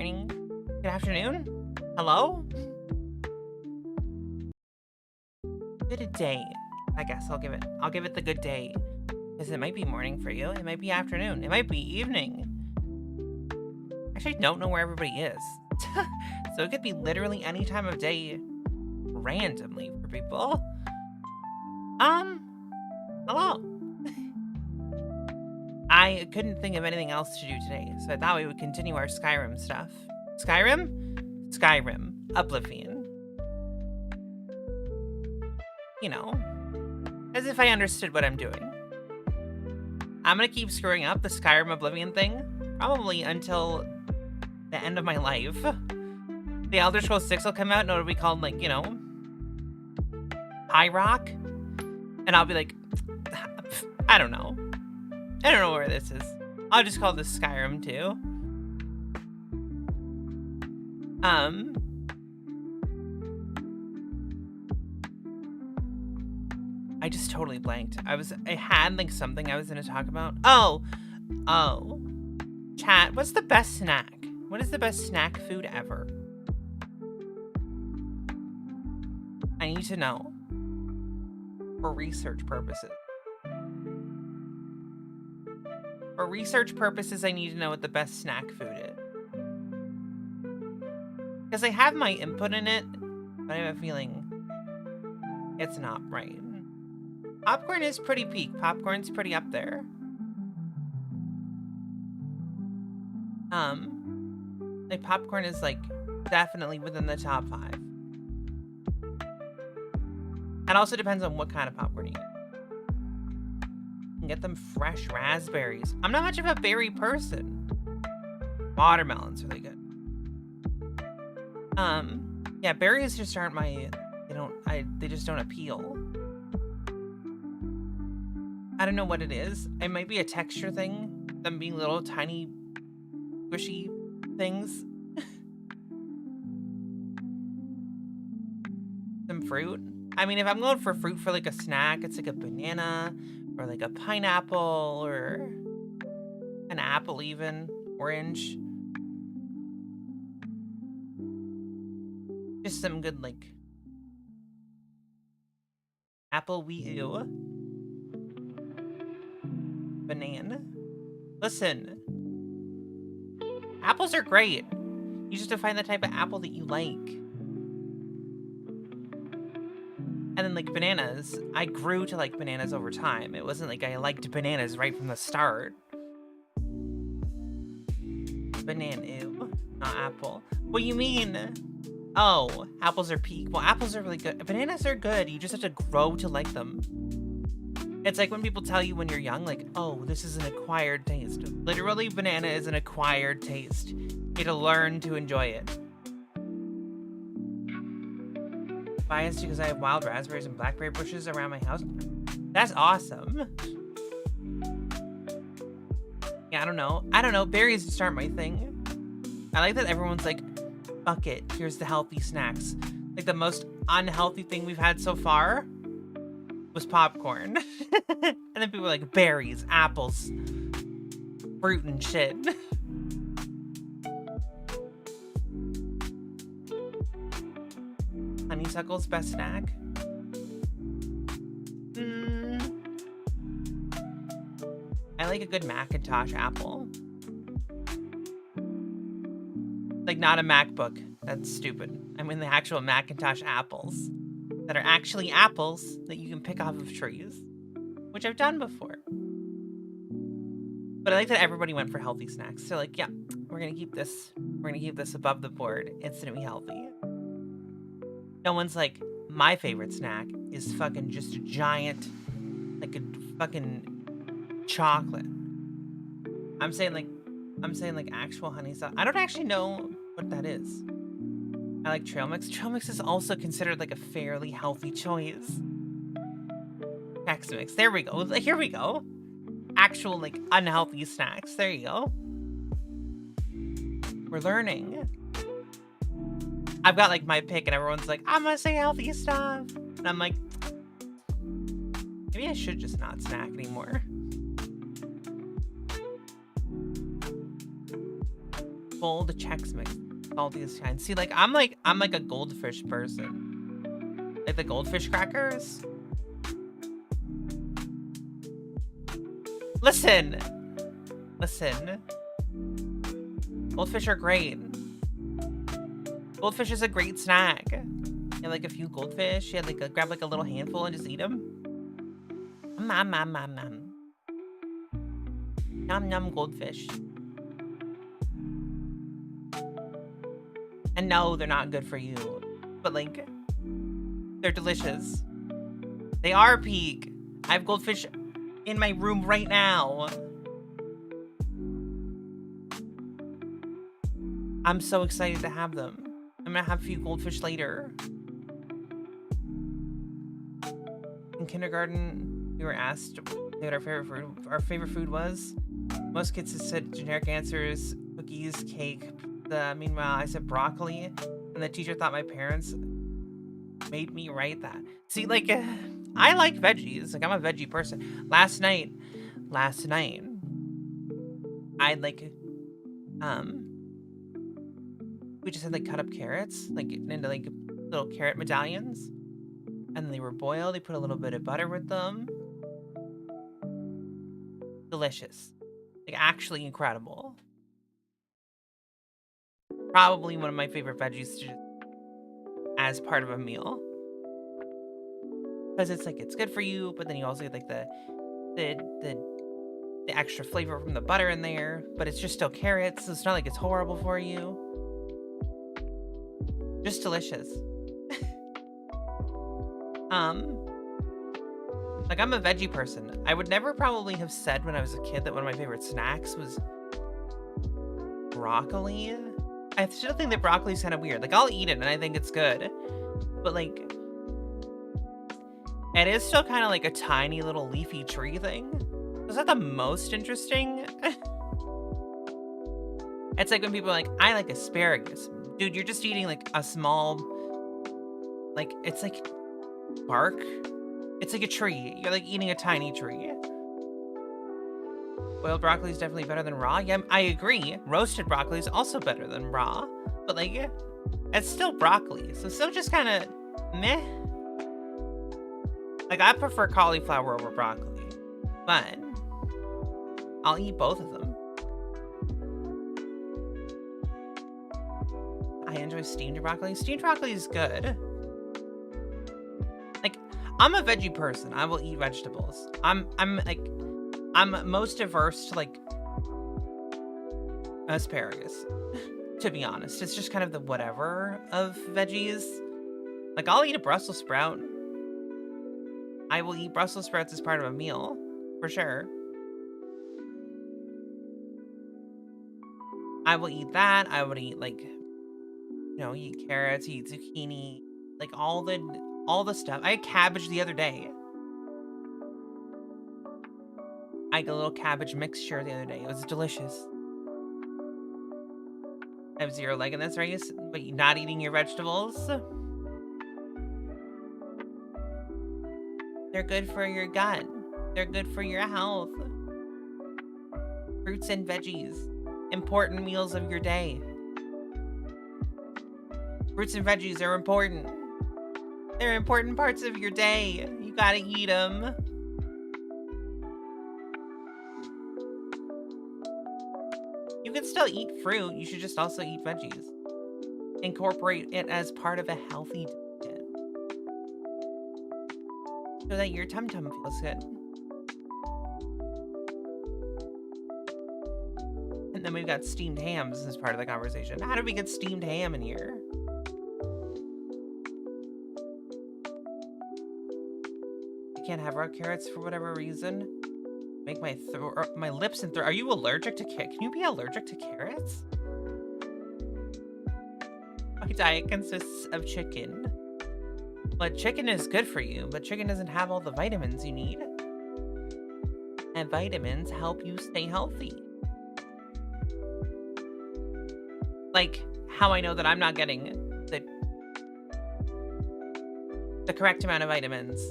morning, good afternoon, hello? Good day. I guess I'll give it the good day. Because it might be morning for you, it might be afternoon, it might be evening. Actually, I don't know where everybody is. So it could be literally any time of day randomly for people. Hello. I couldn't think of anything else to do today, so I thought we would continue our Skyrim stuff. Skyrim? Skyrim. Oblivion. You know, as if I understood what I'm doing. I'm gonna keep screwing up the Skyrim Oblivion thing, probably until the end of my life. The Elder Scrolls 6 will come out and it'll be called, like, you know, High Rock. And I'll be like, I don't know. I don't know where this is. I'll just call this Skyrim too. I just totally blanked. I had like something I was gonna talk about. Oh. Chat, what's the best snack? What is the best snack food ever? I need to know. For research purposes. For research purposes, I need to know what the best snack food is. Because I have my input in it, but I have a feeling it's not right. Popcorn is pretty peak. Popcorn's pretty up there. Like popcorn is like definitely within the top 5. It also depends on what kind of popcorn you get. You can get them fresh raspberries. I'm not much of a berry person. Watermelon's really good. Yeah, berries just aren't my, they just don't appeal. I don't know what it is. It might be a texture thing. Them being little tiny squishy things. Some fruit. I mean, if I'm going for fruit for like a snack, it's like a banana or like a pineapple or an apple even, orange. Just some good like apple wee-oo. Banana. Listen. Apples are great. You just have to find the type of apple that you like. And then like bananas, I grew to like bananas over time. It wasn't like I liked bananas right from the start. Banana, ew, not apple. What do you mean? Oh, apples are peak. Well, apples are really good. Bananas are good. You just have to grow to like them. It's like when people tell you when you're young, like, oh, this is an acquired taste. Literally, banana is an acquired taste. You need to learn to enjoy it. Biased because I have wild raspberries and blackberry bushes around my house. That's awesome. Yeah, I don't know. Berries just aren't my thing. I like that everyone's like, fuck it. Here's the healthy snacks. Like the most unhealthy thing we've had so far was popcorn. And then people were like, berries, apples, fruit and shit. Honeysuckle's best snack? I like a good Macintosh apple. Like not a MacBook. That's stupid. I mean the actual Macintosh apples. That are actually apples that you can pick off of trees. Which I've done before. But I like that everybody went for healthy snacks. So like, yeah, we're gonna keep this above the board. It's gonna be healthy. No one's like, my favorite snack is fucking just a giant, like a fucking chocolate. I'm saying like actual honeysuckle. I don't actually know what that is. I like trail mix. Trail mix is also considered like a fairly healthy choice. Chex Mix. There we go. Here we go. Actual like unhealthy snacks. There you go. We're learning. I've got like my pick and everyone's like, I'm gonna say healthy stuff. And I'm like, maybe I should just not snack anymore. Gold Chex Mix. All these kinds. See, like I'm like a goldfish person. Like the goldfish crackers. Listen. Goldfish are great. Goldfish is a great snack. You have like a few goldfish. You like grab like a little handful and just eat them. Nom nom goldfish. And no, they're not good for you. But like, they're delicious. They are peak. I have goldfish in my room right now. I'm so excited to have them. I'm gonna have a few goldfish later. In kindergarten, we were asked what our favorite food was. Most kids said generic answers: cookies, cake. Meanwhile, I said broccoli, and the teacher thought my parents made me write that. See, like, I like veggies. Like, I'm a veggie person. Last night, I'd like, we just had like cut up carrots, like into like little carrot medallions, and they were boiled. They put a little bit of butter with them. Delicious, like actually incredible. Probably one of my favorite veggies to just as part of a meal, because it's like it's good for you, but then you also get like the extra flavor from the butter in there, but it's just still carrots, so it's not like it's horrible for you. Just delicious. Like I'm a veggie person. I would never probably have said when I was a kid that one of my favorite snacks was broccoli. I still think that broccoli is kind of weird. Like, I'll eat it and I think it's good. But, like, it is still kind of like a tiny little leafy tree thing. Is that the most interesting? It's like when people are like, I like asparagus. Dude, you're just eating, like, a small... Like, it's like bark. It's like a tree. You're, like, eating a tiny tree. Boiled broccoli is definitely better than raw. Yeah, I agree. Roasted broccoli is also better than raw. But, like, it's still broccoli. So, still just kind of meh. Like, I prefer cauliflower over broccoli. But I'll eat both of them. I enjoy steamed broccoli. Steamed broccoli is good. Like, I'm a veggie person. I will eat vegetables. I'm most averse to, like, asparagus, to be honest. It's just kind of the whatever of veggies. Like, I'll eat a Brussels sprout. I will eat Brussels sprouts as part of a meal, for sure. I will eat that. I would eat, like, you know, eat carrots, eat zucchini, like, all the stuff. I had cabbage the other day. I ate a little cabbage mixture the other day. It was delicious. I have 0 leg in this race, but you're not eating your vegetables. They're good for your gut. They're good for your health. Fruits and veggies. Important meals of your day. Fruits and veggies are important. They're important parts of your day. You gotta eat them. You can still eat fruit. You should just also eat veggies. Incorporate it as part of a healthy diet, so that your tum-tum feels good. And then we've got steamed hams as part of the conversation. How did we get steamed ham in here? I can't have raw carrots for whatever reason. Make my lips and throat. Are you allergic to carrots? Can you be allergic to carrots? My diet consists of chicken. But chicken is good for you, but chicken doesn't have all the vitamins you need. And vitamins help you stay healthy. Like, how I know that I'm not getting the correct amount of vitamins.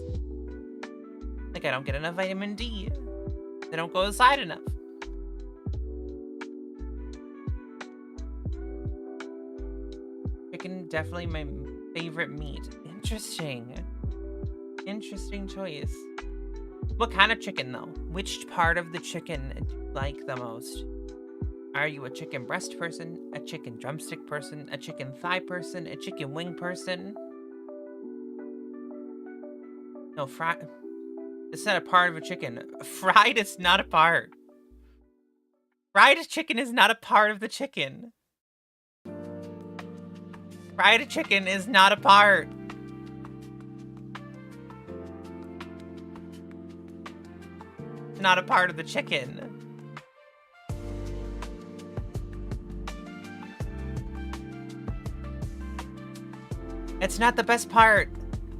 Like, I don't get enough vitamin D. They don't go inside enough. definitely my favorite meat. Interesting. Interesting choice. What kind of chicken, though? Which part of the chicken do you like the most? Are you a chicken breast person, a chicken drumstick person, a chicken thigh person, a chicken wing person? No, fried. It's not a part of a chicken. Fried is not a part. Fried chicken is not a part of the chicken. Fried chicken is not a part. Not a part of the chicken. It's not the best part.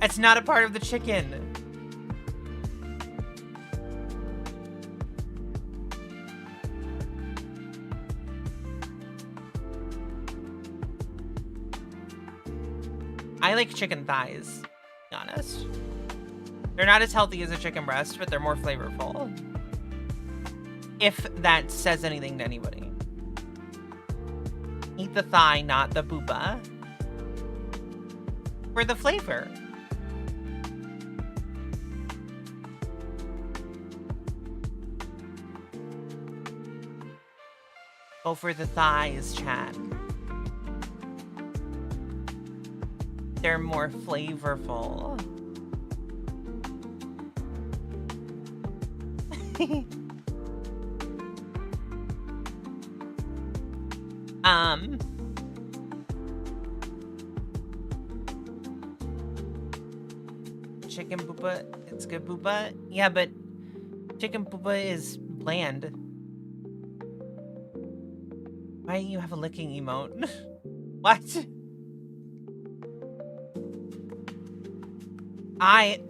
It's not a part of the chicken. I like chicken thighs, to be honest. They're not as healthy as a chicken breast, but they're more flavorful. If that says anything to anybody. Eat the thigh, not the booba. For the flavor. Go for the thighs, chat. They're more flavorful. Chicken booba, it's good booba. Yeah, but chicken booba is bland. Why do you have a licking emote? What? I'm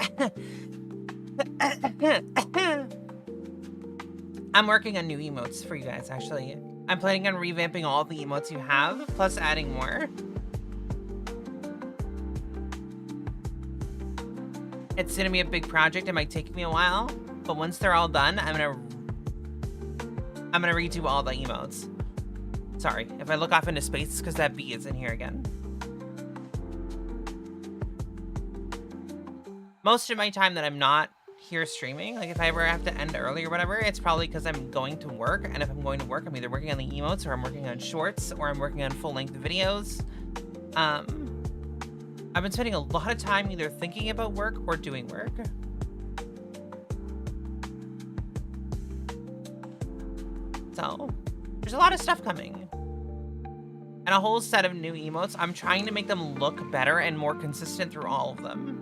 working on new emotes for you guys, actually. I'm planning on revamping all the emotes you have, plus adding more. It's gonna be a big project. It might take me a while, but once they're all done, I'm gonna redo all the emotes. Sorry, if I look off into space, it's because that bee is in here again. Most of my time that I'm not here streaming, like if I ever have to end early or whatever, it's probably because I'm going to work, and if I'm going to work, I'm either working on the emotes, or I'm working on shorts, or I'm working on full-length videos. I've been spending a lot of time either thinking about work or doing work. So, there's a lot of stuff coming. And a whole set of new emotes. I'm trying to make them look better and more consistent through all of them.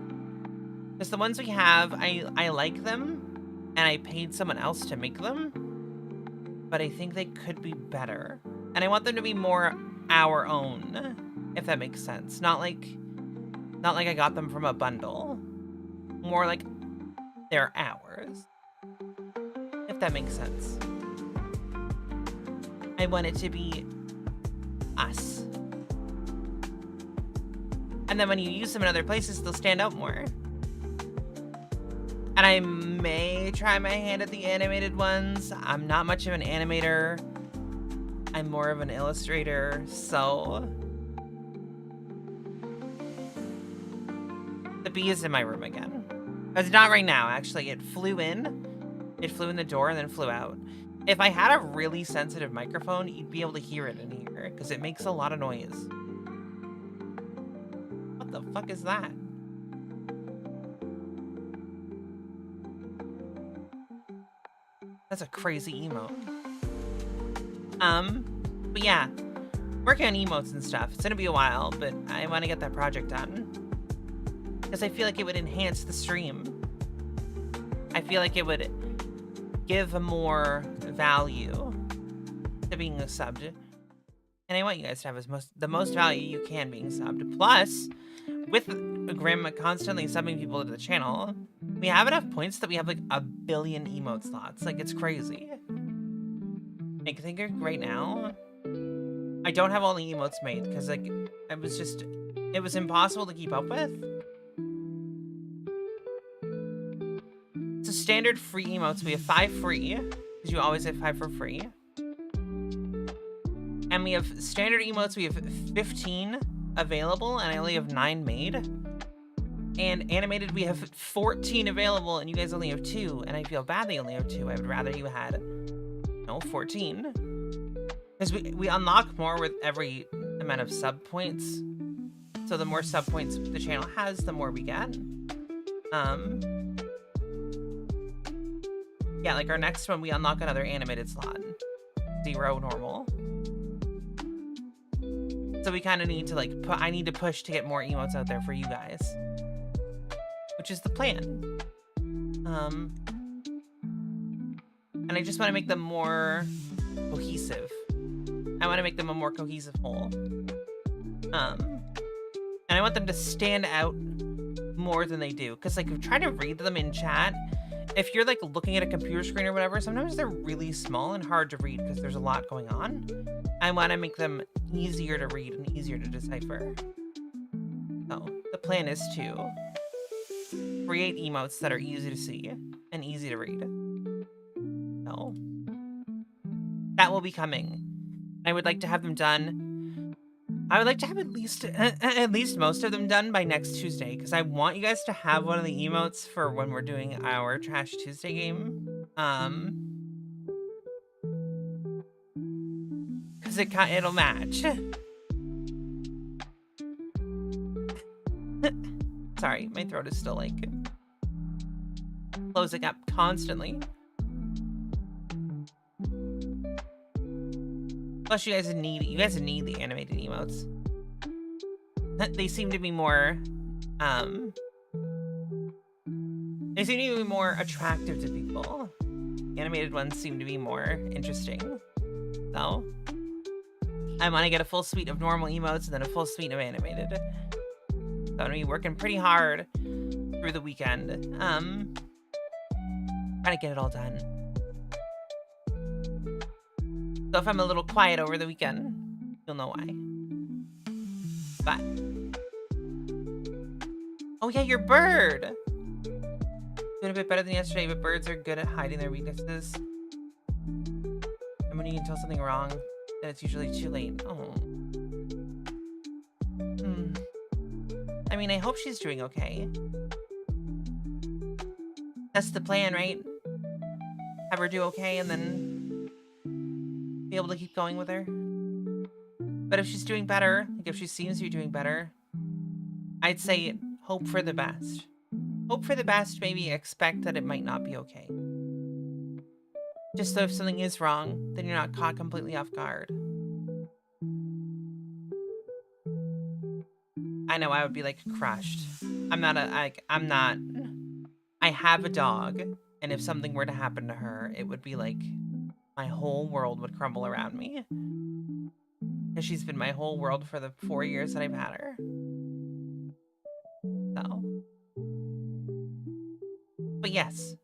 Because the ones we have, I like them, and I paid someone else to make them, but I think they could be better. And I want them to be more our own, if that makes sense. Not like I got them from a bundle. More like they're ours, if that makes sense. I want it to be us. And then when you use them in other places, they'll stand out more. And I may try my hand at the animated ones. I'm not much of an animator. I'm more of an illustrator, so... The bee is in my room again. It's not right now, actually. It flew in. It flew in the door and then flew out. If I had a really sensitive microphone, you'd be able to hear it in here, because it makes a lot of noise. What the fuck is that? That's a crazy emote. But yeah, working on emotes and stuff. It's gonna be a while, but I want to get that project done. Because I feel like it would enhance the stream. I feel like it would give more value to being subbed. And I want you guys to have the most value you can being subbed. Plus, with Grim constantly subbing people to the channel, we have enough points that we have like 1 billion emote slots. Like, it's crazy. I think right now, I don't have all the emotes made because like it was impossible to keep up with. So standard free emotes, we have 5 free, because you always have 5 for free. And we have standard emotes, we have 15 available, and I only have 9 made. And animated, we have 14 available, and you guys only have 2. And I feel bad they only have 2. I would rather you had, 14. Because we unlock more with every amount of sub points. So the more sub points the channel has, the more we get. Yeah, like our next one, we unlock another animated slot. 0 normal. So we kind of need to like I need to push to get more emotes out there for you guys, which is the plan. And I just want to make them more cohesive. I want to make them a more cohesive whole. And I want them to stand out more than they do. Because like, try to read them in chat. If you're like looking at a computer screen or whatever, sometimes they're really small and hard to read because there's a lot going on. I want to make them easier to read and easier to decipher. So the plan is to create emotes that are easy to see and easy to read. So that will be coming. I would like to have them done. I would like to have at least most of them done by next Tuesday, because I want you guys to have one of the emotes for when we're doing our Trash Tuesday game. Because it'll match. Sorry, my throat is still like closing up constantly. Plus, you guys need the animated emotes. They seem to be more, they seem to be more attractive to people. The animated ones seem to be more interesting. So, I want to get a full suite of normal emotes and then a full suite of animated. So I'm gonna be working pretty hard through the weekend. Trying to get it all done. So if I'm a little quiet over the weekend, you'll know why. But, oh yeah, your bird! Doing a bit better than yesterday, but birds are good at hiding their weaknesses. And when you can tell something wrong, then it's usually too late. Oh. I mean, I hope she's doing okay. That's the plan, right? Have her do okay and then be able to keep going with her. But if she's doing better, like if she seems to be doing better, I'd say hope for the best. Hope for the best, maybe expect that it might not be okay. Just so if something is wrong, then you're not caught completely off guard. I know I would be like crushed. I have a dog, and if something were to happen to her, it would be like my whole world would crumble around me. Because she's been my whole world for the 4 years that I've had her. So. But yes.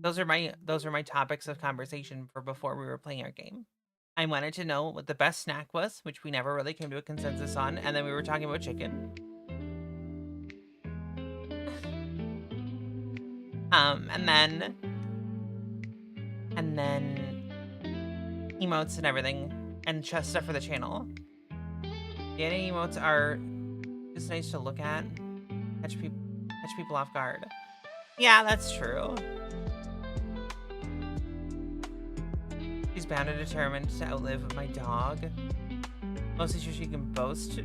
Those are my topics of conversation for before we were playing our game. I wanted to know what the best snack was, which we never really came to a consensus on, and then we were talking about chicken. And then emotes and everything, and just stuff for the channel. The emotes are just nice to look at, catch people off guard. Yeah, that's true. She's bound and determined to outlive my dog. Mostly sure she can boast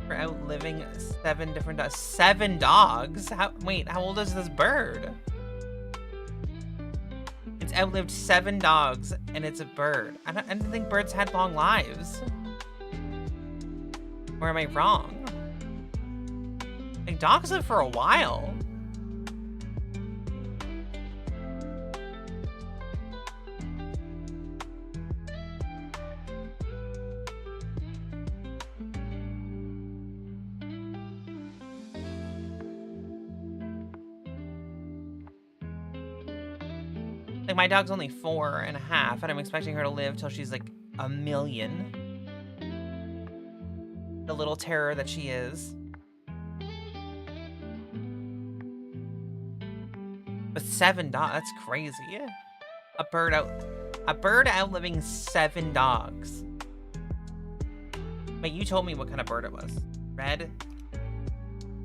for outliving 7 different dogs. 7 dogs? Wait, how old is this bird? It's outlived 7 dogs, and it's a bird. I didn't think birds had long lives. Or am I wrong? Like, dogs live for a while. Like, my dog's only 4.5, and I'm expecting her to live till she's like 1,000,000. The little terror that she is. But 7 dogs, that's crazy. A bird outliving 7 dogs. But you told me what kind of bird it was. Red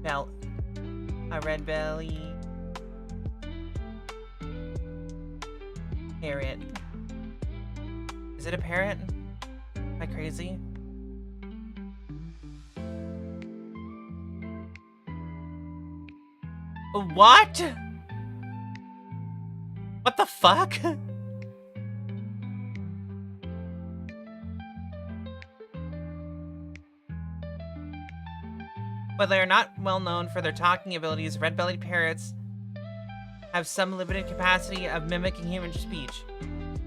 bell. A red belly. Parrot. Is it a parrot? Am I crazy? What? What the fuck? But they are not well known for their talking abilities. Red-bellied parrots have some limited capacity of mimicking human speech.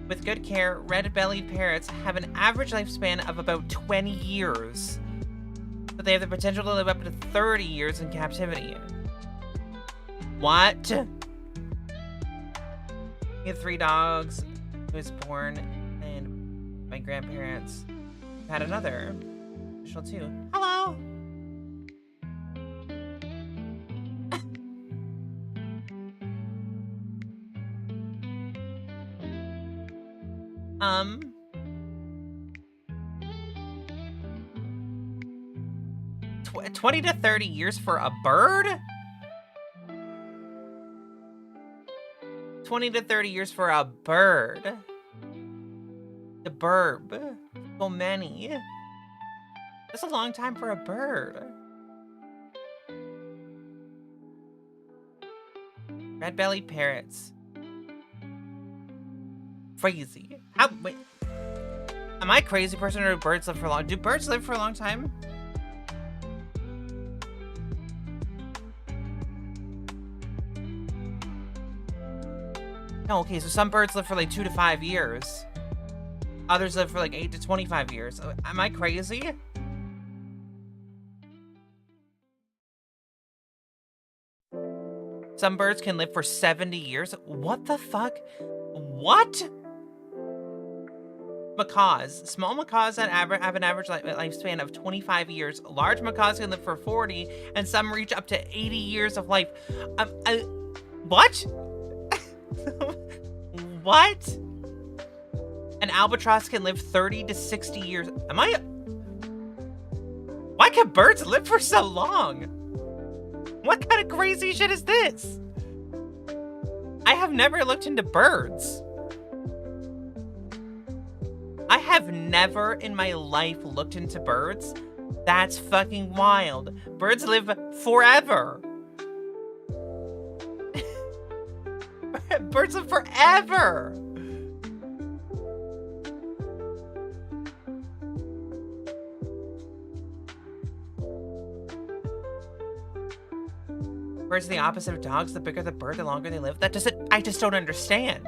With good care, red-bellied parrots have an average lifespan of about 20 years. But they have the potential to live up to 30 years in captivity. What? We had 3 dogs. He was born, and my grandparents had another. Additional 2. Hello! Tw 20 to 30 years for a bird? 20 to 30 years for a bird. The burb. So many. That's a long time for a bird. Red-bellied parrots. Crazy. How, wait. Am I a crazy person, or do birds live for long? Do birds live for a long time? No, okay, so some birds live for like 2 to 5 years. Others live for like 8 to 25 years. Am I crazy? Some birds can live for 70 years. What the fuck? What? Macaws. Small macaws have an average lifespan of 25 years. Large macaws can live for 40, and some reach up to 80 years of life. What? What? An albatross can live 30 to 60 years. Why can birds live for so long? What kind of crazy shit is this? I have never looked into birds. I have never in my life looked into birds. That's fucking wild. Birds live forever. Birds live forever. Birds are the opposite of dogs. The bigger the bird, the longer they live. That doesn't, I just don't understand.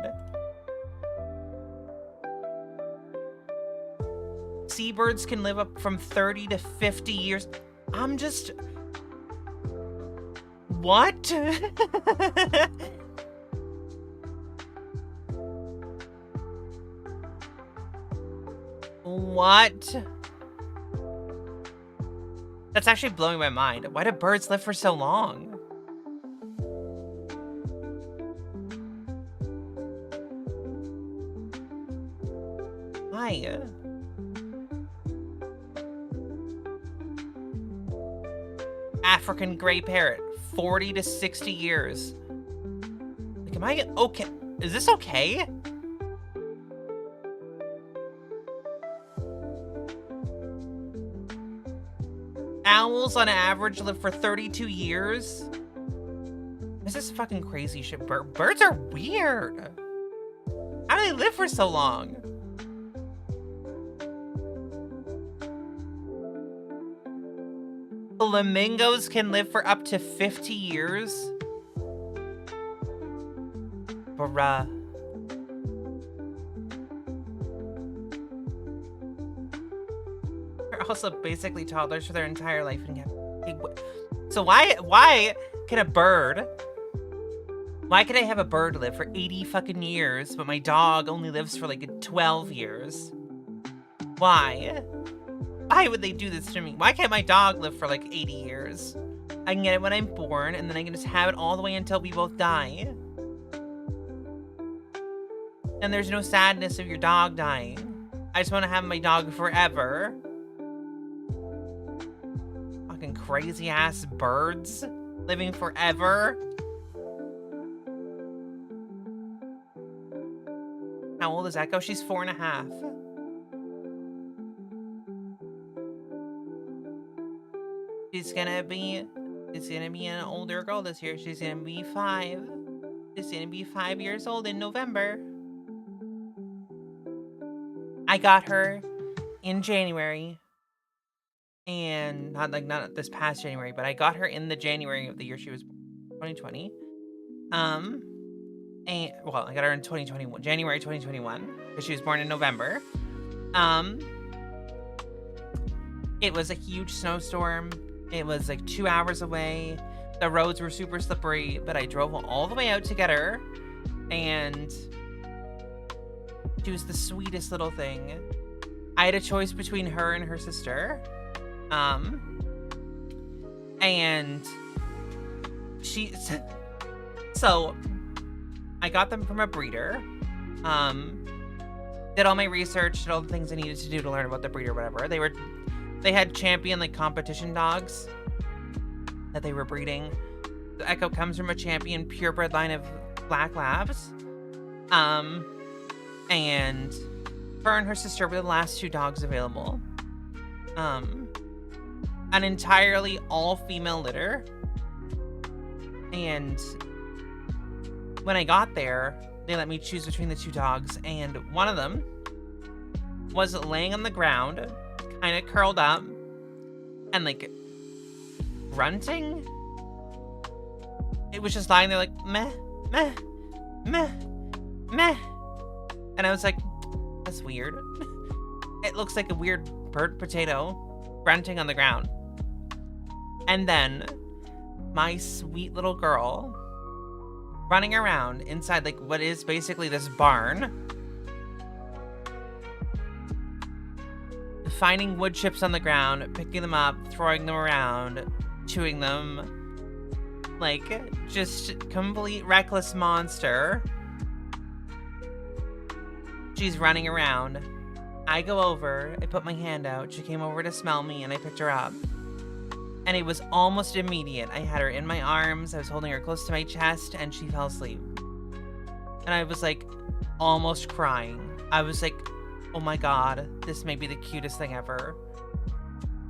Seabirds can live up from 30 to 50 years. I'm just... What? What? That's actually blowing my mind. Why do birds live for so long? Why? African gray parrot, 40 to 60 years. Like, am I okay? Is this okay? Owls on average live for 32 years. This is fucking crazy shit. Birds are weird. How do they live for so long? Flamingos can live for up to 50 years. Bruh. They're also basically toddlers for their entire life. So why can a bird... Why can I have a bird live for 80 fucking years, but my dog only lives for like 12 years? Why? Why would they do this to me? Why can't my dog live for like 80 years? I can get it when I'm born, and then I can just have it all the way until we both die. And there's no sadness of your dog dying. I just want to have my dog forever. crazy ass birds living forever. How old is Echo? She's 4.5. She's gonna be an older girl this year. She's gonna be 5. She's gonna be 5 years old in November. I got her in January, and not this past January, but I got her in the January of the year she was born, 2020. And well, I got her in 2021, January 2021, because she was born in November. It was a huge snowstorm. It was like 2 hours away. The roads were super slippery, but I drove all the way out to get her, and she was the sweetest little thing. I had a choice between her and her sister. And so I got them from a breeder. Did all my research, did all the things I needed to do to learn about the breeder, whatever. They had champion, like, competition dogs that they were breeding. The Echo comes from a champion purebred line of black labs. And her and her sister were the last 2 dogs available. An entirely all-female litter. And when I got there, they let me choose between the 2 dogs, and one of them was laying on the ground, kind of curled up, and, like, grunting. It was just lying there like, meh, meh, meh, meh. And I was like, that's weird. It looks like a weird bird potato grunting on the ground. And then my sweet little girl running around inside, like, what is basically this barn, finding wood chips on the ground, picking them up, throwing them around, chewing them, like, just complete reckless monster. She's running around. I go over, I put my hand out, she came over to smell me, and I picked her up. And it was almost immediate. I had her in my arms, I was holding her close to my chest, and she fell asleep. And I was, like, almost crying. I was like, oh my god, this may be the cutest thing ever.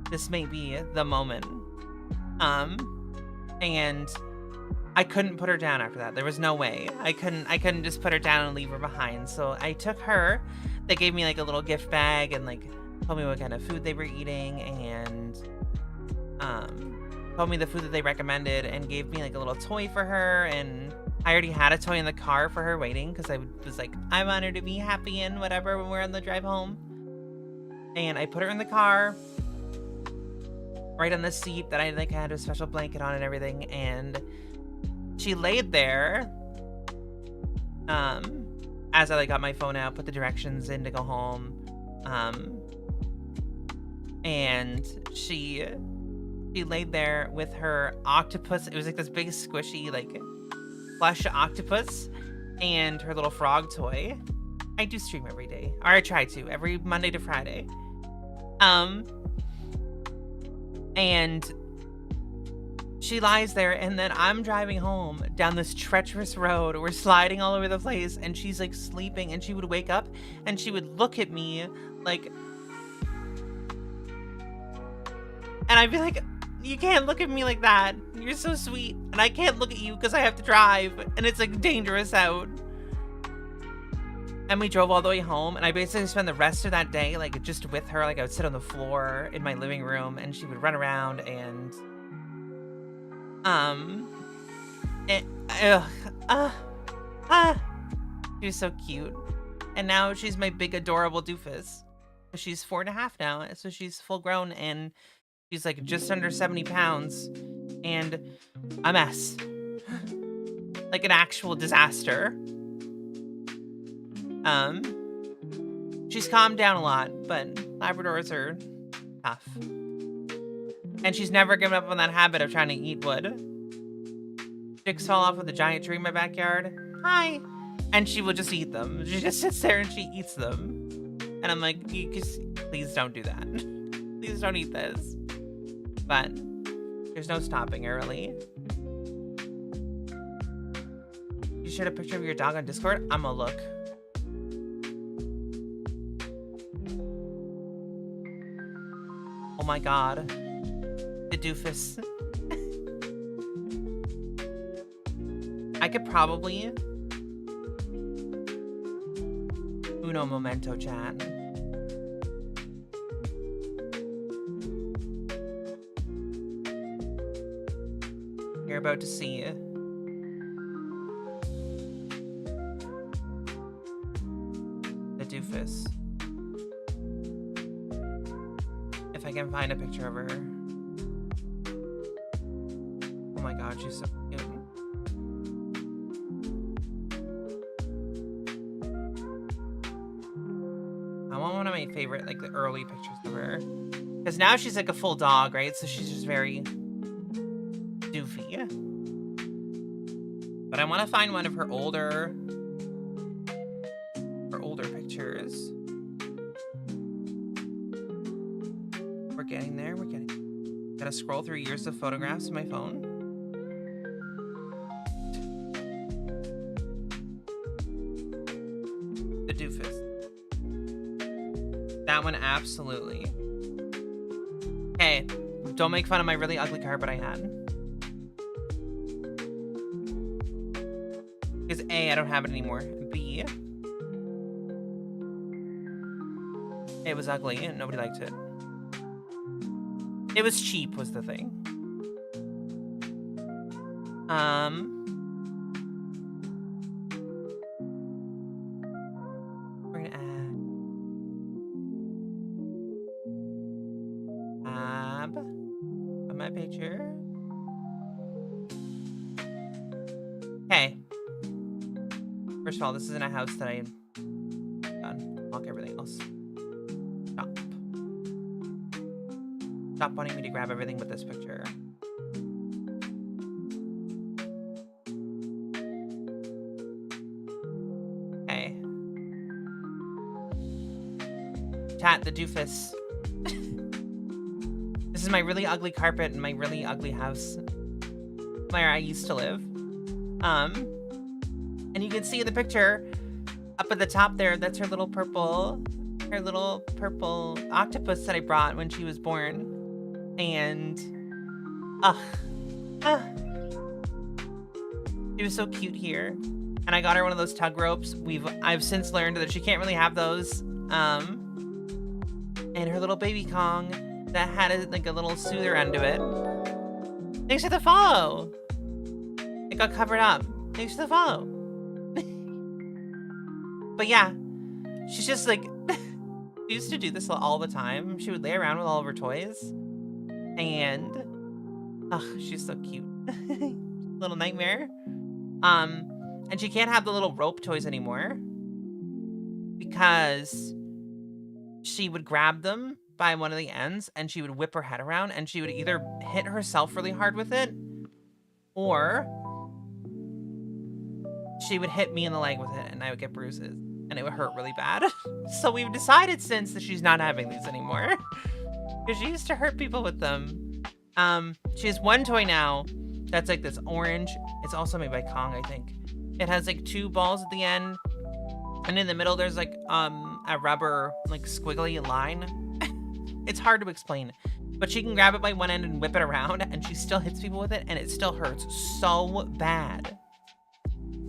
This may be the moment. And I couldn't put her down after that. There was no way. I couldn't just put her down and leave her behind. So I took her. They gave me, like, a little gift bag and, like, told me what kind of food they were eating, and told me the food that they recommended, and gave me, like, a little toy for her. And I already had a toy in the car for her waiting, because I was like, I want her to be happy and whatever when we're on the drive home. And I put her in the car, right on the seat that I, like, had a special blanket on and everything, and she laid there, as I, like, got my phone out, put the directions in to go home, and she laid there with her octopus. It was, like, this big squishy, like, plush octopus, and her little frog toy. I do stream every day, or I try to, every Monday to Friday. And she lies there, and then I'm driving home down this treacherous road. We're sliding all over the place, and she's, like, sleeping, and she would wake up, and she would look at me, like, and I'd be like, you can't look at me like that. You're so sweet, and I can't look at you because I have to drive, and it's, like, dangerous out. And we drove all the way home, and I basically spent the rest of that day, like, just with her. Like, I would sit on the floor in my living room, and she would run around, and she was so cute. And now she's my big adorable doofus. She's 4.5 now, so she's full grown, and she's, like, just under 70 pounds, and a mess. Like, an actual disaster. She's calmed down a lot, but Labradors are tough. And she's never given up on that habit of trying to eat wood. Chicks fall off with a giant tree in my backyard. Hi! And she will just eat them. She just sits there and she eats them. And I'm like, please don't do that. Please don't eat this. But There's no stopping her, really. You shared a picture of your dog on Discord? I'ma look. Oh my god. The doofus. I could probably... Uno momento, chat. You're about to see the doofus. If I can find a picture of her. Oh my god, she's so cute. I want one of my favorite, like, the early pictures of her. Because now she's like a full dog, right? So she's just very doofy. But I want to find one of her older pictures. We're getting there. We're getting... Gotta scroll through years of photographs on my phone. The doofus. That one, absolutely. Hey, don't make fun of my really ugly carpet I had. Because A, I don't have it anymore. B, it was ugly and nobody liked it. It was cheap was the thing. We're gonna add on my picture. Okay. First of all, this isn't a house that I done. Lock everything else. Stop. Stop wanting me to grab everything but this picture. Okay. Chat, the doofus. This is my really ugly carpet in my really ugly house where I used to live. And you can see in the picture up at the top there, that's her little purple octopus that I brought when she was born. And she was so cute here. And I got her one of those tug ropes. I've since learned that she can't really have those. And her little baby Kong that had like a little soother under it. Thanks for the follow. It got covered up. Thanks for the follow. But yeah, she's just like, she used to do this all the time. She would lay around with all of her toys. And, she's so cute. Little nightmare. And she can't have the little rope toys anymore. Because she would grab them by one of the ends and she would whip her head around and she would either hit herself really hard with it or she would hit me in the leg with it and I would get bruises and it would hurt really bad. So we've decided since that she's not having these anymore because she used to hurt people with them. She has one toy now that's like this orange. It's also made by Kong, I think. It has like 2 balls at the end and in the middle there's like a rubber like squiggly line. It's hard to explain, but she can grab it by one end and whip it around and she still hits people with it and it still hurts so bad.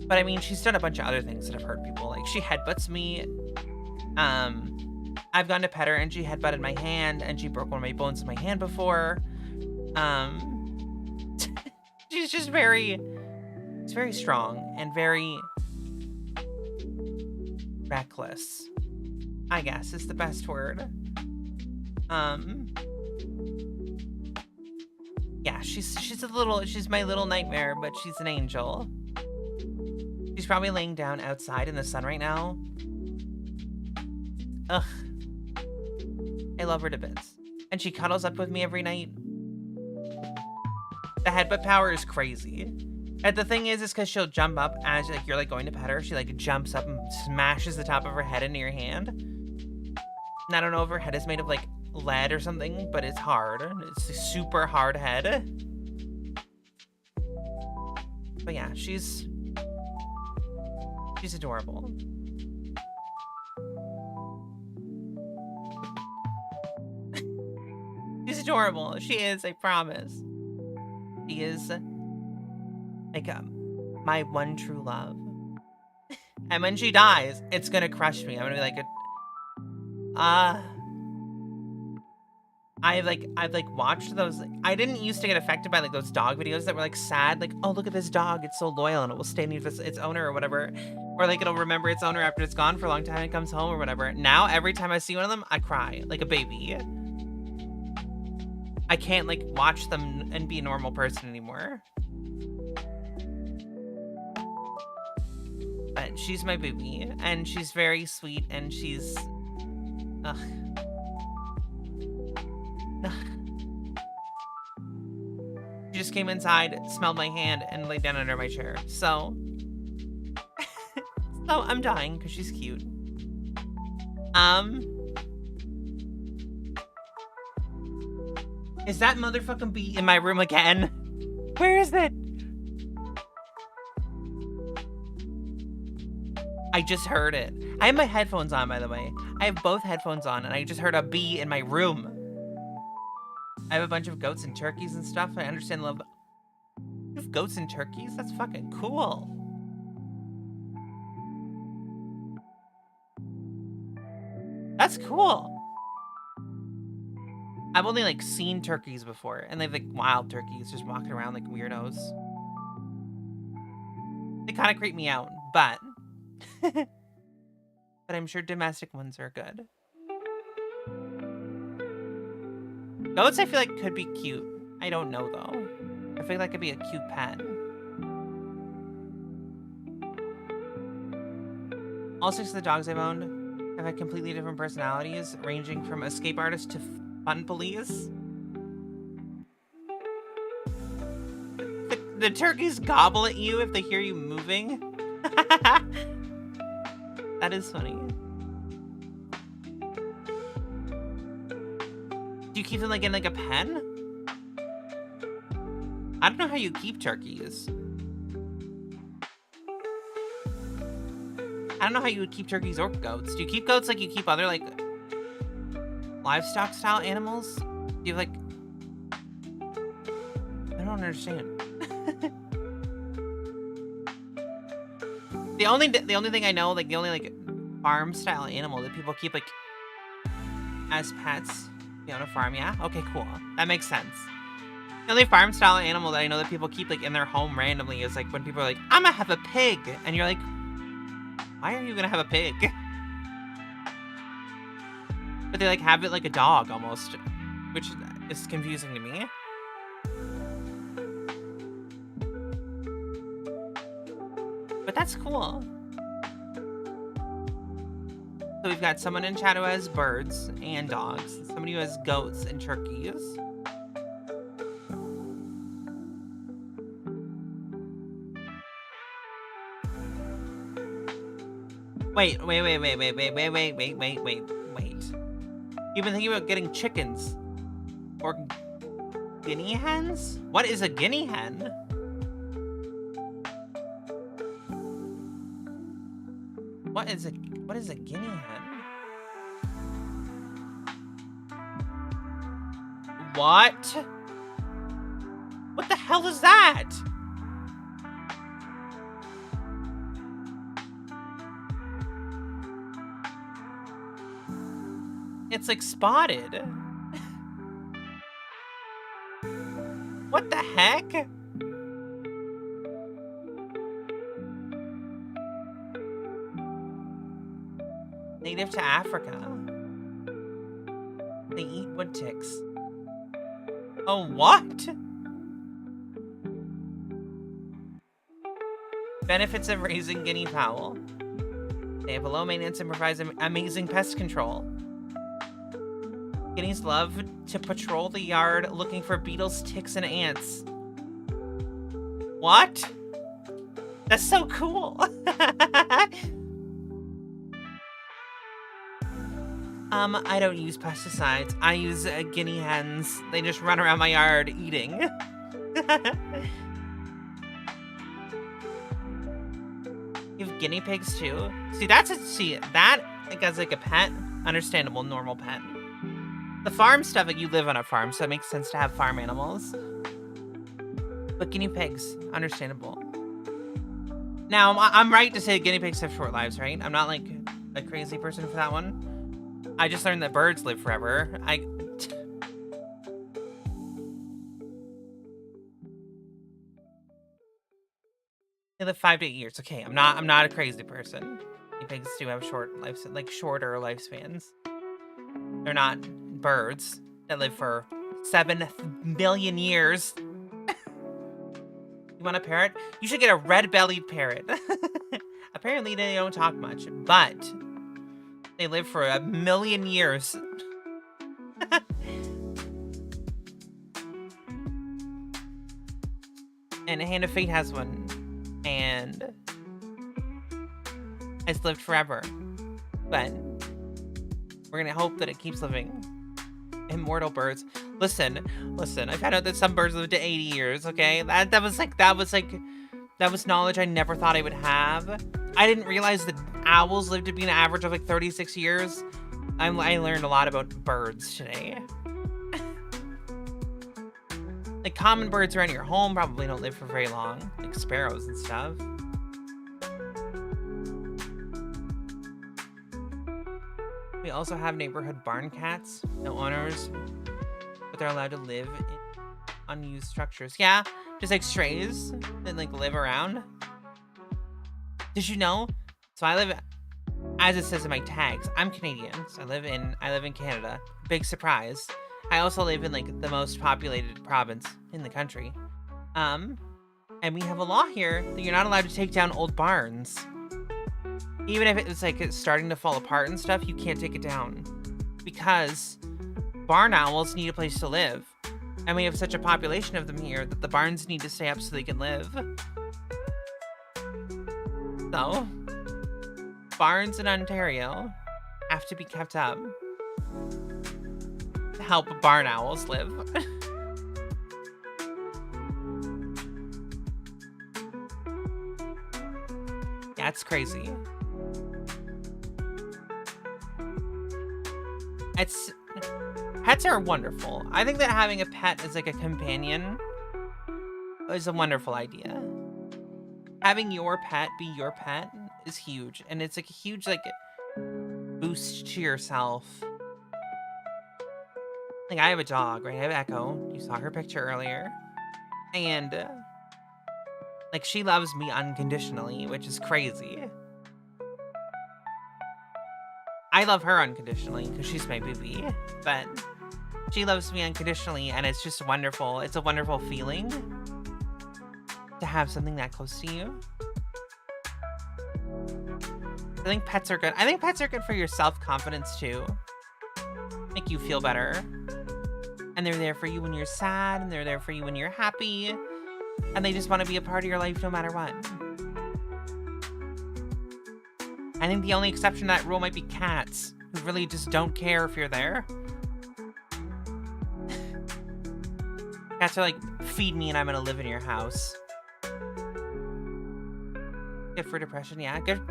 But I mean, she's done a bunch of other things that have hurt people. Like she headbutts me. I've gone to pet her and she headbutted my hand and she broke one of my bones in my hand before. She's just she's very strong and very reckless, I guess is the best word. Yeah, she's my little nightmare, but she's an angel. She's probably laying down outside in the sun right now. Ugh. I love her to bits. And she cuddles up with me every night. The headbutt power is crazy. And the thing is because she'll jump up as like you're like going to pet her. She like jumps up and smashes the top of her head into your hand. And I don't know if her head is made of like lead or something, but it's hard. It's a super hard head. But yeah, she's adorable. She's adorable. She is, I promise. She is like my one true love. And when she dies, it's gonna crush me. I'm gonna be like, I've watched those. I didn't used to get affected by like those dog videos that were like sad, like, oh, look at this dog, it's so loyal and it will stay with its owner or whatever, or like it'll remember its owner after it's gone for a long time and comes home or whatever. Now every time I see one of them, I cry like a baby. I can't like watch them and be a normal person anymore. But she's my baby, and she's very sweet, and she's ugh. She just came inside, smelled my hand, and laid down under my chair. So, so I'm dying because she's cute. Is that motherfucking bee in my room again? Where is it? I just heard it. I have my headphones on, by the way. I have both headphones on, and I just heard a bee in my room. I have a bunch of goats and turkeys and stuff. I understand the love. You have goats and turkeys? That's fucking cool. That's cool. I've only like seen turkeys before, and they've like wild turkeys just walking around like weirdos. They kind of creep me out, but but I'm sure domestic ones are good. Goats I feel like could be cute. I don't know though. I feel like it'd be a cute pet. All 6 of the dogs I've owned have had completely different personalities, ranging from escape artist to fun police. The turkeys gobble at you if they hear you moving. That is funny. Do you keep them like in like a pen? I don't know how you keep turkeys. I don't know how you would keep turkeys or goats. Do you keep goats like you keep other like livestock style animals? Do you like? I don't understand. The only thing I know, like the only like farm style animal that people keep like as pets, you know, on a farm, yeah? Okay, cool. That makes sense. The only farm style animal that I know that people keep like in their home randomly is like when people are like, I'm gonna have a pig, and you're like, why are you gonna have a pig? But they like have it like a dog almost, which is confusing to me. But that's cool. So we've got someone in chat who has birds and dogs. Somebody who has goats and turkeys. Wait. You've been thinking about getting chickens or guinea hens? What is a guinea hen? What is a guinea hen? What? What the hell is that? It's like spotted. What the heck? Native to Africa. They eat wood ticks. Oh, what? Benefits of raising guinea fowl. They have a low maintenance and provides amazing pest control. Guineas love to patrol the yard looking for beetles, ticks, and ants. What? That's so cool. I don't use pesticides. I use guinea hens. They just run around my yard eating. guinea pigs too. See, that like as like a pet, understandable, normal pet. The farm stuff, like you live on a farm, so it makes sense to have farm animals. But guinea pigs, understandable. Now, I'm right to say guinea pigs have short lives, right? I'm not like a crazy person for that one. I just learned that birds live forever. They live 5 to 8 years. Okay, I'm not a crazy person. Guinea pigs do have shorter lifespans. They're not birds that live for 7 million years. You want a parrot? You should get a red-bellied parrot. Apparently they don't talk much, but they live for 1 million years. And Hand of Fate has one. And it's lived forever. But we're gonna hope that it keeps living. Immortal birds. Listen. I found out that some birds live to 80 years, okay? That was knowledge I never thought I would have. I didn't realize that owls live to be an average of like 36 years. I learned a lot about birds today. Like common birds around your home probably don't live for very long, like sparrows and stuff. We also have neighborhood barn cats, no owners, but they're allowed to live in unused structures. Yeah, just like strays that like live around. Did you know? So I live, as it says in my tags, I'm Canadian, so I live in Canada. Big surprise. I also live in like the most populated province in the country. And we have a law here that you're not allowed to take down old barns. Even if it's like it's starting to fall apart and stuff, you can't take it down. Because barn owls need a place to live. And we have such a population of them here that the barns need to stay up so they can live. So, barns in Ontario have to be kept up to help barn owls live. Yeah, it's crazy. Pets are wonderful. I think that having a pet as like a companion is a wonderful idea. Having your pet be your pet is huge, and it's like a huge like boost to yourself. Like I have a dog, right? I have Echo. You saw her picture earlier, and like she loves me unconditionally, which is crazy. I love her unconditionally because she's my baby, but she loves me unconditionally, and it's just wonderful. It's a wonderful feeling to have something that close to you. I think pets are good. I think pets are good for your self-confidence too. Make you feel better. And they're there for you when you're sad, and they're there for you when you're happy, and they just want to be a part of your life no matter what. I think the only exception to that rule might be cats, who really just don't care if you're there. Cats are like, feed me and I'm gonna live in your house. Good for depression, yeah. Good.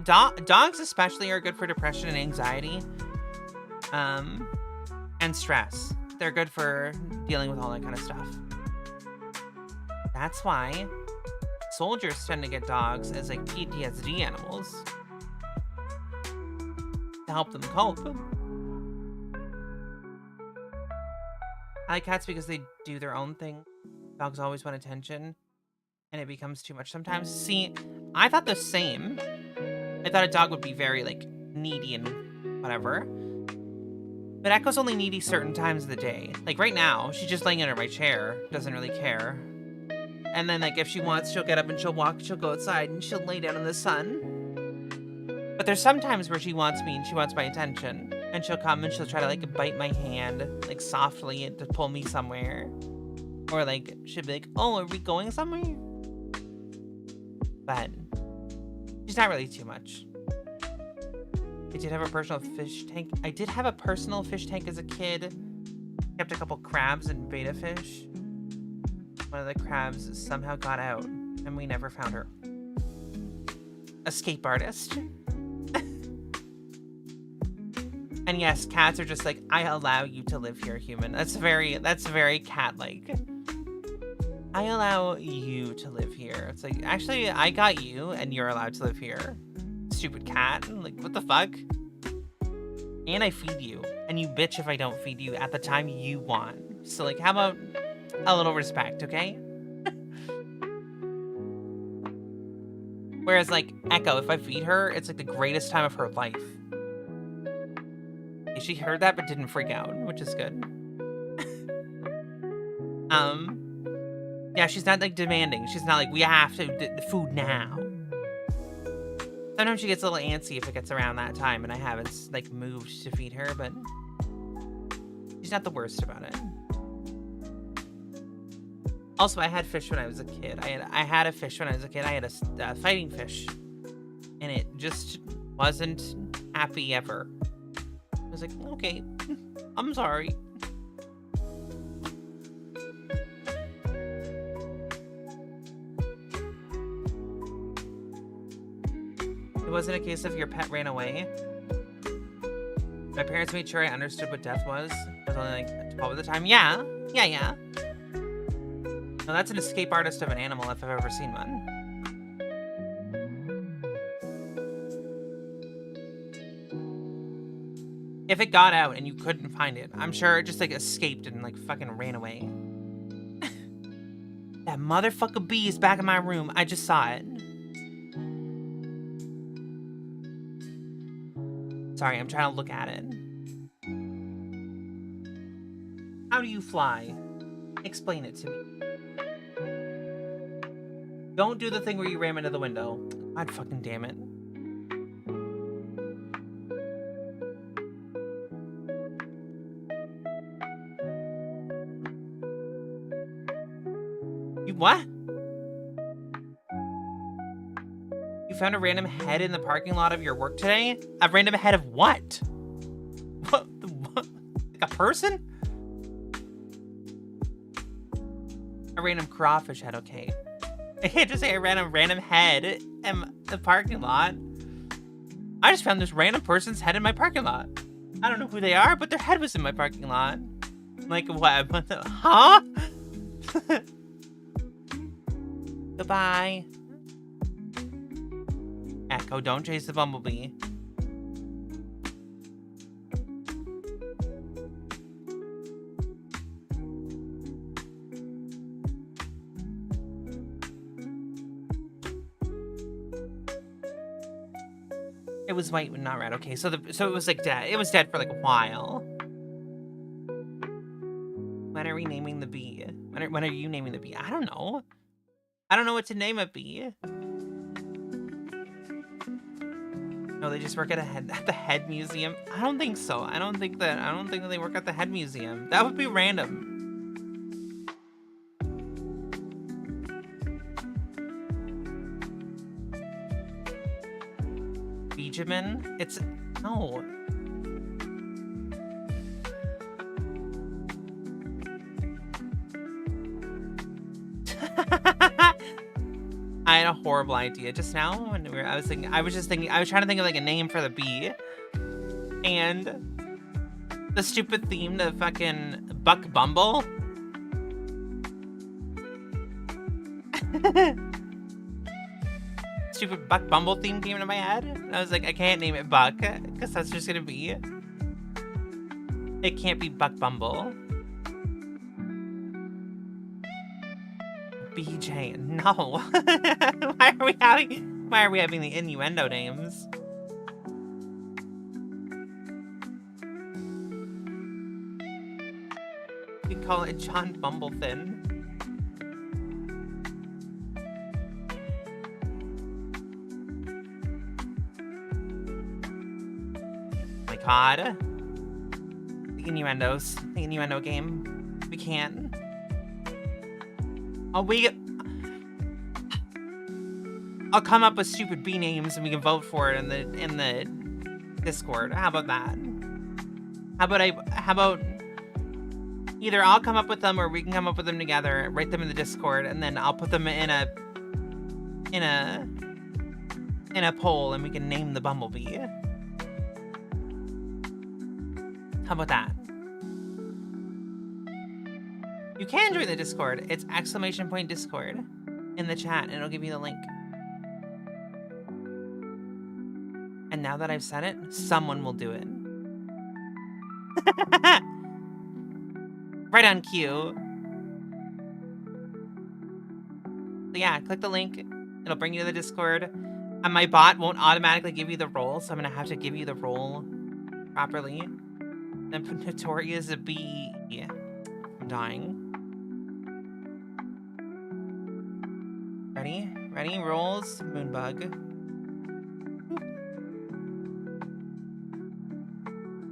Dogs especially are good for depression and anxiety. And stress. They're good for dealing with all that kind of stuff. That's why soldiers tend to get dogs as like PTSD animals to help them cope. I like cats because they do their own thing. Dogs always want attention, and it becomes too much sometimes. See, I thought the same. I thought a dog would be very like needy and whatever. But Echo's only needy certain times of the day. Like right now, she's just laying under my chair, doesn't really care. And then like if she wants, she'll get up and she'll walk, she'll go outside and she'll lay down in the sun. But there's some times where she wants me and she wants my attention. And she'll come and she'll try to like bite my hand, like softly, and to pull me somewhere. Or like, she'll be like, oh, are we going somewhere? But she's not really too much. I did have a personal fish tank. I did have a personal fish tank as a kid. Kept a couple crabs and betta fish. One of the crabs somehow got out, and we never found her. escape artist. And yes, cats are just like, I allow you to live here, human. That's very cat-like. I allow you to live here. It's like, actually, I got you, and you're allowed to live here. Stupid cat. Like, what the fuck? And I feed you, and you bitch if I don't feed you at the time you want. So, like, how about a little respect, okay? Whereas, like, Echo, if I feed her, it's like the greatest time of her life. She heard that but didn't freak out, which is good. Yeah, she's not like demanding. She's not like, we have to the food now. Sometimes she gets a little antsy if it gets around that time and I haven't like moved to feed her, but she's not the worst about it. Also, I had fish when I was a kid. I had a fish when I was a kid. I had a fighting fish, and it just wasn't happy ever. I was like, okay, I'm sorry. It wasn't a case of your pet ran away. My parents made sure I understood what death was. I was only like 12 at the time. Yeah. No, that's an escape artist of an animal if I've ever seen one. If it got out and you couldn't find it, I'm sure it just like escaped and like fucking ran away. That motherfucker bee is back in my room. I just saw it. Sorry, I'm trying to look at it. How do you fly? Explain it to me. Don't do the thing where you ram into the window. God fucking damn it. What? You found a random head in the parking lot of your work today? A random head of what? What? Like a person? A random crawfish head, okay. I can't just say a random head in the parking lot. I just found this random person's head in my parking lot. I don't know who they are, but their head was in my parking lot. Like, what? Huh? Goodbye. Echo, don't chase the bumblebee. It was white and not red. Okay, so it was like dead. It was dead for like a while. When are we naming the bee? When are you naming the bee? I don't know. I don't know what to name a bee. No, they just work at the head museum. I don't think so. I don't think that they work at the head museum. That would be random. Benjamin? It's no. I had a horrible idea just now when I was trying to think of like a name for the bee, and the stupid theme to fucking Buck Bumble. Stupid Buck Bumble theme came into my head, and I was like, I can't name it Buck because that's just gonna be. It can't be Buck Bumble. BJ, no. Why are we having the innuendo names? You could call it John Bumblethin. Oh my god. The innuendos. The innuendo game. We can't. I'll come up with stupid bee names and we can vote for it in the Discord. How about that? How about either I'll come up with them or we can come up with them together, write them in the Discord, and then I'll put them in a in a poll and we can name the bumblebee. How about that? You can join the Discord. It's !Discord in the chat and it'll give you the link. And now that I've said it, someone will do it. Right on cue. So yeah, click the link. It'll bring you to the Discord. And my bot won't automatically give you the role, so I'm gonna have to give you the role properly. Then put Notorious B. I'm dying. Ready? Ready? Rolls. Moonbug.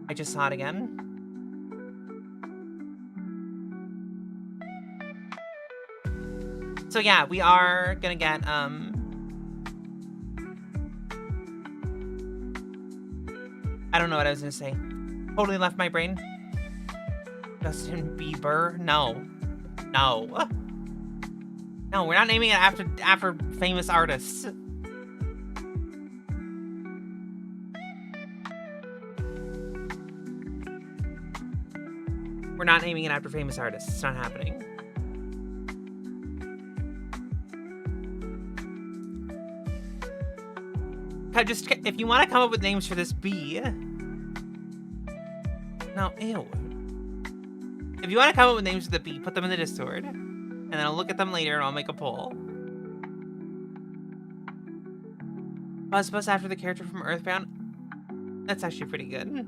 I just saw it again. So yeah, we are gonna get I don't know what I was gonna say. Totally left my brain. Justin Bieber? No. No. No, we're not naming it after famous artists. We're not naming it after famous artists. It's not happening. Just, if you want to come up with names for this bee. No, ew. If you want to come up with names for the bee, put them in the Discord. And then I'll look at them later and I'll make a poll. Buzz Buzz after the character from Earthbound. That's actually pretty good.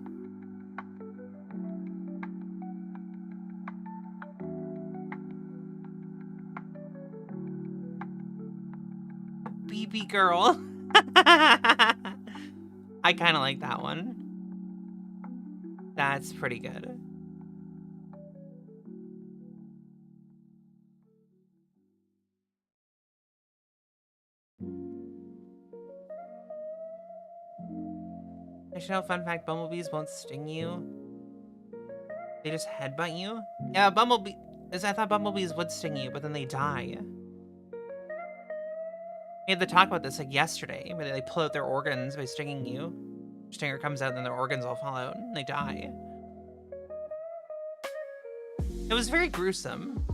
BB girl. I kind of like that one. That's pretty good. Actually, fun fact, bumblebees won't sting you. They just headbutt you? Yeah, bumblebee... I thought bumblebees would sting you, but then they die. We had to talk about this like yesterday, where they like pull out their organs by stinging you. Stinger comes out and then their organs all fall out and they die. It was very gruesome,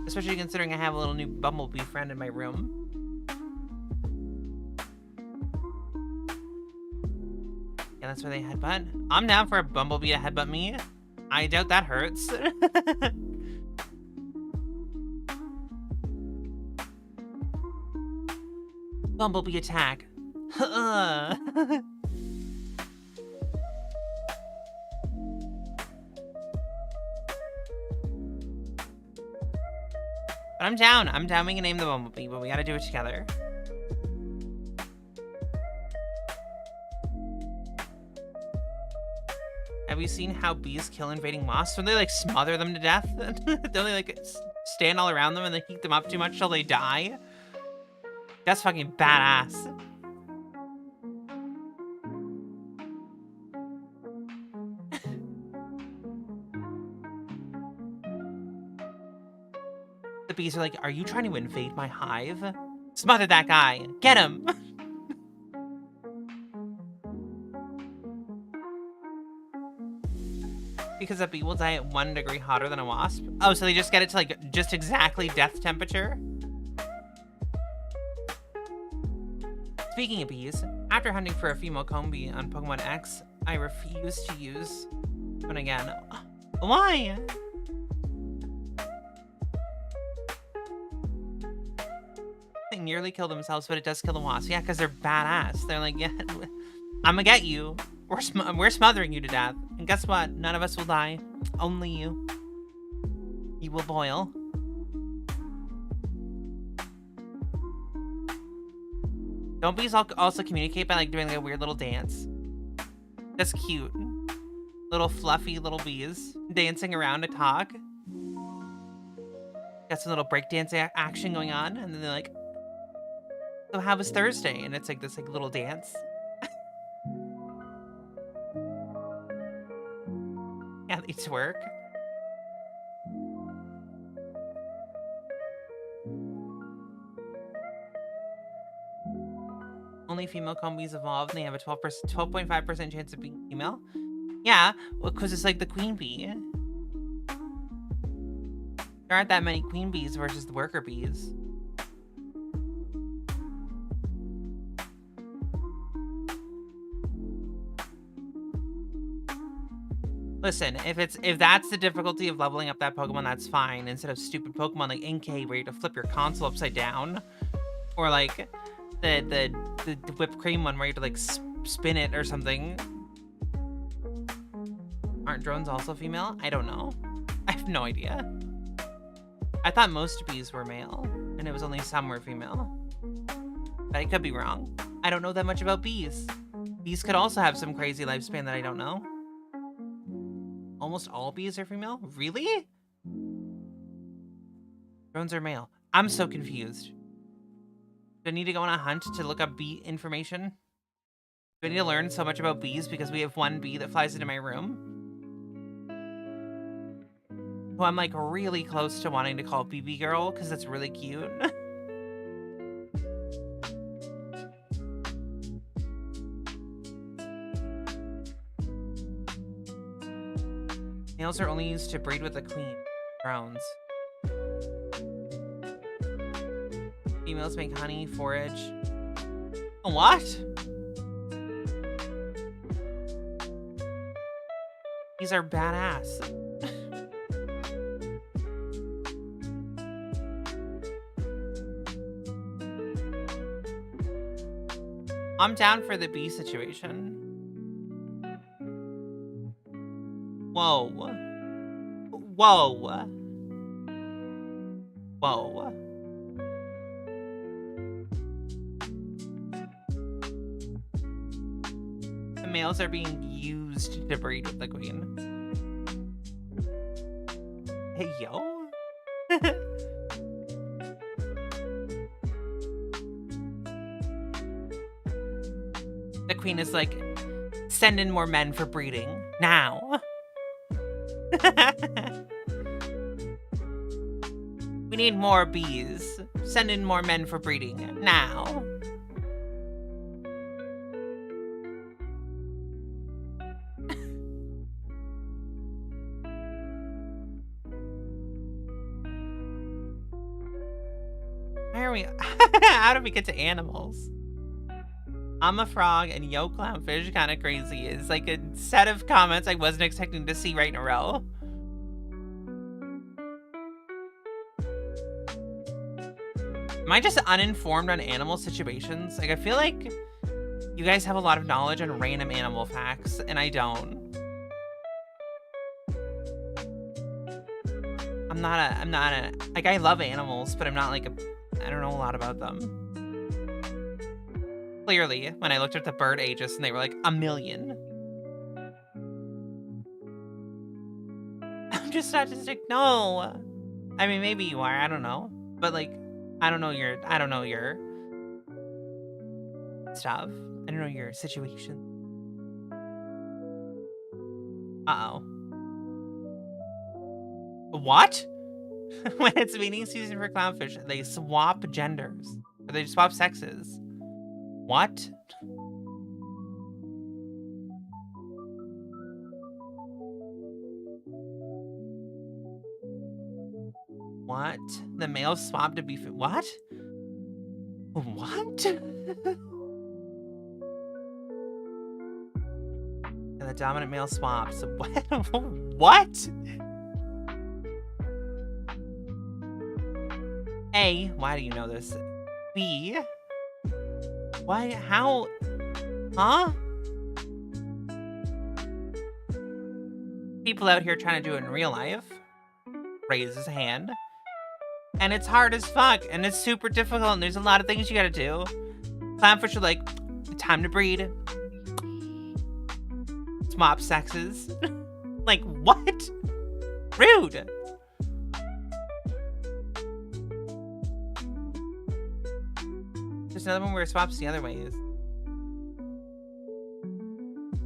especially considering I have a little new bumblebee friend in my room. Yeah, that's where they headbutt. I'm down for a bumblebee to headbutt me. I doubt that hurts. Bumblebee attack. But I'm down. I'm down. We can name the bumblebee, but we gotta do it together. Have you seen how bees kill invading wasps? When they like smother them to death? Don't they like stand all around them and they heat them up too much till they die? That's fucking badass. The bees are like, are you trying to invade my hive? Smother that guy. Get him. Because a bee will die at 1 degree hotter than a wasp. Oh, so they just get it to like just exactly death temperature? Speaking of bees, after hunting for a female comb bee on Pokemon X, I refuse to use one again. Why? They nearly kill themselves, but it does kill the wasp. Yeah, because they're badass. They're like, yeah, I'm gonna get you. We're smothering you to death. And guess what? None of us will die. Only you. You will boil. Don't bees also communicate by like doing like a weird little dance? That's cute. Little fluffy little bees dancing around to talk. Got some little breakdance action going on, and then they're like, "So how was Thursday?" And it's like this like little dance. Yeah, they twerk. Only only female comb bees evolve and they have a 12.5% chance of being female? Yeah, well, because it's like the queen bee. There aren't that many queen bees versus the worker bees. Listen, if that's the difficulty of leveling up that Pokemon, that's fine. Instead of stupid Pokemon like Inkay where you have to flip your console upside down, or like the whipped cream one where you have to like spin it or something. Aren't drones also female? I don't know. I have no idea. I thought most bees were male, and it was only some were female. But I could be wrong. I don't know that much about bees. Bees could also have some crazy lifespan that I don't know. Almost all bees are female? Really? Drones are male. I'm so confused. Do I need to go on a hunt to look up bee information? Do I need to learn so much about bees because we have one bee that flies into my room? Who I'm like really close to wanting to call BB Girl because it's really cute. Males are only used to breed with the queen. Drones. Females make honey, forage. What? These are badass. I'm down for the bee situation. Whoa. Whoa. Whoa. The males are being used to breed with the queen. Hey, yo. The queen is like, send in more men for breeding. Now. We need more bees. Send in more men for breeding. Now. Where are we? How do we get to animals? I'm a frog and yo clownfish kind of crazy is like a set of comments I wasn't expecting to see right in a row. Am I just uninformed on animal situations? Like, I feel like you guys have a lot of knowledge on random animal facts, and I don't. I'm not a, like, I love animals, but I'm not like I don't know a lot about them. Clearly, when I looked at the bird ages and they were like, 1 million. I'm just autistic. No. I mean, maybe you are. I don't know. But like, I don't know your stuff. I don't know your situation. Uh-oh. What? When it's mating season for clownfish, they swap genders. Or they swap sexes. What? What? The male swap to be what? What? And the dominant male swaps. What? What? A, why do you know this? B, why? How? Huh? People out here trying to do it in real life. Raise his hand. And it's hard as fuck. And it's super difficult. And there's a lot of things you gotta do. Clownfish are like, time to breed. Swap sexes. Like, what? Rude. There's another one where it swaps the other ways.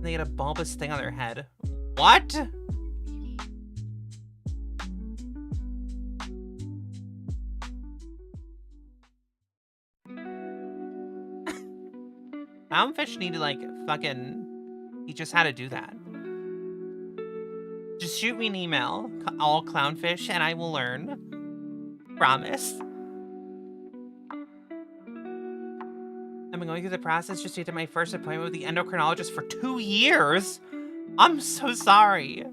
They get a bulbous thing on their head. What? Clownfish need to, like, fucking teach us how to do that. Just shoot me an email, all Clownfish, and I will learn. Promise. I've been going through the process just to get to my first appointment with the endocrinologist for 2 years. I'm so sorry.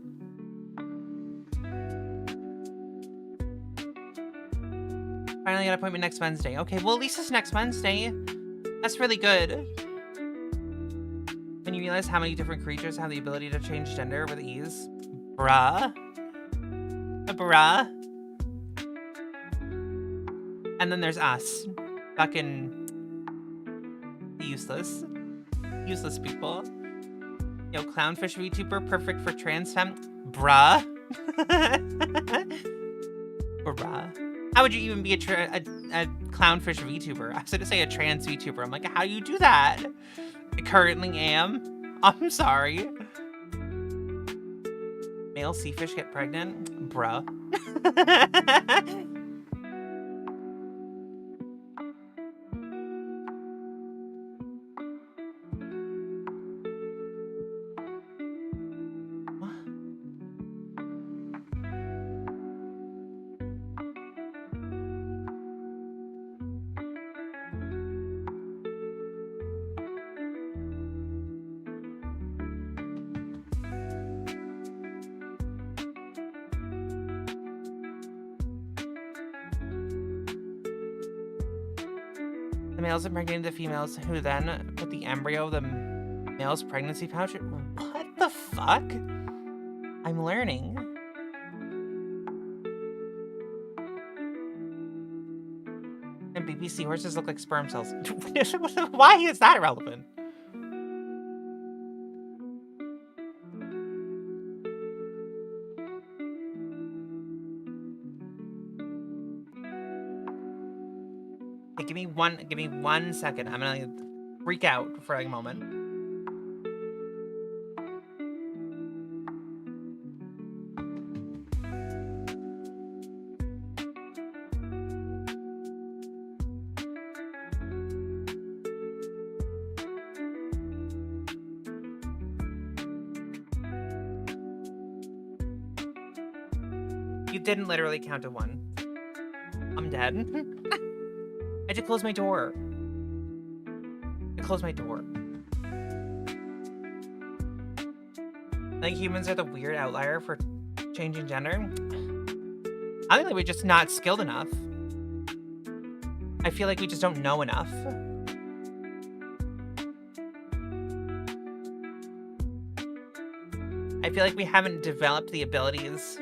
Finally got an appointment next Wednesday. Okay, well, at least it's next Wednesday. That's really good. When you realize how many different creatures have the ability to change gender with ease. Bruh. Bruh. And then there's us. Fucking useless. Useless people. Yo, Clownfish VTuber, perfect for trans femme. Bruh. Bruh. How would you even be a Clownfish VTuber? I was going to say a trans VTuber. I'm like, how do you do that? I currently am. I'm sorry. Male sea fish get pregnant? Bruh. The males impregnated the females, who then put the embryo of the male's pregnancy pouch. What the fuck? I'm learning. And baby seahorses look like sperm cells. Why is that relevant? Hey, give me one second. I'm gonna freak out for a moment. You didn't literally count to 1. I'm dead. I had to close my door. I closed my door. I think humans are the weird outlier for changing gender. I think that we're just not skilled enough. I feel like we just don't know enough. I feel like we haven't developed the abilities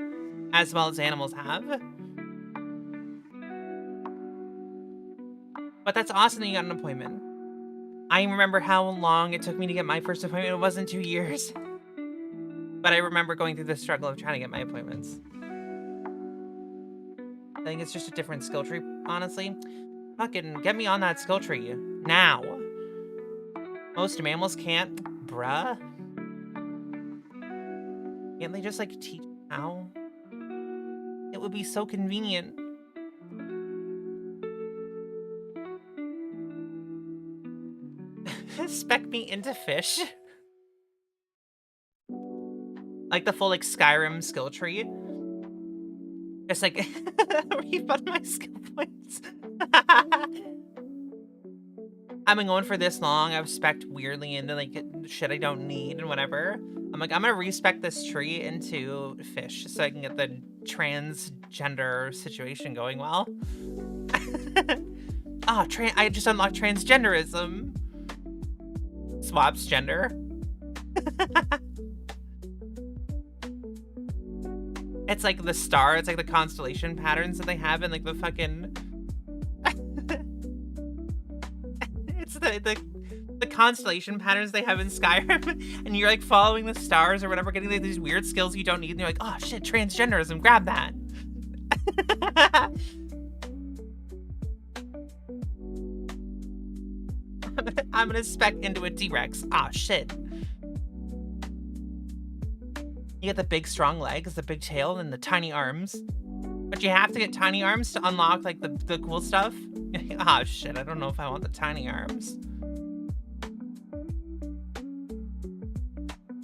as well as animals have. But that's awesome that you got an appointment. I remember how long it took me to get my first appointment. It wasn't 2 years. But I remember going through the struggle of trying to get my appointments. I think it's just a different skill tree, honestly. Fucking get me on that skill tree. Now. Most mammals can't. Bruh. Can't they just, like, teach how? It would be so convenient. Spec me into fish. Like the full, like, Skyrim skill tree. Just, like, refund my skill points. I've been going for this long. I've spec'd weirdly into, like, shit I don't need and whatever. I'm like, I'm gonna respec this tree into fish so I can get the transgender situation going well. Ah, I just unlocked transgenderism. Swaps gender. It's like the star, it's like the constellation patterns that they have in, like, the fucking... It's the constellation patterns they have in Skyrim, and you're, like, following the stars or whatever, getting, like, these weird skills you don't need, and you're like, oh shit, transgenderism, grab that. I'm gonna spec into a T-Rex. Ah, shit. You get the big strong legs, the big tail, and the tiny arms. But you have to get tiny arms to unlock, like, the cool stuff. Ah, shit, I don't know if I want the tiny arms.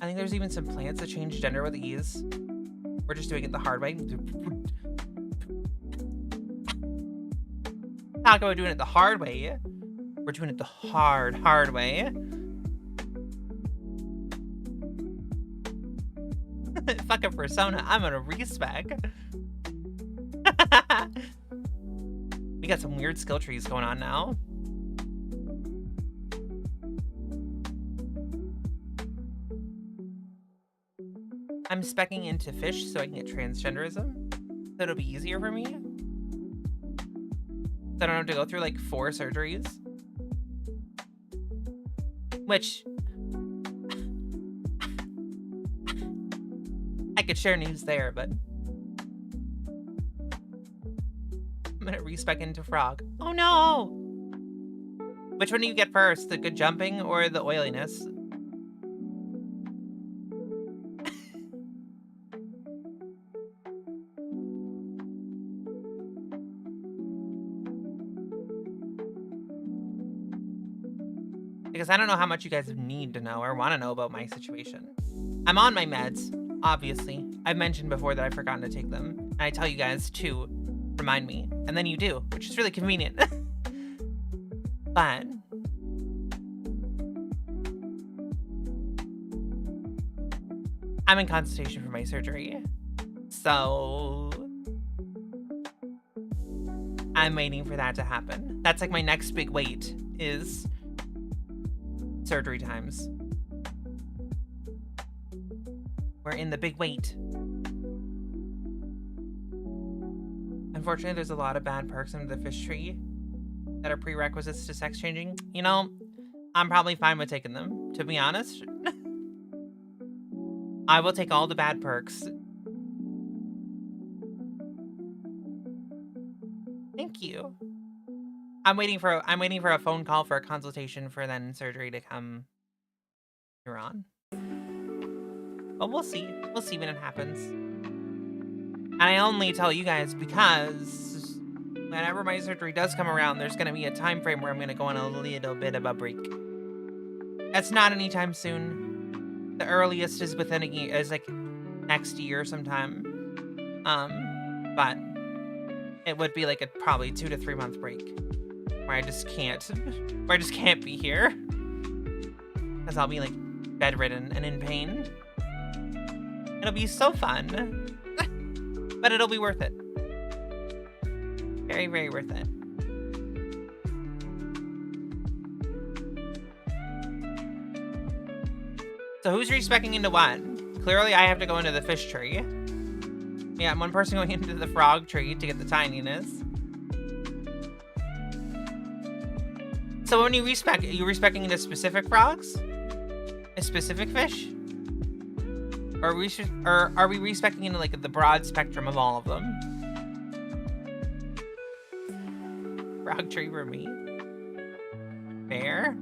think there's even some plants that change gender with ease. We're just doing it the hard way. Talk about doing it the hard way. We're doing it the hard way. Fucking persona, I'm gonna respec. We got some weird skill trees going on now. I'm speccing into fish so I can get transgenderism. So it'll be easier for me. So I don't have to go through like 4 surgeries. Which I could share news there, but I'm gonna respec into frog. Oh no! Which one do you get first? The good jumping or the oiliness? Because I don't know how much you guys need to know or want to know about my situation. I'm on my meds, obviously. I've mentioned before that I've forgotten to take them. And I tell you guys to remind me. And then you do, which is really convenient. But I'm in consultation for my surgery. So I'm waiting for that to happen. That's like my next big wait is surgery times. We're in the big wait. Unfortunately, there's a lot of bad perks under the fish tree that are prerequisites to sex changing. You know, I'm probably fine with taking them, to be honest. I will take all the bad perks. Thank you. I'm waiting for a phone call for a consultation for then surgery to come here on. But we'll see. We'll see when it happens. And I only tell you guys because whenever my surgery does come around, there's going to be a time frame where I'm going to go on a little bit of a break. That's not anytime soon. The earliest is within a year, is like next year sometime. But it would be like a probably 2 to 3 month break where I just can't be here because I'll be like bedridden and in pain. It'll be so fun, but it'll be worth it. Very, very worth it. So who's respecing into what? Clearly I have to go into the fish tree. Yeah, I'm one person going into the frog tree to get the tininess. So when you respec, are you respecing into specific frogs? A specific fish? Or are we respecting into like the broad spectrum of all of them? Frog tree for me. Bear?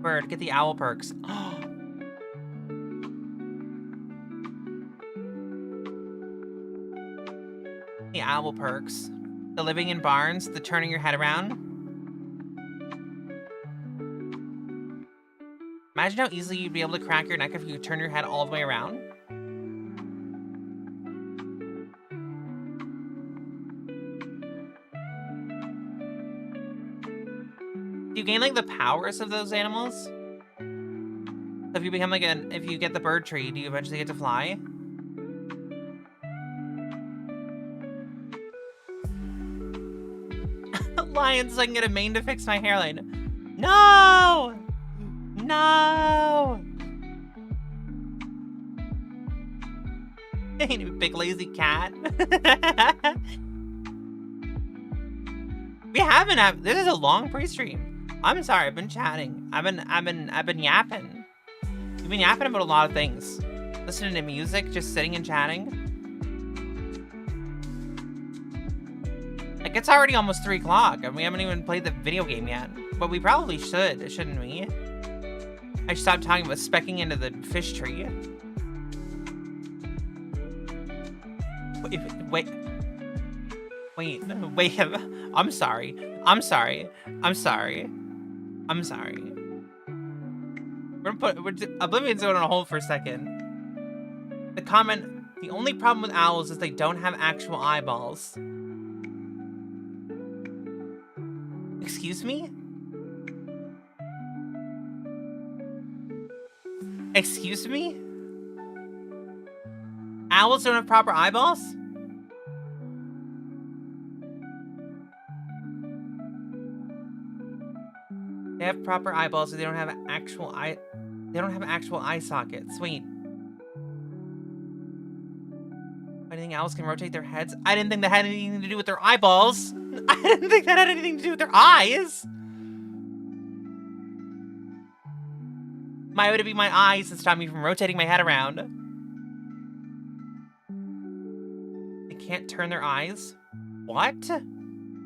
Bird, get the owl perks. Oh. The owl perks. The living in barns, the turning your head around. Imagine how easily you'd be able to crack your neck if you turn your head all the way around. Do you gain like the powers of those animals? So if you become like if you get the bird tree, do you eventually get to fly? Lions, so I can get a mane to fix my hairline. No! No! Big lazy cat. We haven't had, this is a long pre-stream. I'm sorry, I've been chatting. I've been yapping. We've been yapping about a lot of things. Listening to music, just sitting and chatting. Like, it's already almost 3 o'clock, and we haven't even played the video game yet. But we probably should, shouldn't we? I should stop talking about specking into the fish tree. Wait. I'm sorry. Oblivion's going on a hold for a second. The comment, the only problem with owls is they don't have actual eyeballs. Excuse me? Excuse me? Owls don't have proper eyeballs? They have proper eyeballs, so they don't have actual eye sockets. Wait. I didn't think owls can rotate their heads. I didn't think that had anything to do with their eyeballs. I didn't think that had anything to do with their eyes. Why would it be my eyes that stop me from rotating my head around? They can't turn their eyes? What?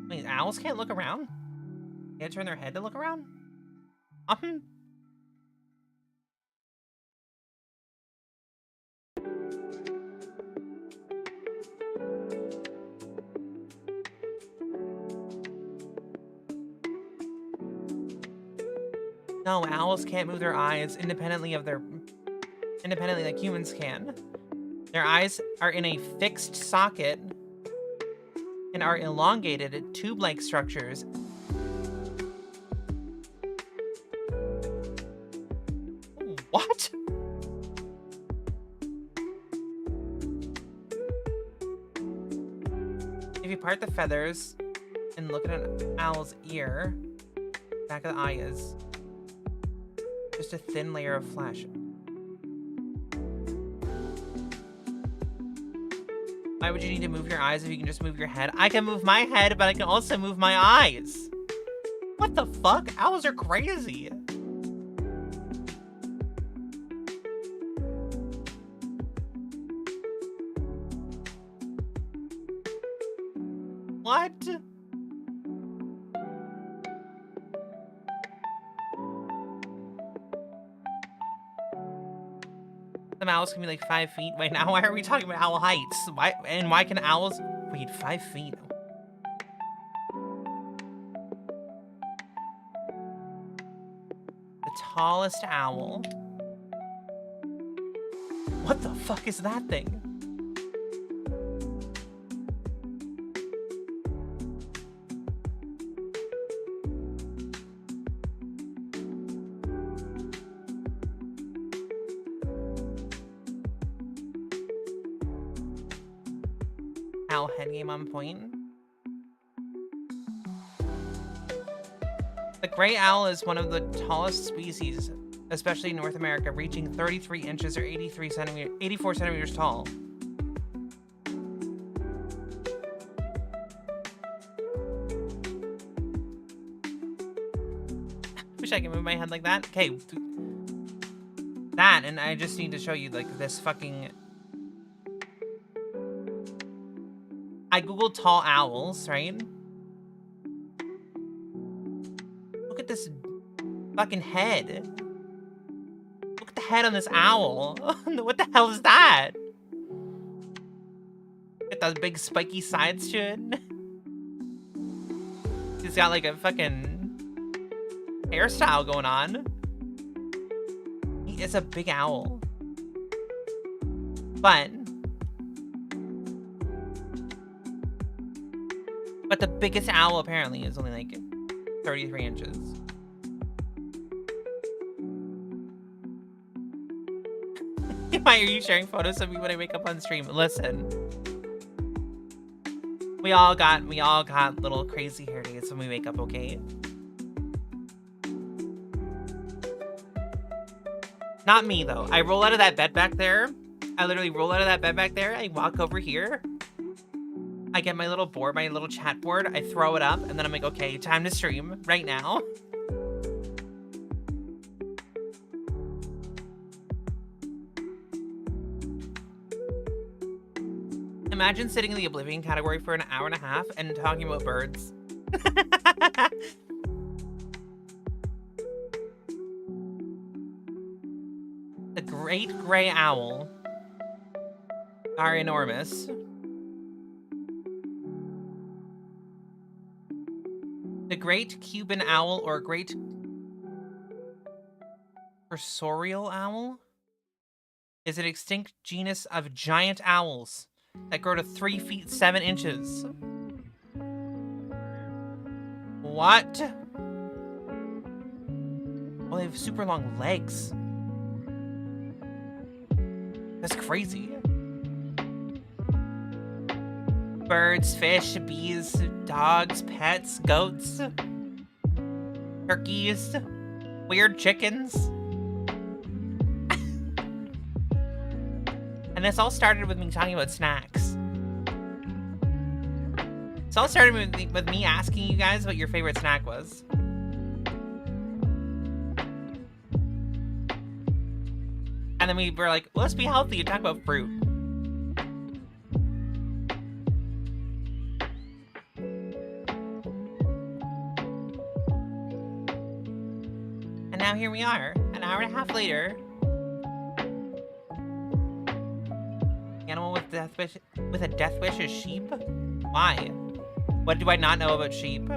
Wait, owls can't look around? They can't turn their head to look around? No, owls can't move their eyes independently like humans can. Their eyes are in a fixed socket and are elongated tube-like structures. What? If you part the feathers and look at an owl's ear, back of the eye is just a thin layer of flesh. Why would you need to move your eyes if you can just move your head? I can move my head, but I can also move my eyes. What the fuck? Owls are crazy. What? Some owls can be like 5 feet. Wait, now why are we talking about owl heights? Why can owls... Wait, 5 feet? The tallest owl. What the fuck is that thing? Owl head game on point. The gray owl is one of the tallest species, especially in North America, reaching 33 inches or 84 centimeters tall. Wish I could move my head like that. Okay. That, and I just need to show you, like, this fucking... I googled tall owls, right? Look at this fucking head. Look at the head on this owl. What the hell is that? Get those big spiky sides to it. He's got like a fucking hairstyle going on. He is a big owl. But the biggest owl apparently is only like 33 inches. Why are you sharing photos of me when I wake up on stream? Listen. We all got little crazy hair days when we wake up, okay? Not me though. I roll out of that bed back there. I literally roll out of that bed back there. I walk over here. I get my little board, my little chat board, I throw it up, and then I'm like, okay, time to stream right now. Imagine sitting in the Oblivion category for an hour and a half and talking about birds. The great gray owl are enormous. The great Cuban owl or great Cursorial owl is an extinct genus of giant owls that grow to 3 feet 7 inches. What? Oh, they have super long legs. That's crazy. Birds, fish, bees, dogs, pets, goats, turkeys, weird chickens. And this all started with me talking about snacks. This all started with me asking you guys what your favorite snack was. And then we were like, well, let's be healthy and talk about fruit. And now here we are, an hour and a half later. Animal with a death wish is sheep? Why? What do I not know about sheep?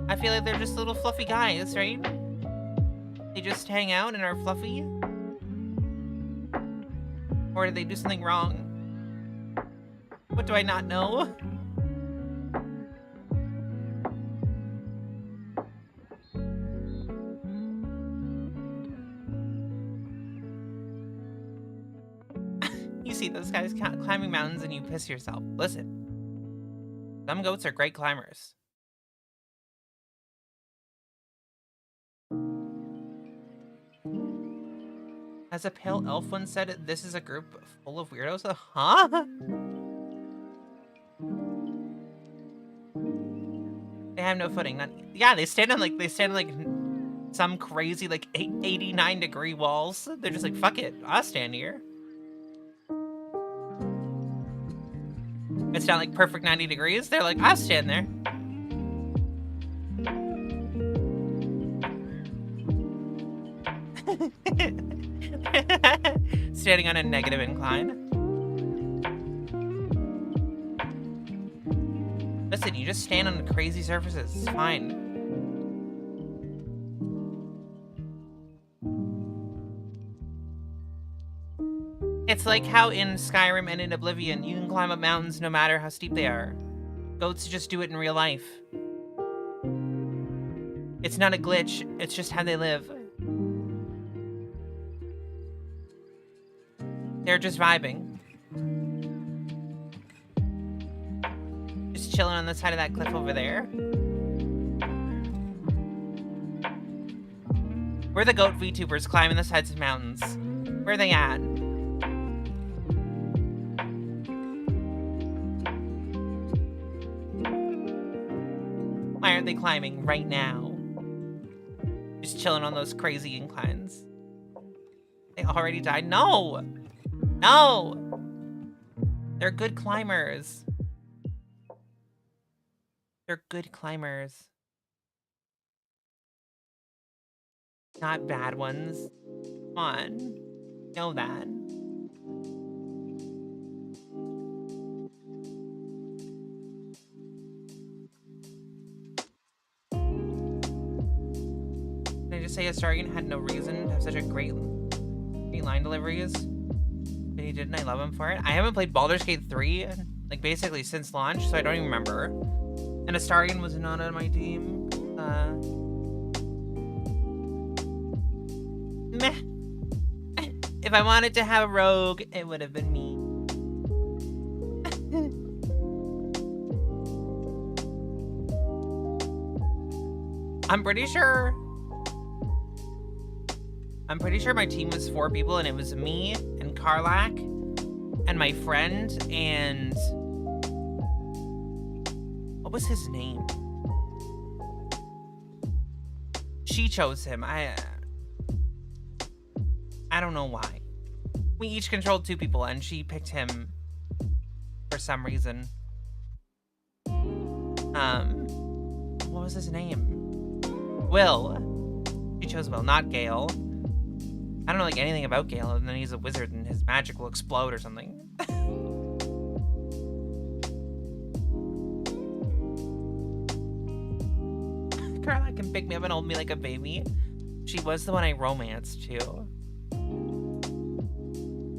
I feel like they're just little fluffy guys, right? They just hang out and are fluffy? Or did they do something wrong? What do I not know? You see those guys climbing mountains and you piss yourself. Listen, some goats are great climbers. As a pale elf once said, this is a group full of weirdos. Huh? They have no footing. Yeah, they stand on like some crazy like 89-degree walls. They're just like, fuck it, I'll stand here. It's not like perfect 90 degrees. They're like, I'll stand there. Standing on a negative incline. Listen, you just stand on crazy surfaces. It's fine. It's like how in Skyrim and in Oblivion, you can climb up mountains no matter how steep they are. Goats just do it in real life. It's not a glitch, it's just how they live. They're just vibing. Just chilling on the side of that cliff over there. We're the goat VTubers climbing the sides of mountains. Where are they at? Why aren't they climbing right now? Just chilling on those crazy inclines. They already died? No! No! They're good climbers. They're good climbers. Not bad ones. Come on. Know that. Can I just say Astarian had no reason to have such a great line deliveries? But he did, and I love him for it. I haven't played Baldur's Gate 3, like, basically since launch, so I don't even remember. And Astarian was not on my team. Meh. If I wanted to have a rogue, it would have been me. I'm pretty sure my team was 4 people, and it was me and Karlak and my friend and what was his name? She chose him. I don't know why. We each controlled 2 people, and she picked him for some reason. What was his name? Will. She chose Will, not Gale. I don't know like anything about Gale, and then he's a wizard and his magic will explode or something. girl that can pick me up and hold me like a baby. She was the one I romanced too.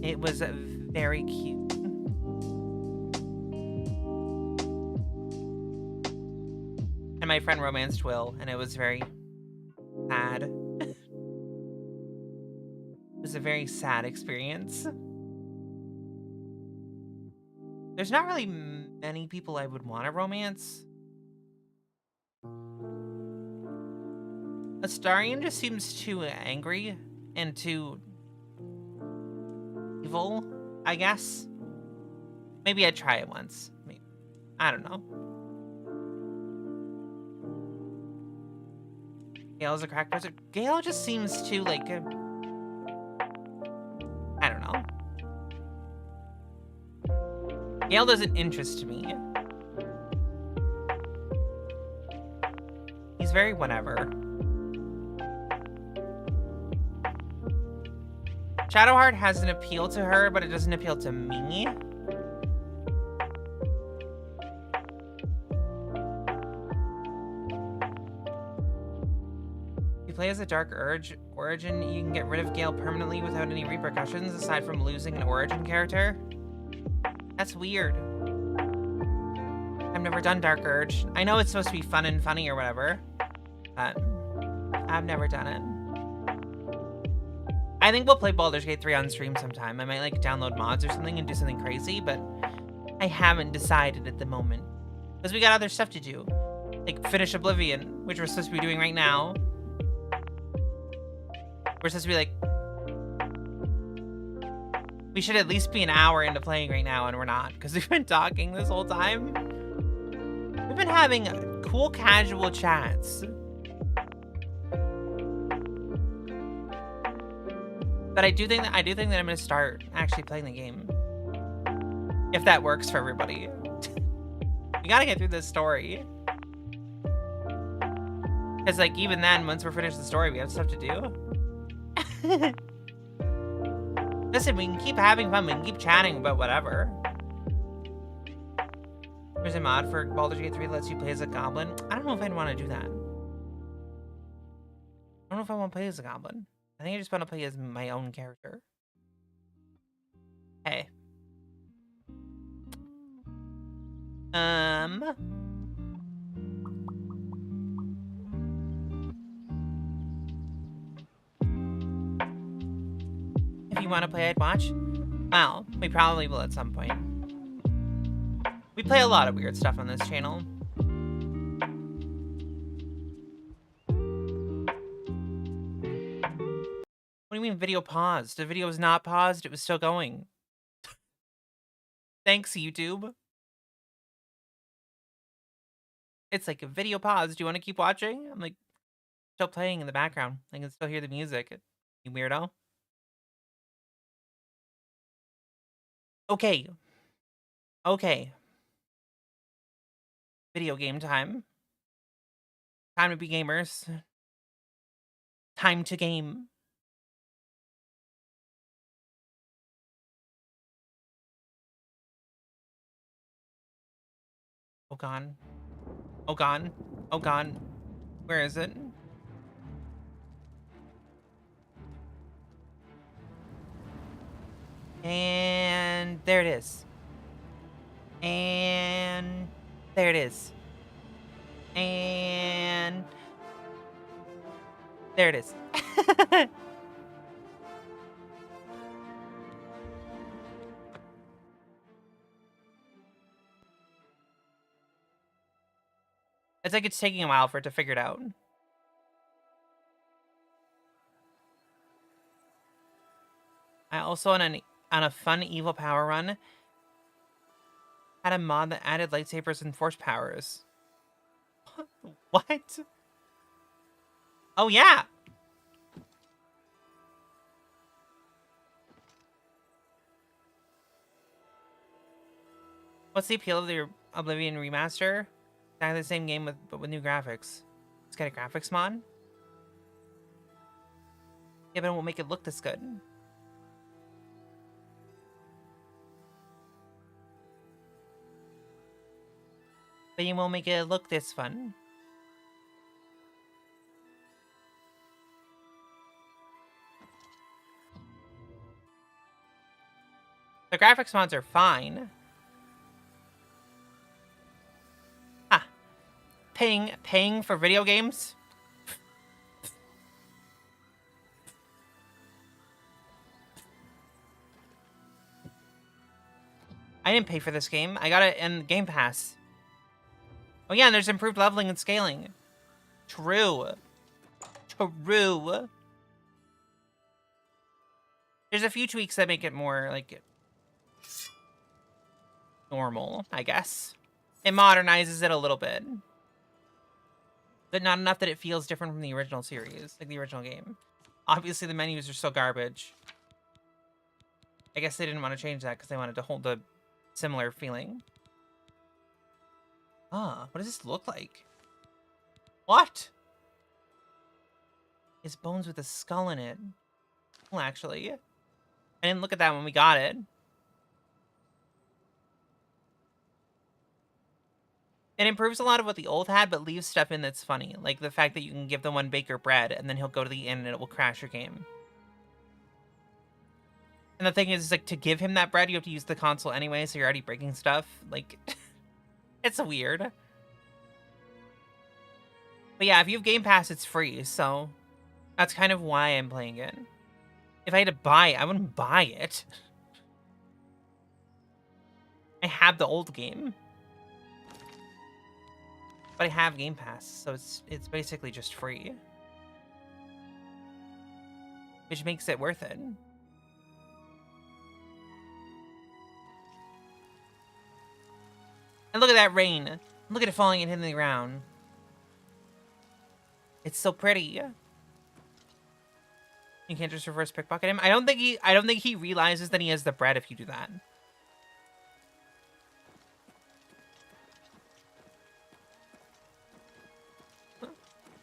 It was very cute. And my friend romanced Will, and it was very sad. It was a very sad experience. There's not really many people I would want to romance. Astarion just seems too angry and too evil, I guess. Maybe I'd try it once. Maybe. I don't know. Gale's a crack person. Gale just seems too, like... I don't know. Gale doesn't interest me. He's very whatever. Shadowheart has an appeal to her, but it doesn't appeal to me. If you play as a Dark Origin, you can get rid of Gale permanently without any repercussions, aside from losing an Origin character. That's weird. I've never done Dark Urge. I know it's supposed to be fun and funny or whatever, but I've never done it. I think we'll play Baldur's Gate 3 on stream sometime. I might like download mods or something and do something crazy, but I haven't decided at the moment. Because we got other stuff to do. Like finish Oblivion, which we're supposed to be doing right now. We're supposed to be like... We should at least be an hour into playing right now, and we're not. Because we've been talking this whole time. We've been having cool casual chats. But I do think that I'm gonna start actually playing the game. If that works for everybody. We gotta get through this story. Because like even then, once we're finished the story, we have stuff to do. Listen, we can keep having fun, we can keep chatting about whatever. There's a mod for Baldur's Gate 3 that lets you play as a goblin. I don't know if I'd want to do that. I don't know if I want to play as a goblin. I think I just want to play as my own character. Hey. If you want to play, I'd watch. Well, we probably will at some point. We play a lot of weird stuff on this channel. What do you mean video paused? The video was not paused, it was still going. Thanks, YouTube. It's like a video pause. Do you want to keep watching? I'm like, still playing in the background. I can still hear the music. You weirdo. Okay. Okay. Video game time. Time to be gamers. Time to game. Oh, gone. Oh, gone. Oh, gone. Where is it? And there it is. And there it is. And there it is. It's like it's taking a while for it to figure it out. I also on a fun evil power run had a mod that added lightsabers and force powers. What? Oh yeah. What's the appeal of the Oblivion remaster? Exactly the same game but with new graphics. It's got a graphics mod? Yeah, but it won't make it look this good. But you won't make it look this fun. The graphics mods are fine. Ah, paying for video games? I didn't pay for this game. I got it in Game Pass. Oh yeah, and there's improved leveling and scaling. True. True. There's a few tweaks that make it more, like, normal, I guess. It modernizes it a little bit. But not enough that it feels different from the original series, like the original game. Obviously, the menus are still garbage. I guess they didn't want to change that because they wanted to hold a similar feeling. Ah, what does this look like? What? It's bones with a skull in it. Well, actually, I didn't look at that when we got it. It improves a lot of what the old had, but leaves stuff in that's funny. Like the fact that you can give the one baker bread, and then he'll go to the inn and it will crash your game. And the thing is, like, to give him that bread, you have to use the console anyway, so you're already breaking stuff. Like, it's weird. But yeah, if you have Game Pass, it's free, so that's kind of why I'm playing it. If I had to buy it, I wouldn't buy it. I have the old game. But I have Game Pass, so it's basically just free. Which makes it worth it. And look at that rain. Look at it falling and hitting the ground. It's so pretty. You can't just reverse pickpocket him. I don't think he realizes that he has the bread if you do that.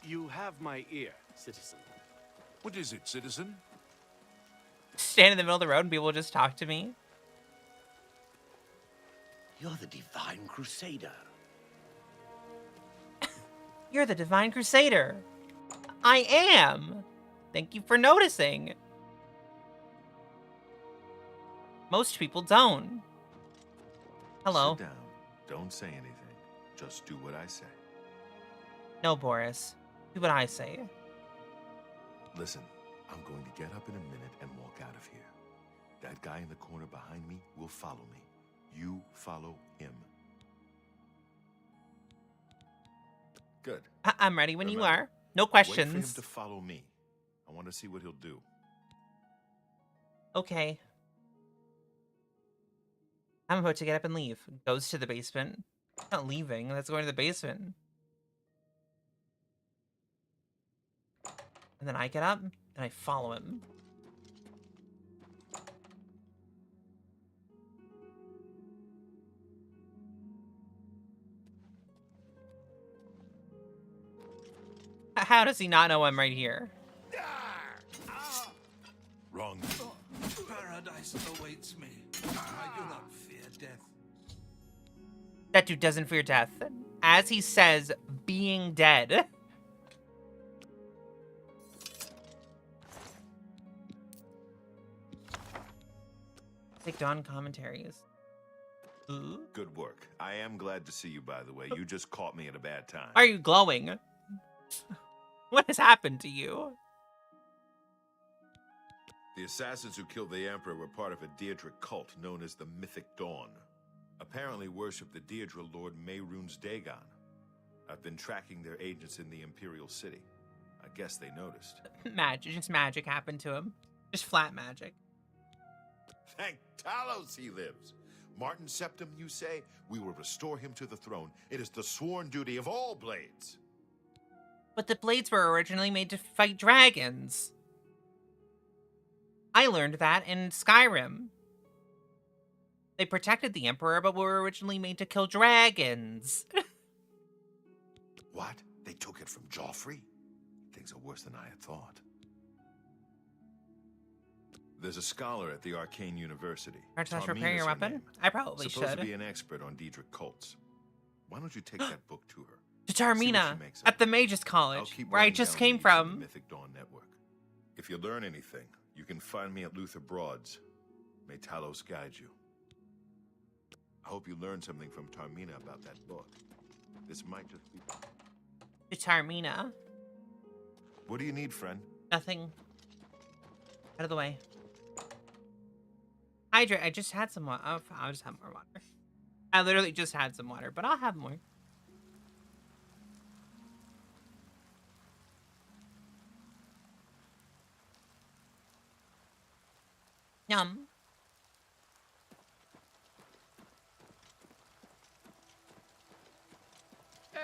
You have my ear, citizen. What is it, citizen? Stand in the middle of the road and people will just talk to me. You're the Divine Crusader. You're the Divine Crusader. I am. Thank you for noticing. Most people don't. Hello. Sit down. Don't say anything. Just do what I say. No, Boris. Do what I say. Listen, I'm going to get up in a minute and walk out of here. That guy in the corner behind me will follow me. You follow him. Good. I'm ready when you Remember, are. No wait for him questions. to follow me. I want to see what he'll do. Okay. I'm about to get up and leave. Goes to the basement. Not leaving. That's going to the basement. And then I get up and I follow him. How does he not know I'm right here? Wrong. Paradise awaits me. I do not fear death. That dude doesn't fear death. As he says, being dead. Take Dawn commentaries. Ooh. Good work. I am glad to see you, by the way. You just caught me at a bad time. Are you glowing? What has happened to you? The assassins who killed the Emperor were part of a Deirdre cult known as the Mythic Dawn. Apparently worship the Deirdre Lord Mehrunes Dagon. I've been tracking their agents in the Imperial City. I guess they noticed. Magic, just magic happened to him. Just flat magic. Thank Talos he lives. Martin Septim, you say? We will restore him to the throne. It is the sworn duty of all blades. But the blades were originally made to fight dragons. I learned that in Skyrim. They protected the Emperor, but were originally made to kill dragons. What? They took it from Joffrey? Things are worse than I had thought. There's a scholar at the Arcane University. Artemis Tarmina's repairing your her weapon? name. I probably Supposed should. to be an expert on Daedric cults. Why don't you take that book to her? To See what Tarmina, she makes of at the it. Mages I'll College, keep where I running just down came leads on the from. Mythic Dawn Network. If you learn anything, you can find me at Luther Broad's. May Talos guide you. I hope you learned something from Tarmina about that book. This might just be... To Tarmina. What do you need, friend? Nothing. Out of the way. Hydrate. I just had some water. I'll just have more water. I literally just had some water, but I'll have more. Yum.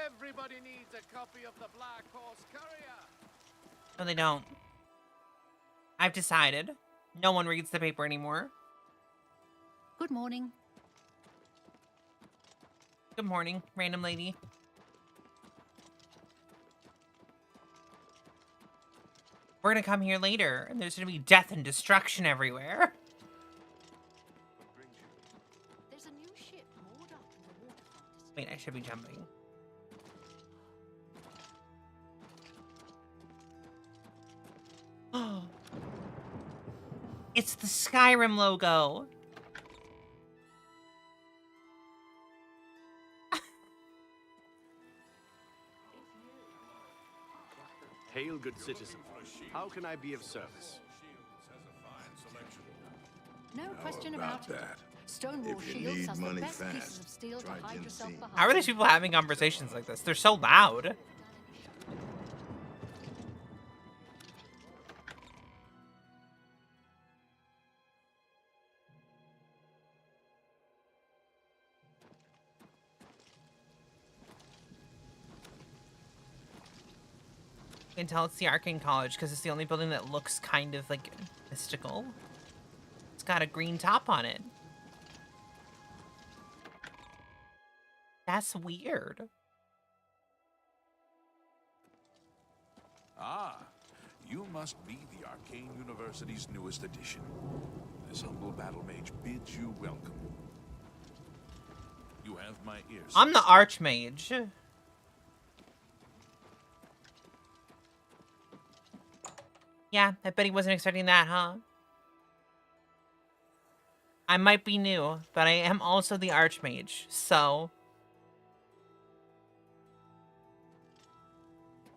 Everybody needs a copy of the Black Horse Courier. No, they don't. I've decided. No one reads the paper anymore. Good morning. Good morning, random lady. We're gonna come here later, and there's gonna be death and destruction everywhere. There's a new ship moored up in the waterfront. Wait, I should be jumping. Oh. It's the Skyrim logo. Hail, good citizen. How can I be of service? No question about it. Stonewall If you Shields need has the money best fast, pieces of steel to try hide yourself Ginseng. behind. How are these people having conversations like this? They're so loud. You can tell it's the Arcane College because it's the only building that looks kind of like mystical. It's got a green top on it. That's weird. Ah, you must be the Arcane University's newest addition. This humble battle mage bids you welcome. You have my ears. I'm the Archmage. Yeah, I bet he wasn't expecting that, huh? I might be new, but I am also the Archmage, so...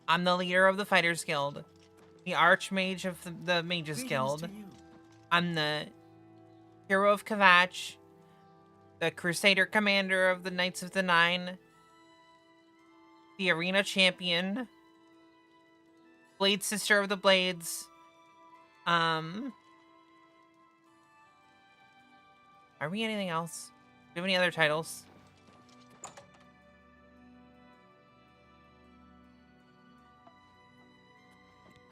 I'm the leader of the Fighters Guild. The Archmage of the Mages Guild. I'm the Hero of Kavach. The Crusader Commander of the Knights of the Nine. The Arena Champion. Blade Sister of the Blades. Are we anything else? Do we have any other titles?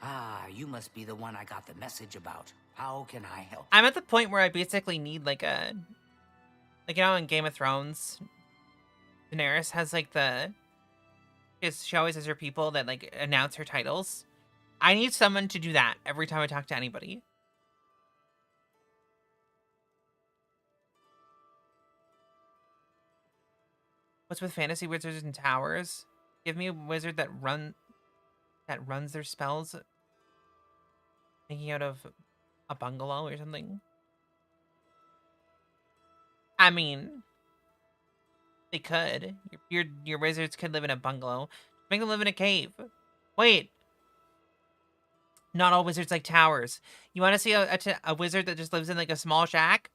Ah, you must be the one I got the message about. How can I help? I'm at the point where I basically need like a... Like, you know, in Game of Thrones, Daenerys has like the... She always has her people that like announce her titles. I need someone to do that every time I talk to anybody. What's with fantasy wizards and towers? Give me a wizard that runs their spells thinking out of a bungalow or something. I mean, they could. Your wizards could live in a bungalow. Make them live in a cave. Wait. Not all wizards like towers. You want to see a wizard that just lives in like a small shack?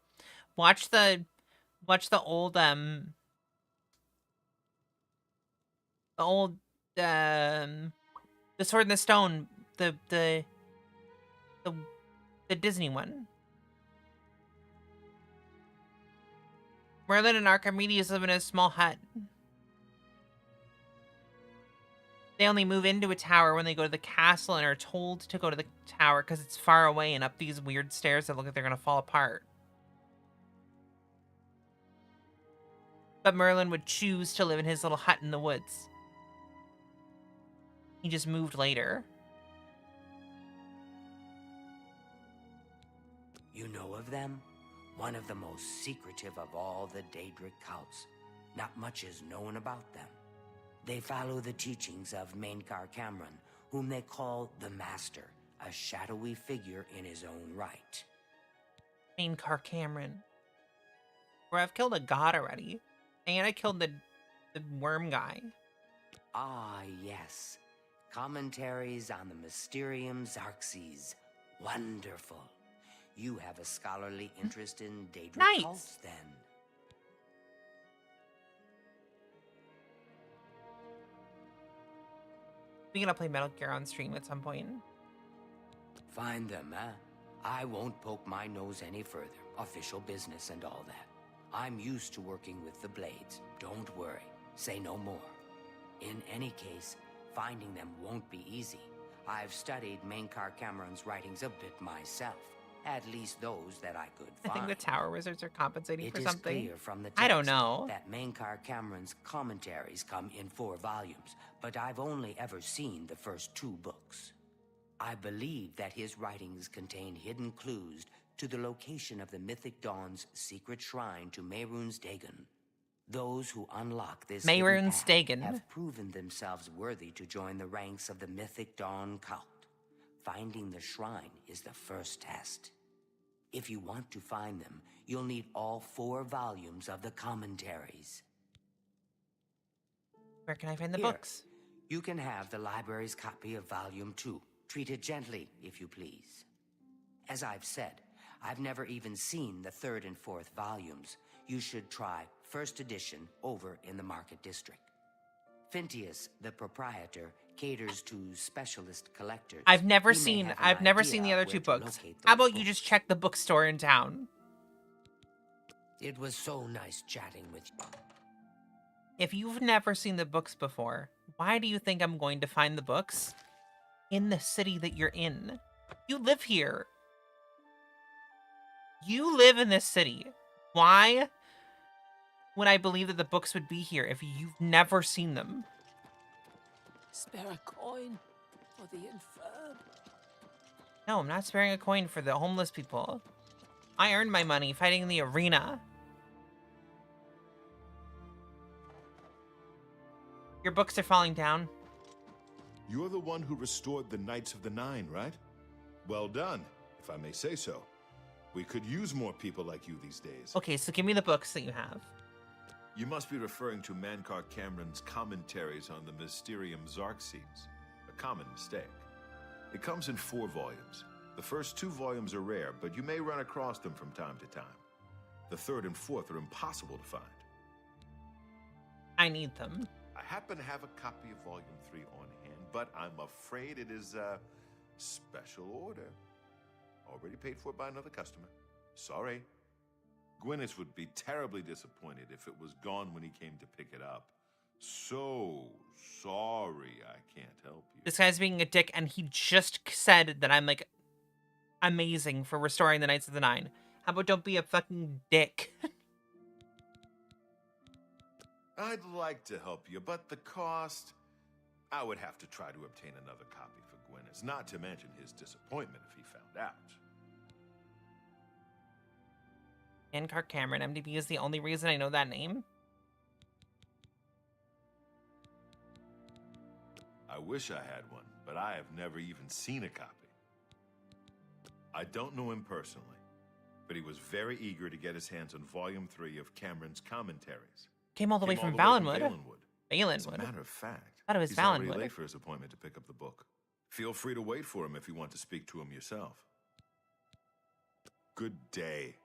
Watch the old the Sword in the Stone, the Disney one. Merlin and Archimedes live in a small hut. They only move into a tower when they go to the castle and are told to go to the tower because it's far away and up these weird stairs that look like they're going to fall apart. But Merlin would choose to live in his little hut in the woods. He just moved later. You know of them? One of the most secretive of all the Daedric cults. Not much is known about them. They follow the teachings of Mainkar Cameron, whom they call the Master, a shadowy figure in his own right. Main car Cameron. Where I've killed a god already. And I killed the worm guy. Ah, yes. Commentaries on the Mysterium Xarxes. Wonderful. You have a scholarly interest in Daedric Nice. cults, then. We're gonna play Metal Gear on stream at some point. Find them, huh? I won't poke my nose any further. Official business and all that. I'm used to working with the Blades. Don't worry. Say no more. In any case, finding them won't be easy. I've studied Mainkar Cameron's writings a bit myself. At least those that I could I find. think the Tower Wizards are compensating It for is something. clear from the text I don't know. that Mainkar Cameron's commentaries come in 4 volumes, but I've only ever seen the first 2 books. I believe that his writings contain hidden clues to the location of the Mythic Dawn's secret shrine to Mehrunes Dagon. Those who unlock this hidden Mehrunes path Dagon. have proven themselves worthy to join the ranks of the Mythic Dawn cult. Finding the shrine is the first test. If you want to find them, you'll need all 4 volumes of the commentaries. Where can I find the Here, books? You can have the library's copy of Volume 2. Treat it gently, if you please. As I've said, I've never even seen the 3rd and 4th volumes. You should try first edition over in the Market District. Phintius, the proprietor, caters to specialist collectors. I've never He may seen have an I've never idea seen the of other where 2 to books. locate How those about you books. just check the bookstore in town? It was so nice chatting with you. If you've never seen the books before, why do you think I'm going to find the books in the city that you're in? You live here. You live in this city. Why would I believe that the books would be here if you've never seen them? Spare a coin for the infirm. No, I'm not sparing a coin for the homeless people. I earned my money fighting in the arena. Your books are falling down. You're the one who restored the Knights of the Nine, right? Well done, if I may say so. We could use more people like you these days. Okay, so give me the books that you have. You must be referring to Mankar Cameron's commentaries on the Mysterium Xarxes. A common mistake. It comes in 4 volumes. The first 2 volumes are rare, but you may run across them from time to time. The 3rd and 4th are impossible to find. I need them. I happen to have a copy of Volume 3 on hand, but I'm afraid it is a special order. Already paid for by another customer. Sorry. Gwyneth would be terribly disappointed if it was gone when he came to pick it up. So sorry I can't help you. This guy's being a dick, and he just said that I'm, like, amazing for restoring the Knights of the Nine. How about don't be a fucking dick? I'd like to help you, but the cost... I would have to try to obtain another copy for Gwyneth, not to mention his disappointment if he found out. Mankar Cameron, MDB is the only reason I know that name. I wish I had one, but I have never even seen a copy. I don't know him personally, but he was very eager to get his hands on Volume 3 of Cameron's commentaries. Came all the way Came from all the way Valenwood. As a As a matter of fact, Thought it was he's already Valenwood. late for his appointment to pick up the book. Feel free to wait for him if you want to speak to him yourself. Good day.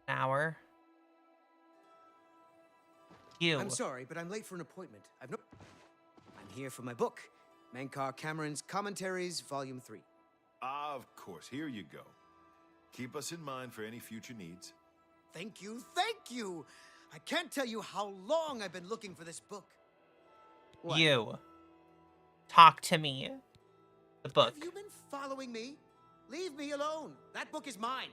Hour. You. I'm sorry, but I'm late for an appointment. I'm here for my book, Mankar Cameron's Commentaries, Volume 3. Of course, here you go. Keep us in mind for any future needs. Thank you, thank you! I can't tell you how long I've been looking for this book. What? You. Talk to me. The book. Have you been following me? Leave me alone. That book is mine.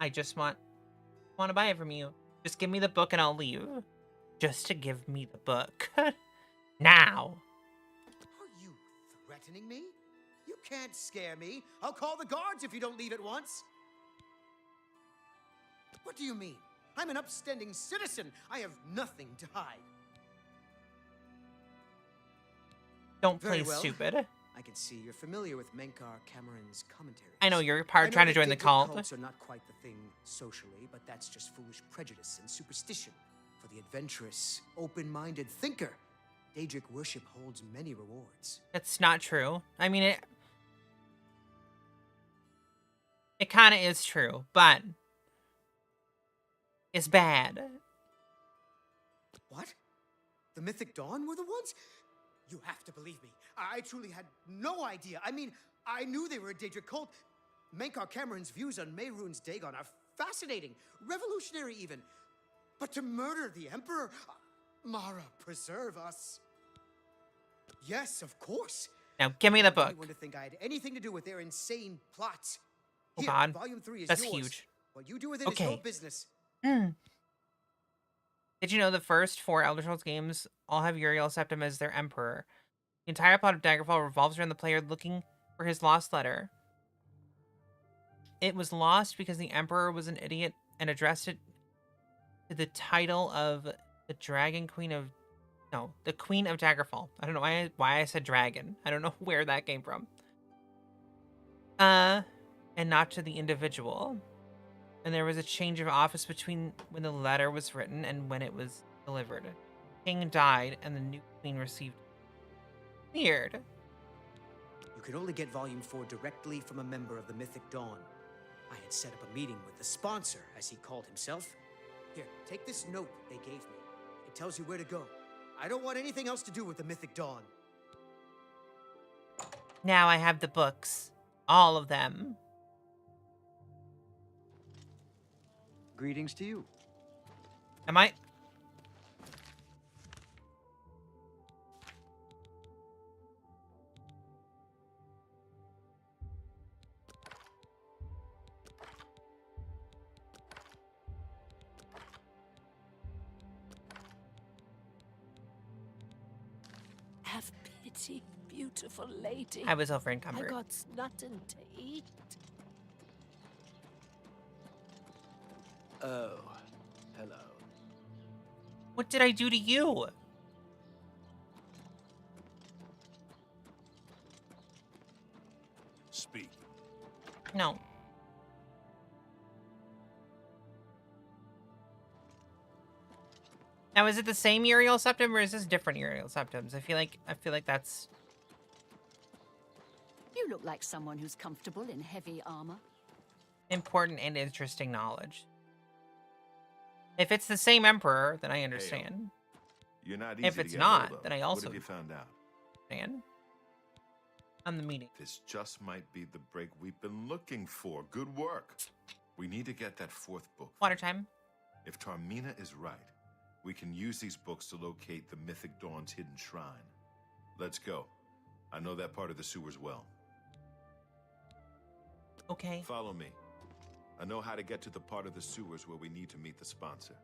I just want to buy it from you. Just give me the book and I'll leave. Just to give me the book. Now. Are you threatening me? You can't scare me. I'll call the guards if you don't leave at once. What do you mean? I'm an upstanding citizen. I have nothing to hide. Don't Very play well. stupid. I can see you're familiar with Menkar Cameron's commentaries. I know you're I know trying to that join the Daedric cult. cults are not quite the thing socially, but that's just foolish prejudice and superstition. For the adventurous, open-minded thinker, Daedric worship holds many rewards. That's not true. I mean, it kind of is true, but it's bad. What? The Mythic Dawn were the ones? You have to believe me. I truly had no idea. I mean, I knew they were a Daedric cult. Menkar Cameron's views on Mehrunes Dagon are fascinating, revolutionary even. But to murder the Emperor? Mara, preserve us. Yes, of course. Now, give me the book. Anyone to think I had anything to do with their insane plots. Oh, Here, God. Volume 3 is That's yours. huge. What you do with it is your business. Did you know the first 4 Elder Scrolls games all have Uriel Septim as their emperor? The entire plot of Daggerfall revolves around the player looking for his lost letter. It was lost because the emperor was an idiot and addressed it to the title of the Dragon Queen of... No, the Queen of Daggerfall. I don't know why I said dragon. I don't know where that came from. And not to the individual. And there was a change of office between when the letter was written and when it was delivered. The king died and the new queen received it. Weird. You can only get Volume 4 directly from a member of the Mythic Dawn. I had set up a meeting with the sponsor, as he called himself. Here, take this note they gave me. It tells you where to go. I don't want anything else to do with the Mythic Dawn. Now I have the books. All of them. Greetings to you. Am I... Have pity, beautiful lady. I was I over-encumbered. got nothing to eat. Oh, hello. What did I do to you? Speak. No. Now, is it the same Uriel Septim or is this different Uriel Septims? I feel like that's... You look like someone who's comfortable in heavy armor. important and interesting knowledge. If it's the same emperor, then I understand. You're not easy If to it's get not, hold of. then I What also have you found out? understand. On the meeting. This just might be the break we've been looking for. Good work. We need to get that 4th book. Water time. If Tarmina is right, we can use these books to locate the Mythic Dawn's hidden shrine. Let's go. I know that part of the sewers well. Okay. Follow me. I know how to get to the part of the sewers where we need to meet the sponsor.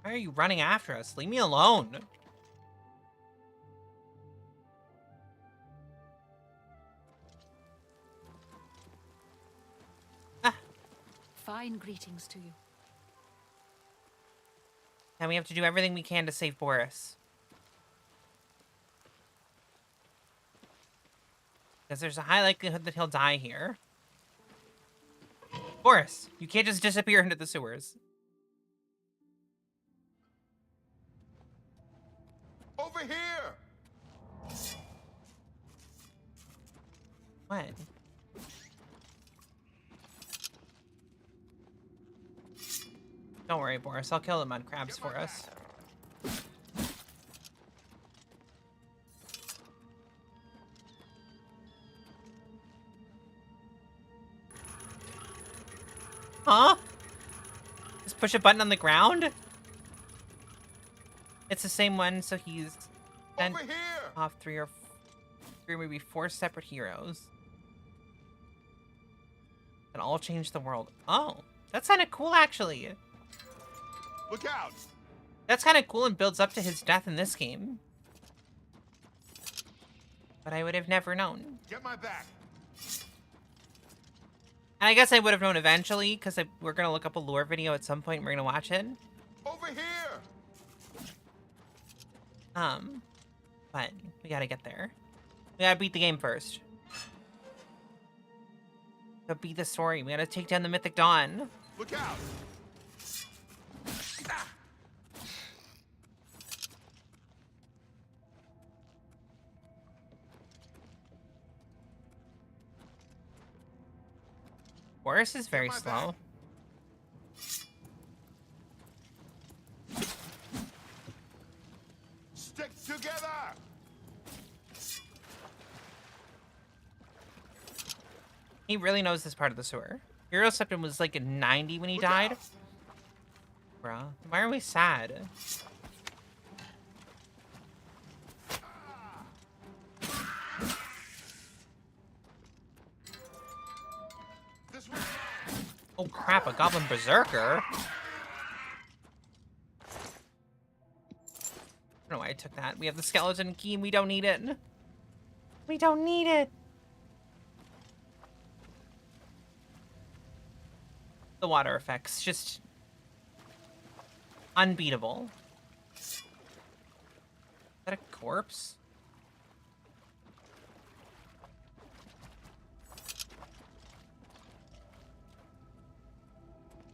Why are you running after us? Leave me alone. Fine greetings to you. And we have to do everything we can to save Boris. Because there's a high likelihood that he'll die here. Boris, you can't just disappear into the sewers. Over here! What? Don't worry, Boris. I'll kill the mud crabs for us. Huh? Just push a button on the ground? It's the same one, so he's sent Over here! off three, maybe 4 separate heroes. And all change the world. Oh, that's kind of cool, actually. Look out! That's kind of cool and builds up to his death in this game. But I would have never known. Get my back! And I guess I would have known eventually, because we're going to look up a lore video at some point and we're going to watch it. Over here! But we gotta get there. We gotta beat the game first. To beat the story, we gotta take down the Mythic Dawn. Look out! Boris is very my slow. Stick together! He really knows this part of the sewer. Hero Septum was like a 90 when he died. Bruh, why are we sad? Oh crap, a Goblin Berserker? I don't know why I took that. We have the skeleton key and we don't need it. We don't need it. The water effects, just unbeatable. Is that a corpse?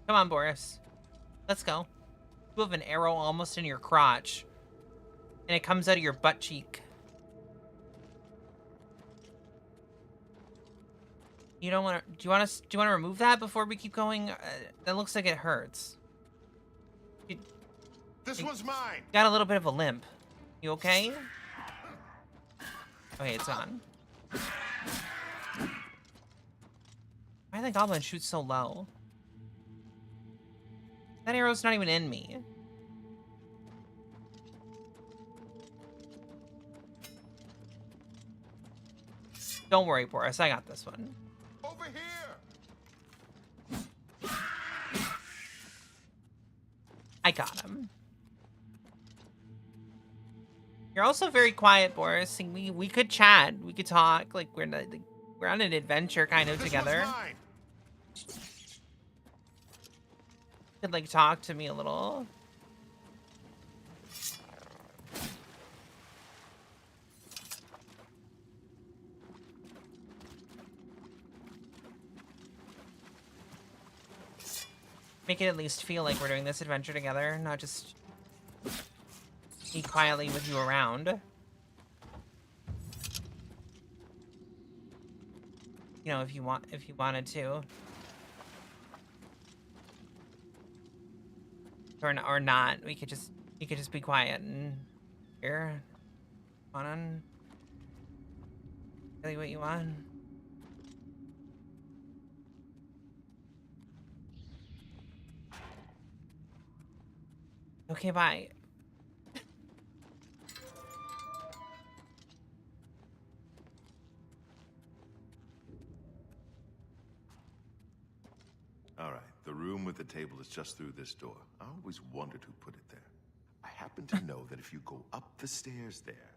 Come on, Boris. Let's go. You have an arrow almost in your crotch. And it comes out of your butt cheek. You don't want to... Do you want to remove that before we keep going? That looks like it hurts. This one's mine! Got a little bit of a limp. You okay? Okay, it's on. Why the goblin shoot so low? That arrow's not even in me. Don't worry, Boris. I got this one. Over here! I got him. You're also very quiet, Boris. And we could chat. We could talk. Like we're on an adventure kind of together. One's mine. Could like talk to me a little. Make it at least feel like we're doing this adventure together, not just me quietly with you around. You know, if you wanted to. Or not. You could just be quiet and here. On. Really what you want. Okay, bye. All right, the room with the table is just through this door. I always wondered who put it there. I happen to know that if you go up the stairs there,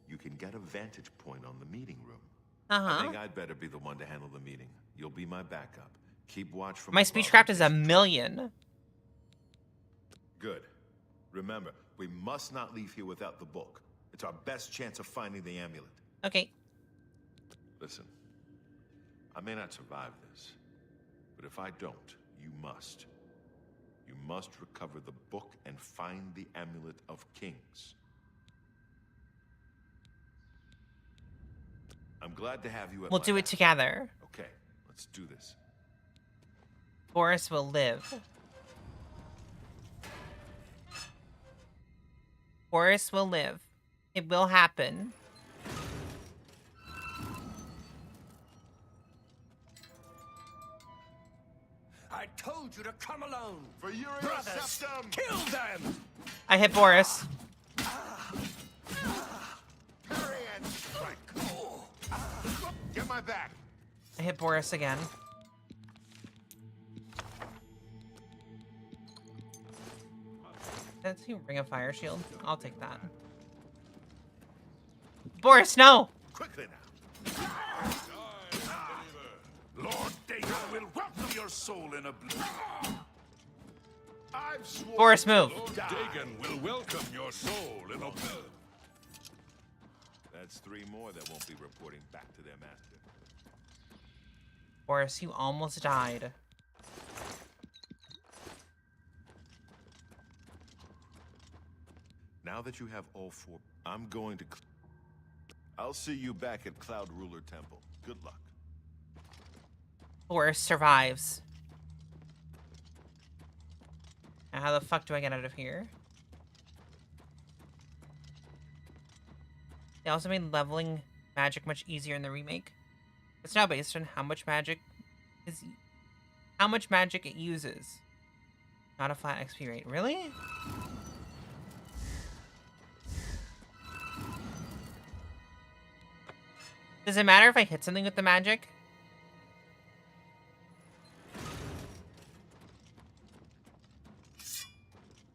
you can get a vantage point on the meeting room. I think I'd better be the one to handle the meeting. You'll be my backup. Keep watch from My above. speechcraft is 1,000,000. Good. Remember, we must not leave here without the book. It's our best chance of finding the amulet. Okay. Listen, I may not survive this, but if I don't, you must. You must recover the book and find the amulet of kings. I'm glad to have you at We'll my do it back. together. Okay, let's do this. Boris will live. Boris will live. It will happen. I told you to come alone. For your Brothers, septum! kill them! I hit Boris. Hurry and strike! Get my back! I hit Boris again. That's you, Ring of Fire Shield. I'll take that. Boris, no! Quickly now! Lord Dagon will welcome your soul in oblivion. I've sworn. Boris, move. Lord Dagon will welcome your soul in oblivion. That's 3 more that won't be reporting back to their master. Boris, you almost died. Now that you have all 4, I'm going to... I'll see you back at Cloud Ruler Temple. Good luck. Boris survives. Now how the fuck do I get out of here? They also made leveling magic much easier in the remake. It's now based on how much magic it uses. Not a flat XP rate. Really? Does it matter if I hit something with the magic?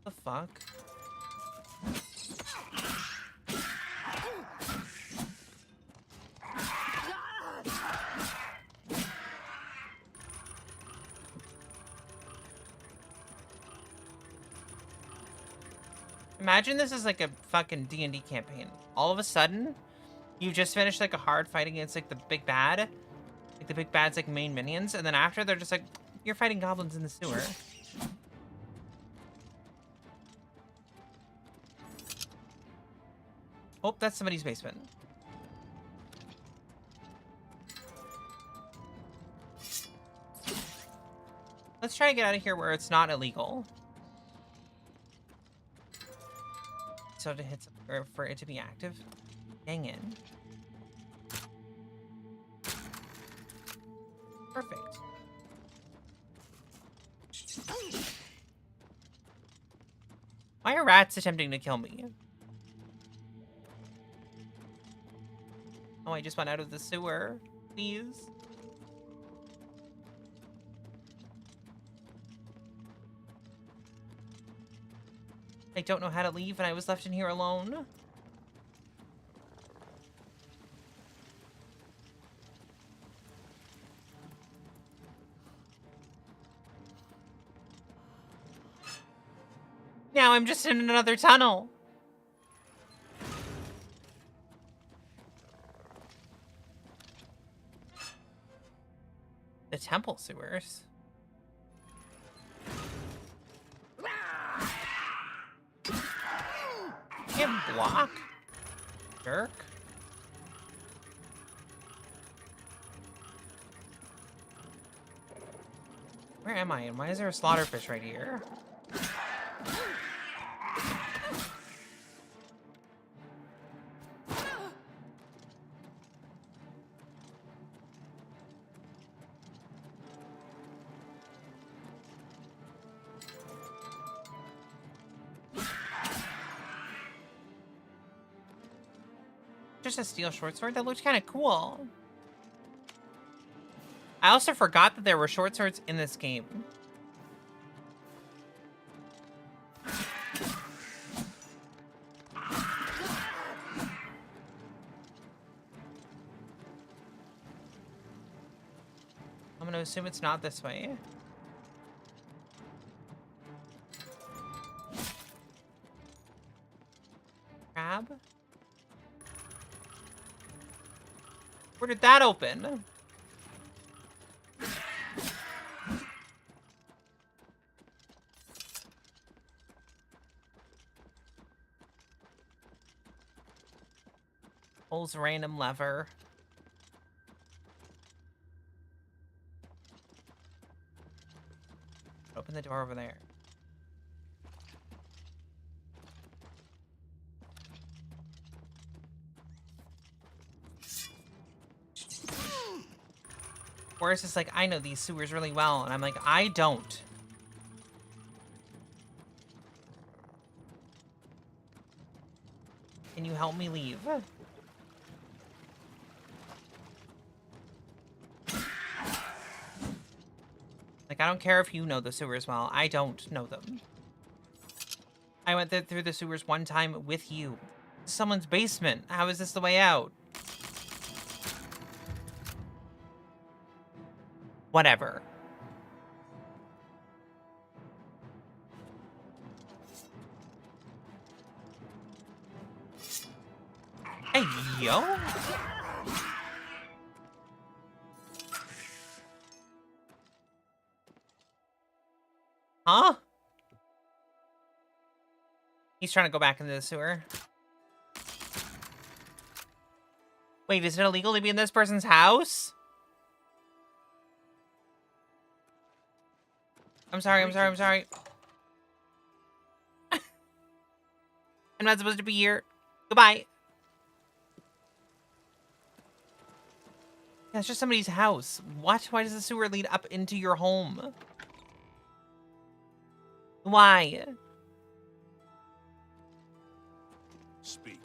The fuck? Imagine this is like a fucking D&D campaign. All of a sudden, you just finished like a hard fight against like the big bad. Like the big bad's like main minions. And then after they're just like, you're fighting goblins in the sewer. Oh, that's somebody's basement. Let's try to get out of here where it's not illegal. So to hit or for it to be active. Hang in. Perfect. Why are rats attempting to kill me? Oh, I just went out of the sewer. Please. I don't know how to leave, and I was left in here alone. Now I'm just in another tunnel. The temple sewers. Can't block. Jerk. Where am I? And why is there a slaughterfish right here? Just a steel short sword? That looked kind of cool. I also forgot that there were short swords in this game. I'm gonna assume it's not this way. Crab? Where did that open? Pulls a random lever. Open the door over there. Boris is like, I know these sewers really well. And I'm like, I don't. Can you help me leave? Like, I don't care if you know the sewers well. I don't know them. I went through the sewers one time with you. Someone's basement. How is this the way out? Whatever. Hey, Yo? Huh? He's trying to go back into the sewer. Wait, is it illegal to be in this person's house? I'm sorry. I'm not supposed to be here. Goodbye. Yeah, it's just somebody's house. What? Why does the sewer lead up into your home? Why? Speak.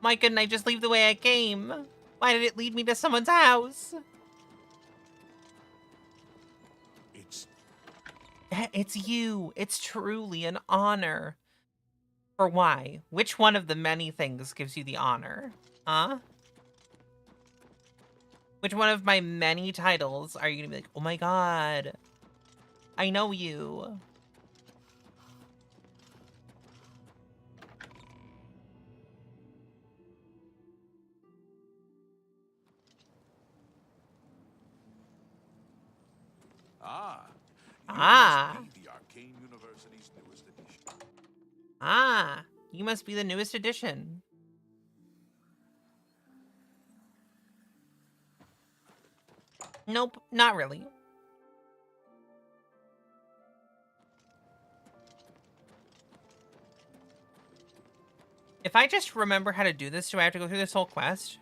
Why couldn't I just leave the way I came? Why did it lead me to someone's house? It's you. It's truly an honor. For why? Which one of the many things gives you the honor? Huh? Which one of my many titles are you gonna be like, oh my god, I know you? You must be the Arcane University's newest edition. You must be the newest edition. Nope, not really. If I just remember how to do this, do I have to go through this whole quest?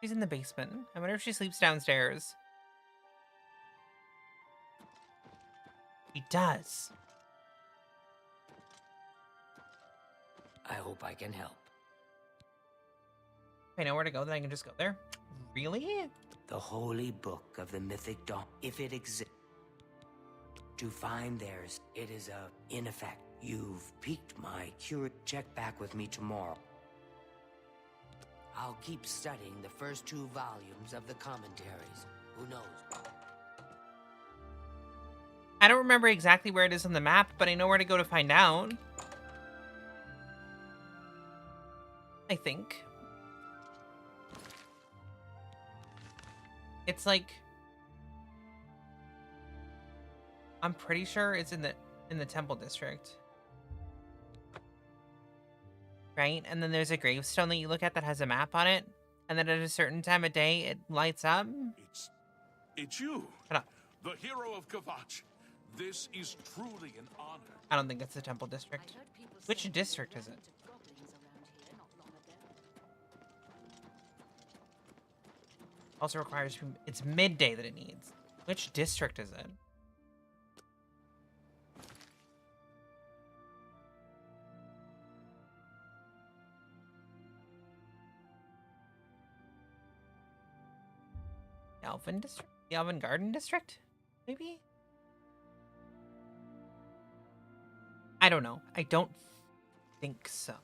She's in the basement. I wonder if she sleeps downstairs. He does. I hope I can help. If I know where to go, then I can just go there. Really? The holy book of the mythic dawn, if it exists. To find theirs, it is in effect. You've piqued my curiosity. Check back with me tomorrow. I'll keep studying the first 2 volumes of the commentaries. Who knows? I don't remember exactly where it is on the map, but I know where to go to find out. I think. It's like, I'm pretty sure it's in the Temple District. Right? And then there's a gravestone that you look at that has a map on it. And then at a certain time of day, it lights up. It's you, Shut up. the hero of Kvatch. This is truly an honor. I don't think it's the Temple District. Which district is it? Also requires, it's midday that it needs. Which district is it? Elven District? The Elven Garden District? Maybe? I don't know. I don't think so.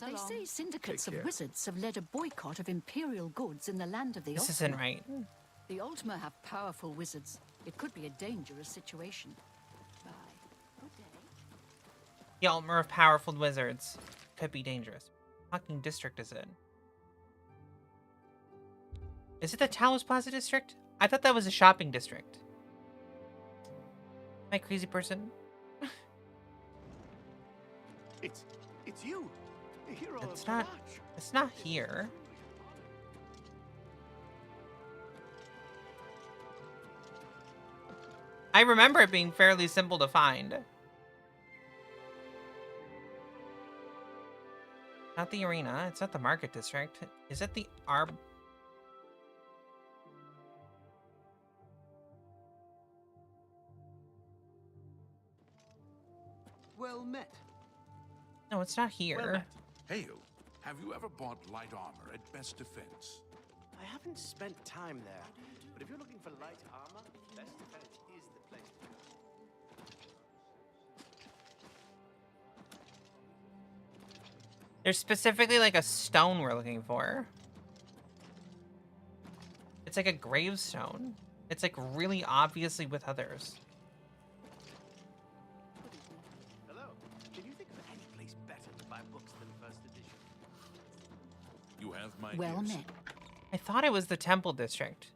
They say syndicates of wizards have led a boycott of imperial goods in the land of the This Ultima. isn't right. The Ultima have powerful wizards. It could be a dangerous situation. Bye. Good day. The Ultima of powerful wizards. Could be dangerous. What fucking district is it? Is it the Talos Plaza district? I thought that was a shopping district. Am I a crazy person? It's you, the hero It's of not. Kvatch. It's not here. I remember it being fairly simple to find. Not the arena. It's not the market district. Is it the Arb? Well met. No, it's not here. Well met. Hail. Have you ever bought light armor at Best Defense? I haven't spent time there, but if you're looking for light armor, Best Defense is the place to go. There's specifically like a stone we're looking for. It's like a gravestone. It's like really obviously with others. Hello. Can you think of any place better to buy books than first edition? You have my Well ears. met. I thought it was the Temple District.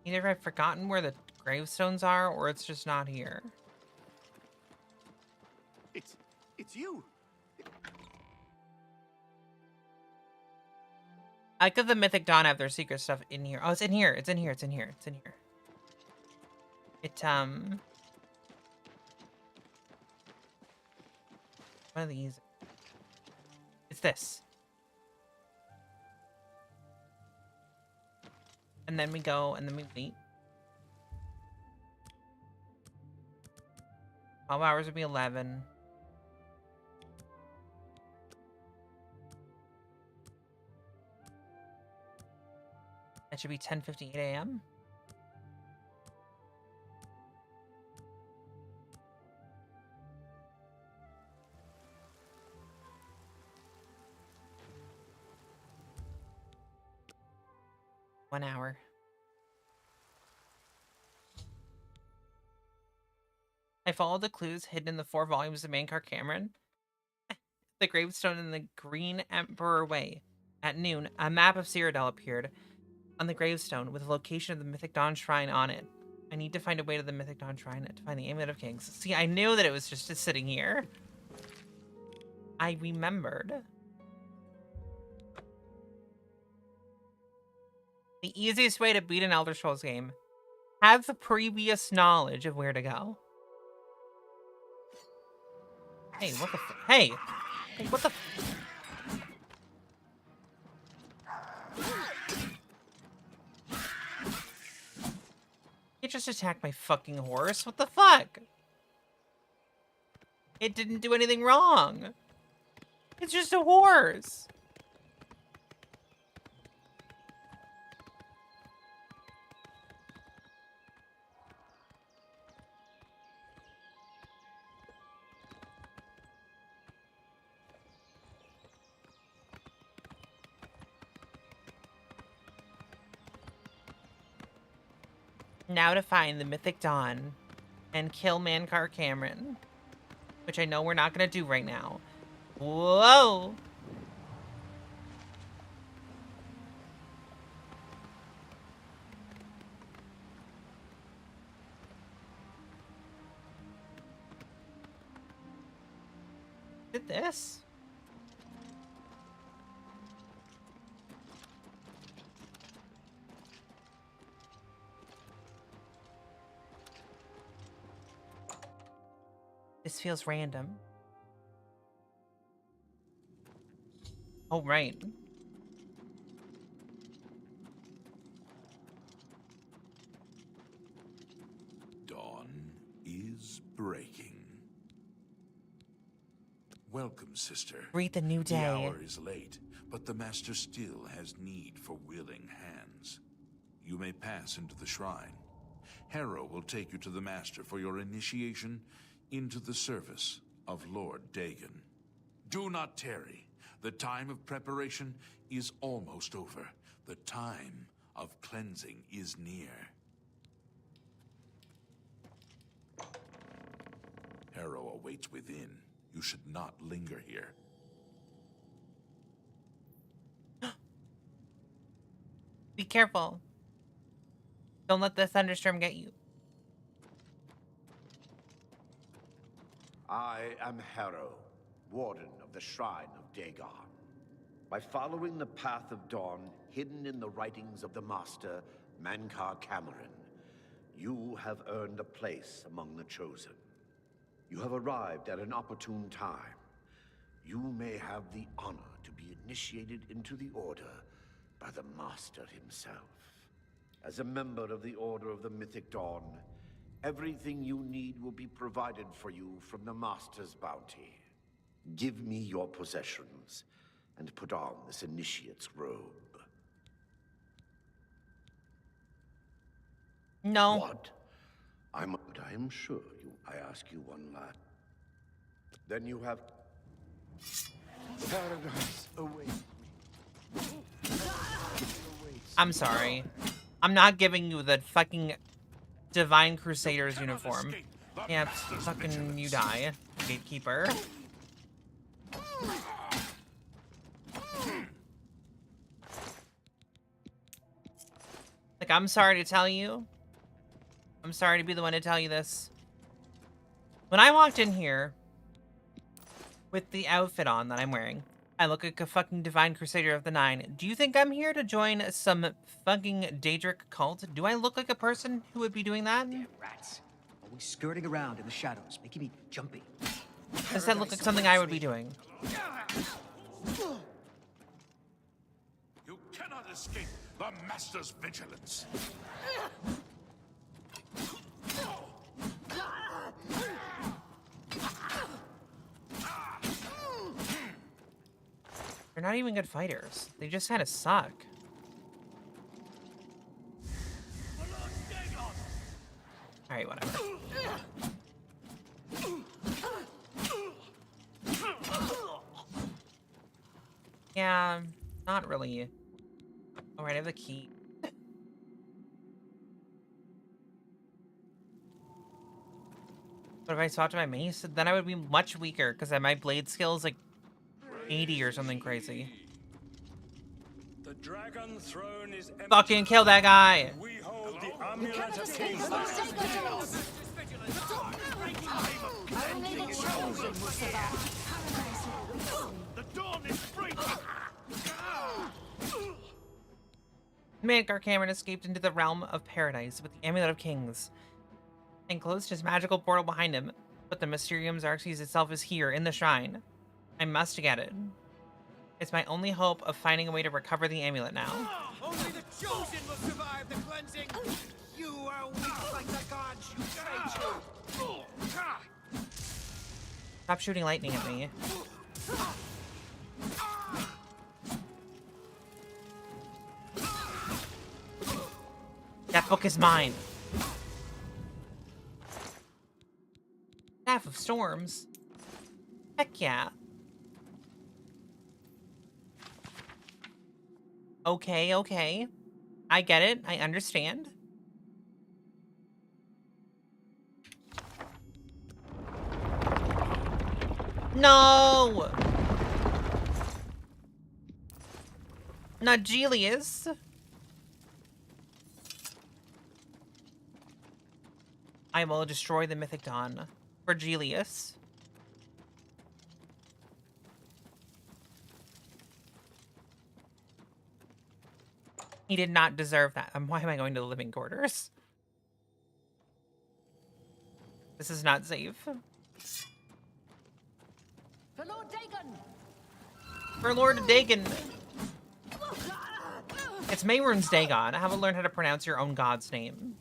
Either I've forgotten where the gravestones are, or it's just not here. It's you. I could the Mythic Dawn have their secret stuff in here. Oh, it's in here. It's in here. It's in here. It's in here. One of these. It's this. And then we go, and then we wait. 12 hours would be 11. That should be 10:58 a.m. One hour. I followed the clues hidden in the 4 volumes of Mankar Cameron. The gravestone in the Green Emperor Way. At noon, a map of Cyrodiil appeared on the gravestone with the location of the Mythic Dawn Shrine on it. I need to find a way to the Mythic Dawn Shrine to find the Amulet of Kings. See, I knew that it was just sitting here. I remembered. The easiest way to beat an Elder Scrolls game. Have the previous knowledge of where to go. Hey, what the Hey! Hey, what the You just attacked my fucking horse? What the fuck? It didn't do anything wrong. It's just a horse. Now to find the Mythic Dawn and kill Mankar Cameron, which I know we're not going to do right now. Whoa! Did this? This feels random. Oh, right. Dawn is breaking. Welcome, sister. Greet the new The day. hour is late, but the Master still has need for willing hands. You may pass into the shrine. Harrow will take you to the Master for your initiation into the service of Lord Dagon. Do not tarry. The time of preparation is almost over. The time of cleansing is near. Harrow awaits within. You should not linger here. Be careful. Don't let the thunderstorm get you. I am Harrow, Warden of the Shrine of Dagon. By following the path of dawn hidden in the writings of the Master, Mankar Cameron, you have earned a place among the Chosen. You have arrived at an opportune time. You may have the honor to be initiated into the Order by the Master himself. As a member of the Order of the Mythic Dawn, everything you need will be provided for you from the Master's bounty. Give me your possessions, and put on this initiate's robe. No. What? I'm sure I ask you one last. Then you have paradise awaits me. I'm sorry. I'm not giving you the fucking Divine Crusader's uniform. Yeah, fucking you die, gatekeeper. Like, I'm sorry to tell you. I'm sorry to be the one to tell you this. When I walked in here with the outfit on that I'm wearing, I look like a fucking Divine Crusader of the Nine. Do you think I'm here to join some fucking Daedric cult? Do I look like a person who would be doing that? Damn rats. Always skirting around in the shadows, making me jumpy. Does that look like something I would be doing? You cannot escape the Master's vigilance. They're not even good fighters. They just kind of suck. Alright, whatever. Yeah, not really. Alright, I have the key. But if I swapped to my mace, then I would be much weaker because my blade skill is like 80 or something crazy. The dragon throne is empty. Fucking kill that guy! We hold the amulet of kings. Only the chosen will survive. The dawn is breaking! Mankar Cameron escaped into the realm of paradise with the Amulet of Kings and closed his magical portal behind him, but the Mysterium Xerxes itself is here in the shrine. I must get it. It's my only hope of finding a way to recover the amulet now. Only the chosen will survive the cleansing! You are weak like the gods you pray to! Stop shooting lightning at me. That book is mine. Staff of Storms. Heck yeah. Okay, okay. I get it. I understand. No! Not Gelius. I will destroy the Mythic Dawn for Gelius. He did not deserve that. Why am I going to the living quarters? This is not safe. For Lord Dagon! For Lord Dagon. It's Mayrune's Dagon. I haven't learned how to pronounce your own god's name.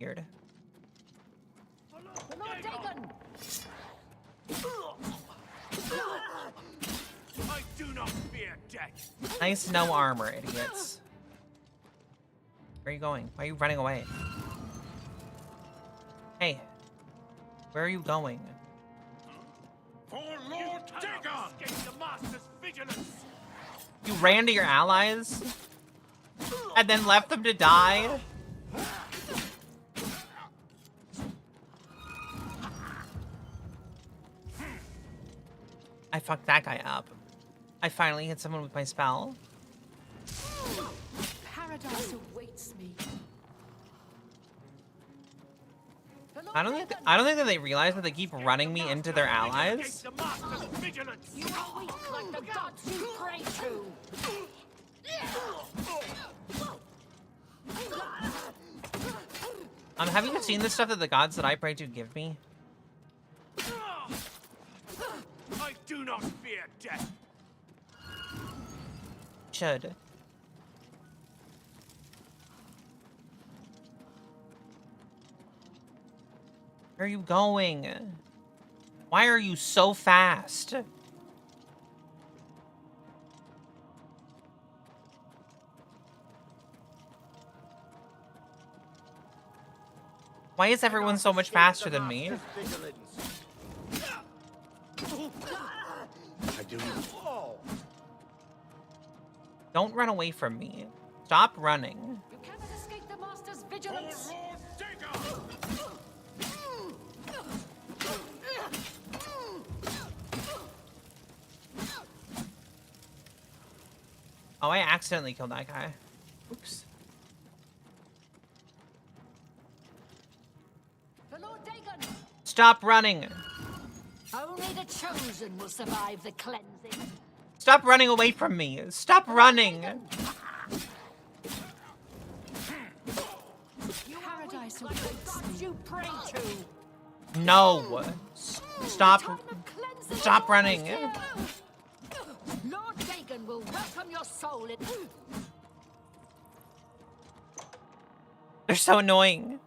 Weird. For Lord Dagon! I do not fear death! Nice no armor, idiots. Where are you going? Why are you running away? Hey. Where are you going? For Lord Dagon! Escape the Master's vigilance! You ran to your allies? And then left them to die? I fucked that guy up. I finally hit someone with my spell. Paradise awaits me. I don't think that they realize that they keep running me into their allies. The Master's vigilance! You are weak like the gods you pray to. Have you seen the stuff that the gods that I pray to give me? I do not fear death. Should. Where are you going? Why are you so fast? Why is everyone so much faster than me? I do. Don't run away from me. Stop running. You cannot escape the Master's vigilance. Oh, I accidentally killed that guy. Oops. For Lord Dagon, Stop running. only the chosen will survive the cleansing. Stop running away from me. Stop running. Paradise awaits you pray to. No. Stop. Time of cleansing Stop is running. here. Lord Dagon will welcome your soul in. They're so annoying.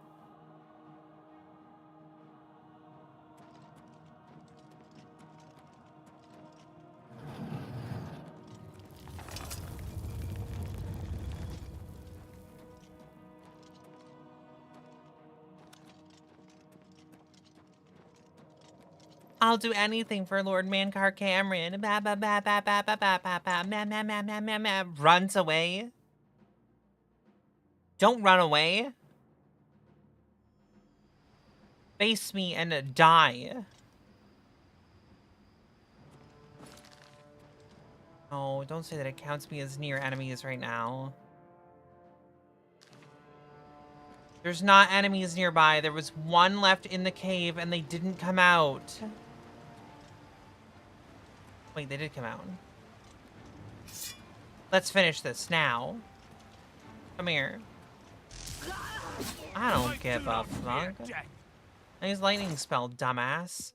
I'll do anything for Lord Mankar Cameron. Ba ba ba ba ba ba ba ba ba. Ma ma ma ma ma ma. Runs away. Don't run away. Face me and die. Oh, don't say that it counts me as near enemies right now. There's not enemies nearby. There was one left in the cave and they didn't come out. Wait, they did come out. Let's finish this now. Come here. I don't give a fuck. Nice lightning spell, dumbass.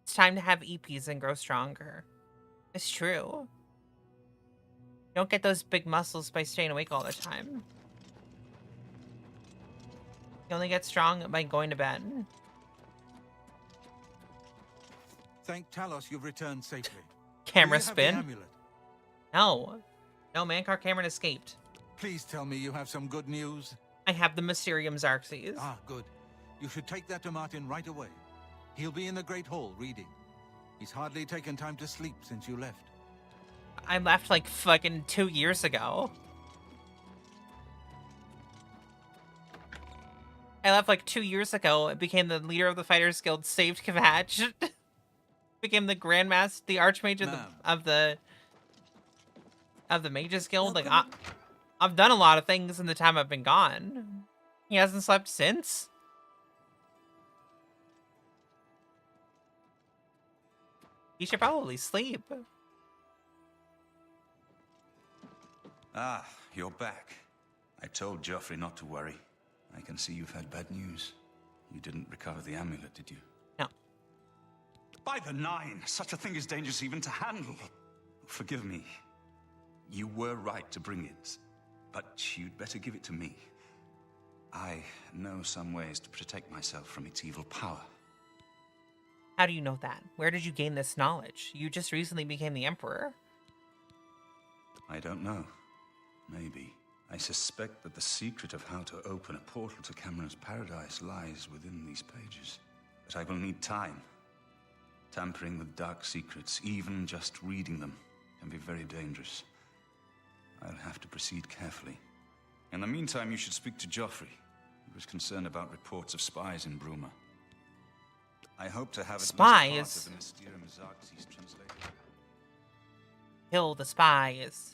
It's time to have EPs and grow stronger. It's true. You don't get those big muscles by staying awake all the time. You only get strong by going to bed. Thank Talos you've returned safely. Camera Do you have the spin? amulet? No. No, Mankar Cameron escaped. Please tell me you have some good news. I have the Mysterium Xarxes. Ah, good. You should take that to Martin right away. He'll be in the Great Hall reading. He's hardly taken time to sleep since you left. I left like fucking 2 years ago. I left like 2 years ago. I became the leader of the Fighters Guild, saved Kvatch. Became the Grandmaster, the Archmage of the Mages Guild. Like, I've done a lot of things in the time I've been gone. He hasn't slept since. He should probably sleep. Ah, you're back. I told Joffrey not to worry. I can see you've had bad news. You didn't recover the amulet, did you? No. By the Nine, such a thing is dangerous even to handle. Forgive me. You were right to bring it, but you'd better give it to me. I know some ways to protect myself from its evil power. How do you know that? Where did you gain this knowledge? You just recently became the Emperor. I don't know. Maybe. I suspect that the secret of how to open a portal to Cameron's paradise lies within these pages. But I will need time. Tampering with dark secrets, even just reading them, can be very dangerous. I'll have to proceed carefully. In the meantime, you should speak to Joffrey. He was concerned about reports of spies in Bruma. I hope to have Spies? the Mysterium Xarxes translated. Kill the spies.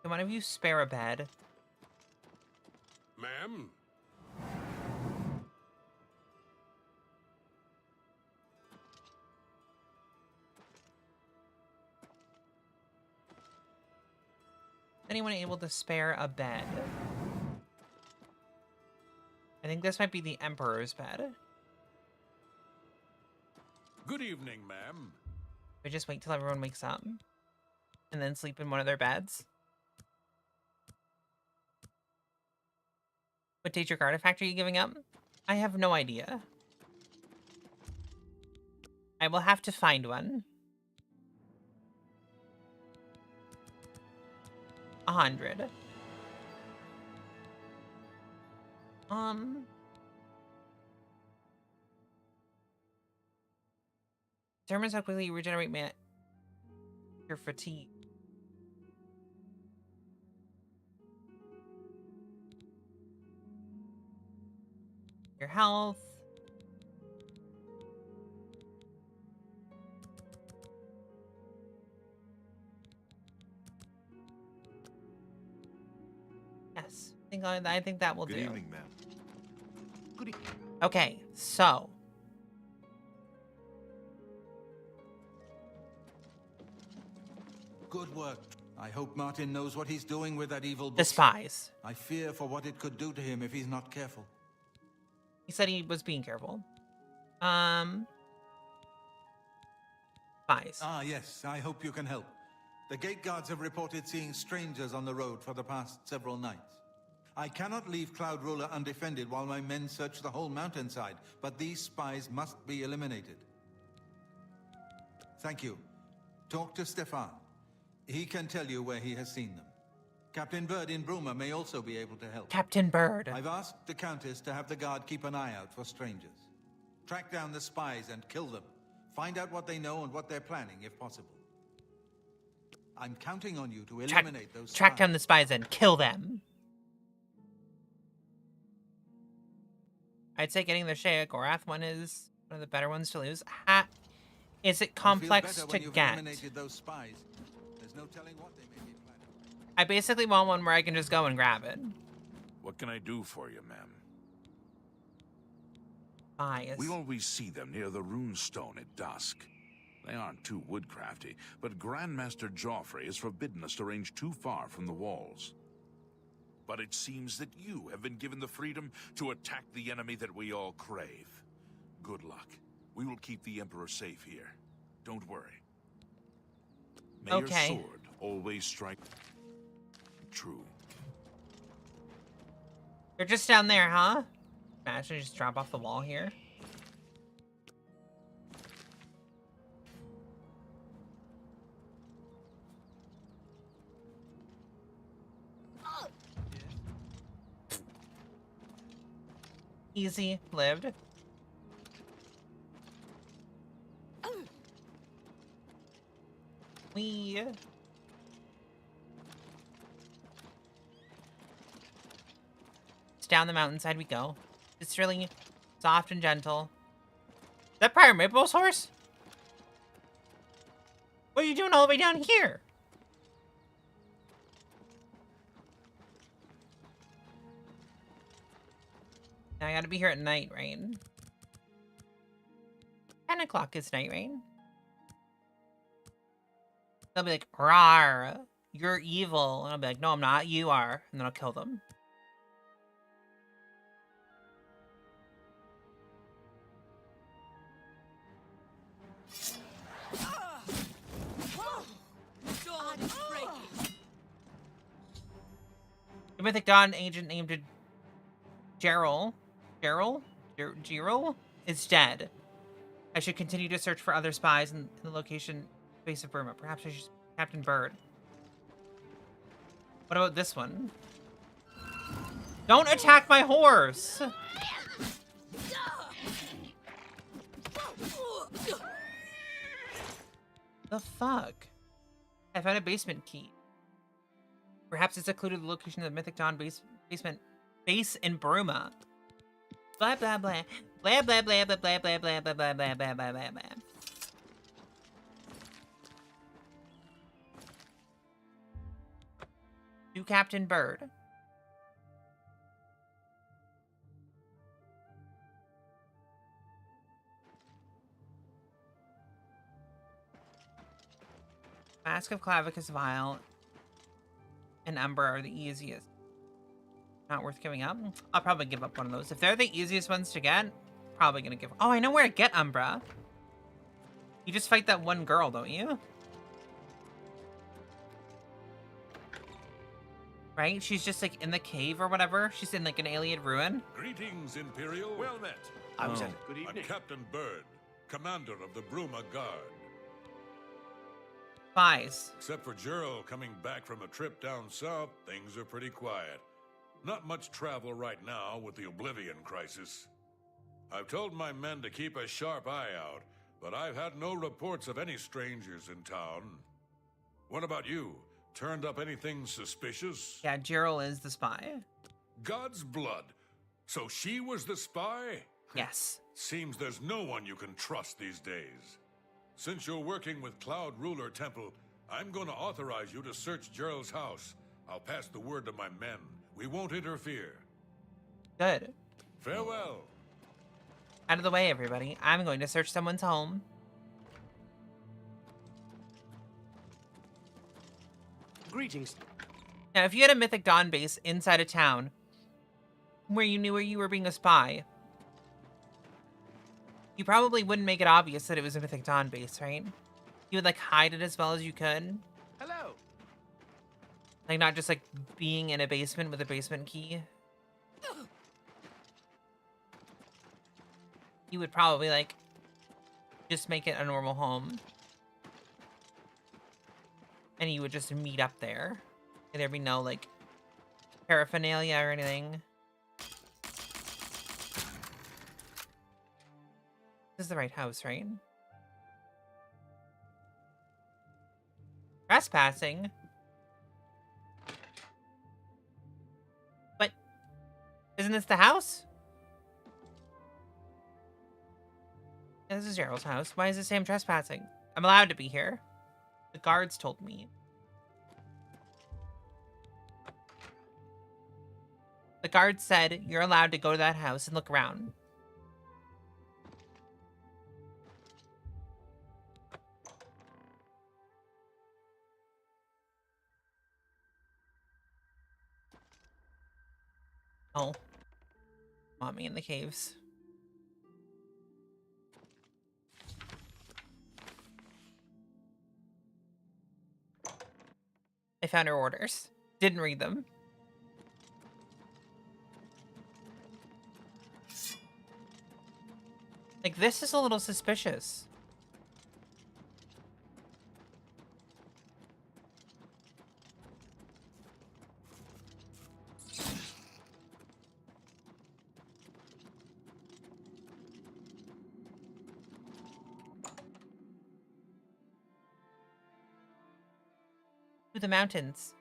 Can one of you spare a bed? Ma'am? Anyone able to spare a bed? I think this might be the Emperor's bed. Good evening, ma'am. We just wait till everyone wakes up and then sleep in one of their beds. What Daedric artifact are you giving up? I have no idea. I will have to find one. 100. Determines how quickly you regenerate your fatigue. Your health. Yes, I think that will do. Good evening, ma'am. Good evening. Okay, so Good work. I hope Martin knows what he's doing with that evil book. the spies. I fear for what it could do to him if he's not careful. He said he was being careful. Spies. Ah, yes, I hope you can help. The gate guards have reported seeing strangers on the road for the past several nights. I cannot leave Cloud Ruler undefended while my men search the whole mountainside, but these spies must be eliminated. Thank you. Talk to Stefan. He can tell you where he has seen them. Captain Bird in Bruma may also be able to help. Captain Bird. I've asked the Countess to have the guard keep an eye out for strangers. Track down the spies and kill them. Find out what they know and what they're planning, if possible. I'm counting on you to eliminate those spies. Track down the spies and kill them. I'd say getting the Shea Gorath one is one of the better ones to lose. Is it complex to get? Those spies. There's no telling what they may be planning. I basically want one where I can just go and grab it. What can I do for you, ma'am? Spies. We always see them near the runestone at dusk. They aren't too woodcrafty, but Grandmaster Joffrey has forbidden us to range too far from the walls. But it seems that you have been given the freedom to attack the enemy that we all crave. Good luck. We will keep the Emperor safe here. Don't worry. May Okay. your sword always strike true. They're just down there, huh? Imagine just drop off the wall here. Easy lived. Down the mountainside we go. It's really soft and gentle. Is that Prior Maple's horse? What are you doing all the way down here? Now I gotta be here at night, right? 10 o'clock is night, right? They'll be like, "Rawr, you're evil." And I'll be like, "No, I'm not. You are." And then I'll kill them. The Mythic Dawn agent named Gerald is dead. I should continue to search for other spies in the location base of Burma. Perhaps I should Captain Bird. What about this one? Don't attack my horse! The fuck? I found a basement key. Perhaps it's secluded the location of the Mythic Dawn basement base in Bruma. Blah blah blah. Blah blah blah blah blah blah blah blah blah blah blah blah blah blah. To Captain Bird. Mask of Clavicus Vial. and Umbra are the easiest. Not worth giving up. I'll probably give up one of those. If they're the easiest ones to get, probably gonna give. Oh, I know where to get Umbra. You just fight that one girl, don't you? Right? She's just like in the cave or whatever. She's in like an alien ruin. Greetings, Imperial. Well met. I was at Good I'm evening. Captain Bird, commander of the Bruma Guard. Spies. Except for Gerald coming back from a trip down south, things are pretty quiet. Not much travel right now with the Oblivion crisis. I've told my men to keep a sharp eye out, but I've had no reports of any strangers in town. What about you? Turned up anything suspicious? Yeah, Gerald is the spy. God's blood. So she was the spy? Yes. Seems there's no one you can trust these days. Since you're working with Cloud Ruler Temple, I'm going to authorize you to search Gerald's house. I'll pass the word to my men. We won't interfere. Good. Farewell. Out of the way, everybody. I'm going to search someone's home. Greetings. Now, if you had a Mythic Dawn base inside a town where you knew where you were being a spy, you probably wouldn't make it obvious that it was a Mythic Dawn base, right? You would, like, hide it as well as you could. Hello. Like, not just, like, being in a basement with a basement key. You would probably, like, just make it a normal home. And you would just meet up there. And there'd be no, like, paraphernalia or anything. This is the right house, right? Trespassing? But isn't this the house? Yeah, this is Gerald's house. Why does it say I'm trespassing? I'm allowed to be here. The guards told me. The guards said you're allowed to go to that house and look around. Oh. Want me in the caves. I found her orders. Didn't read them. Like, this is a little suspicious. To the mountains.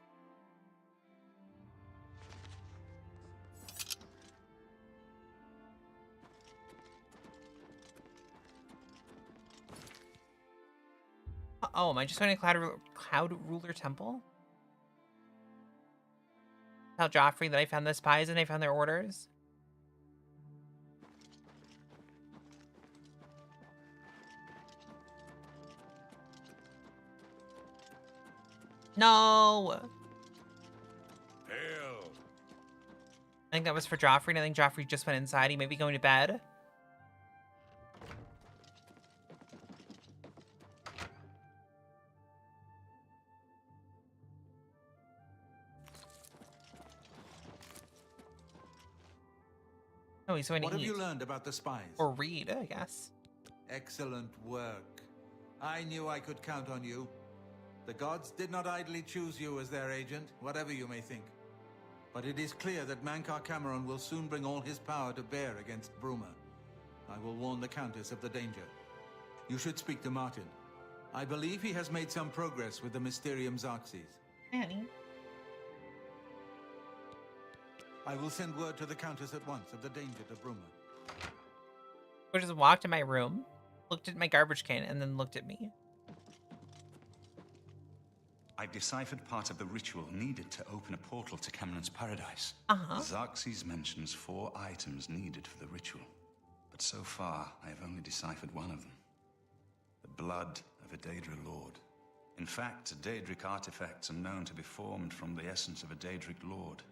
Oh, am I just going to Cloud Ruler Temple? Tell Joffrey that I found the spies and I found their orders. No! Hail. I think that was for Joffrey, and I think Joffrey just went inside. He may be going to bed. Oh, he's going to What have eat. you learned about the spies? Or read, I guess. Excellent work. I knew I could count on you. The gods did not idly choose you as their agent, whatever you may think. But it is clear that Mankar Cameron will soon bring all his power to bear against Bruma. I will warn the Countess of the danger. You should speak to Martin. I believe he has made some progress with the Mysterium Xerxes. Annie. I will send word to the Countess at once of the danger to Bruma. I just walked in my room, looked at my garbage can, and then looked at me. I deciphered part of the ritual needed to open a portal to Cameron's paradise. Xerxes mentions 4 items needed for the ritual. But so far, I have only deciphered one of them. The blood of a Daedra Lord. In fact, Daedric artifacts are known to be formed from the essence of a Daedric lord,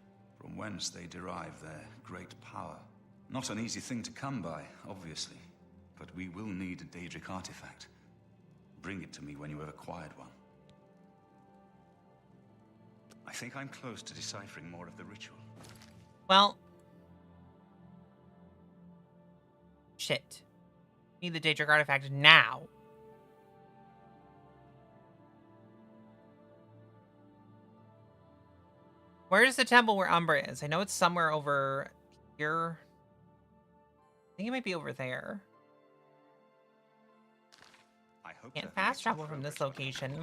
from whence they derive their great power. Not an easy thing to come by, obviously, but we will need a Daedric artifact. Bring it to me when you have acquired one. I think I'm close to deciphering more of the ritual. Well. Shit. Need the Daedric artifact now. Where's the temple where Umbra is? I know it's somewhere over here. I think it might be over there. I hope Can't fast travel from this location.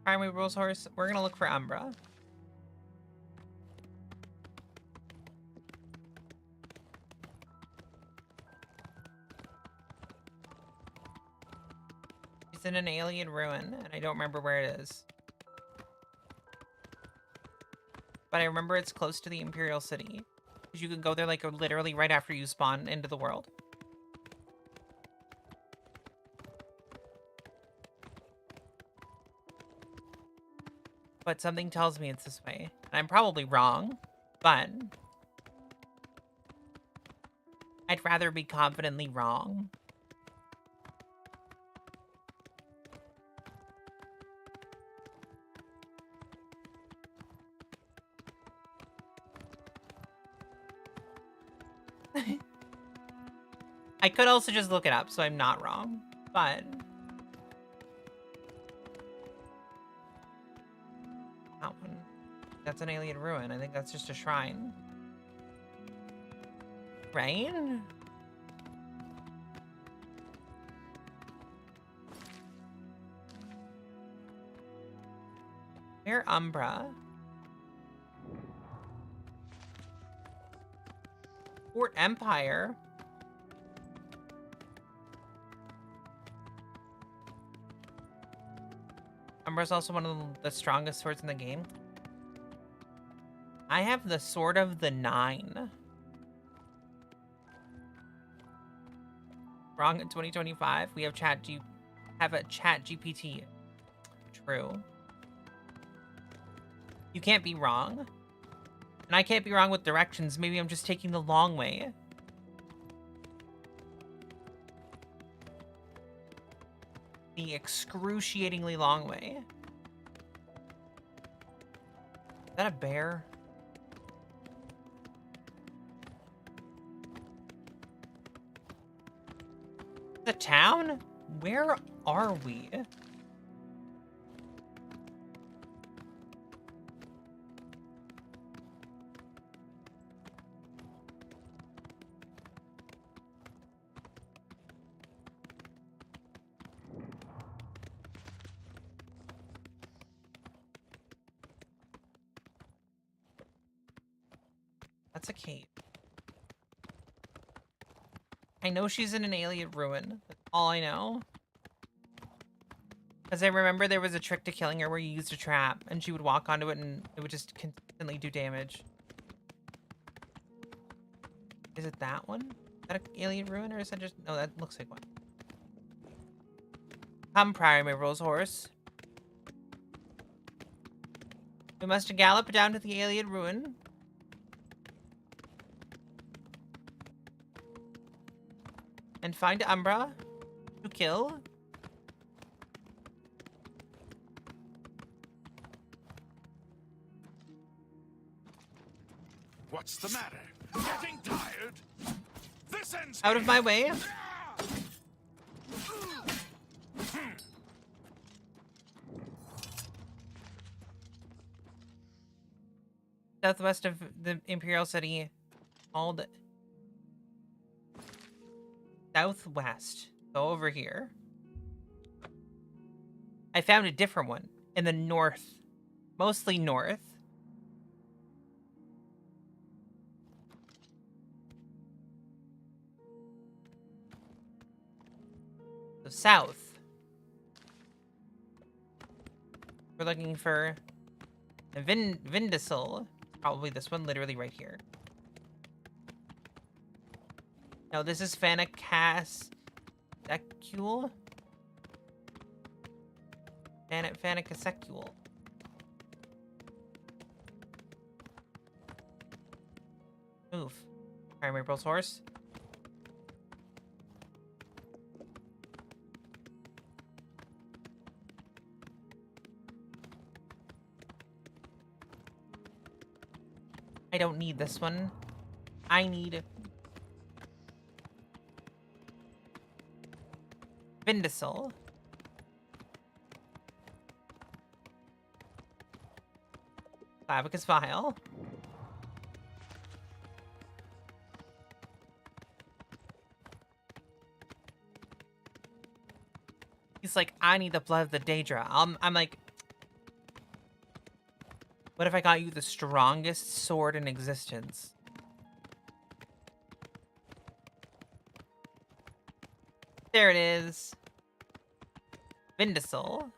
Primary rules horse. We're gonna look for Umbra. She's in an alien ruin, and I don't remember where it is. But I remember it's close to the Imperial City. Because you can go there like literally right after you spawn into the world. But something tells me it's this way. And I'm probably wrong, but I'd rather be confidently wrong. I could also just look it up, so I'm not wrong, but that one, that's an alien ruin. I think that's just a shrine. Right? Where Umbra? Fort Empire? Umbra's also one of the strongest swords in the game. I have the Sword of the Nine. Wrong in 2025. We have a chat GPT. True. You can't be wrong. And I can't be wrong with directions. Maybe I'm just taking the long way. The excruciatingly long way. Is that a bear? The town? Where are we? That's a cave. I know she's in an alien ruin. That's all I know. Because I remember there was a trick to killing her where you used a trap and she would walk onto it and it would just constantly do damage. Is it that one? Is that an alien ruin or is that just... No, that looks like one. Come, Prior, my rose horse. We must gallop down to the alien ruin. And find Umbra to kill. What's the matter? Getting tired? This ends Out of my way. Southwest of the Imperial City, called Southwest. Go over here. I found a different one in the north. Mostly north. south. We're looking for Vindicil. Probably this one, literally right here. No, this is Fanicasecule. Fanicasecule. Move. Primary Pearl's horse. I don't need this one. I need Vindicil. Clavicus Vial. He's like, I need the blood of the Daedra. I'm like, what if I got you the strongest sword in existence? There it is. Vindicil.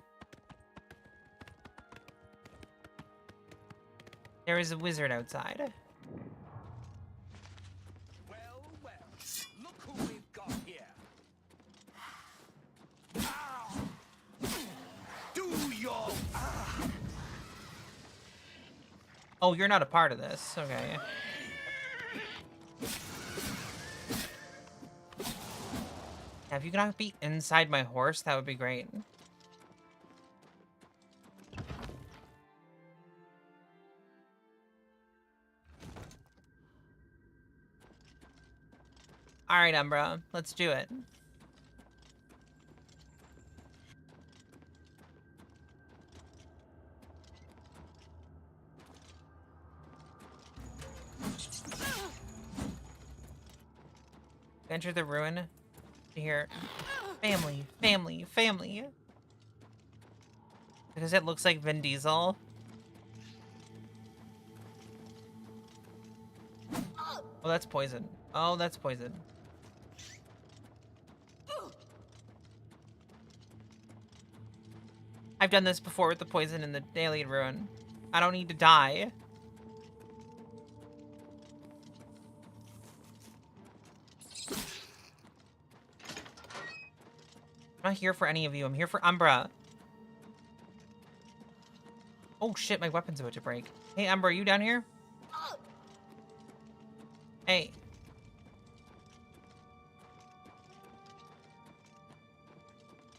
There is a wizard outside. Well, well, look who we've got here. Do your... Oh, you're not a part of this. Okay. Yeah, if you could not be inside my horse, that would be great. Alright, Umbra. Let's do it. Enter the ruin to hear family, family, family. Because it looks like Vin Diesel. Oh, that's poison. Oh, that's poison. I've done this before with the poison in the alien ruin. I don't need to die. I'm not here for any of you. I'm here for Umbra. Oh shit, my weapon's about to break. Hey, Umbra, are you down here? Hey.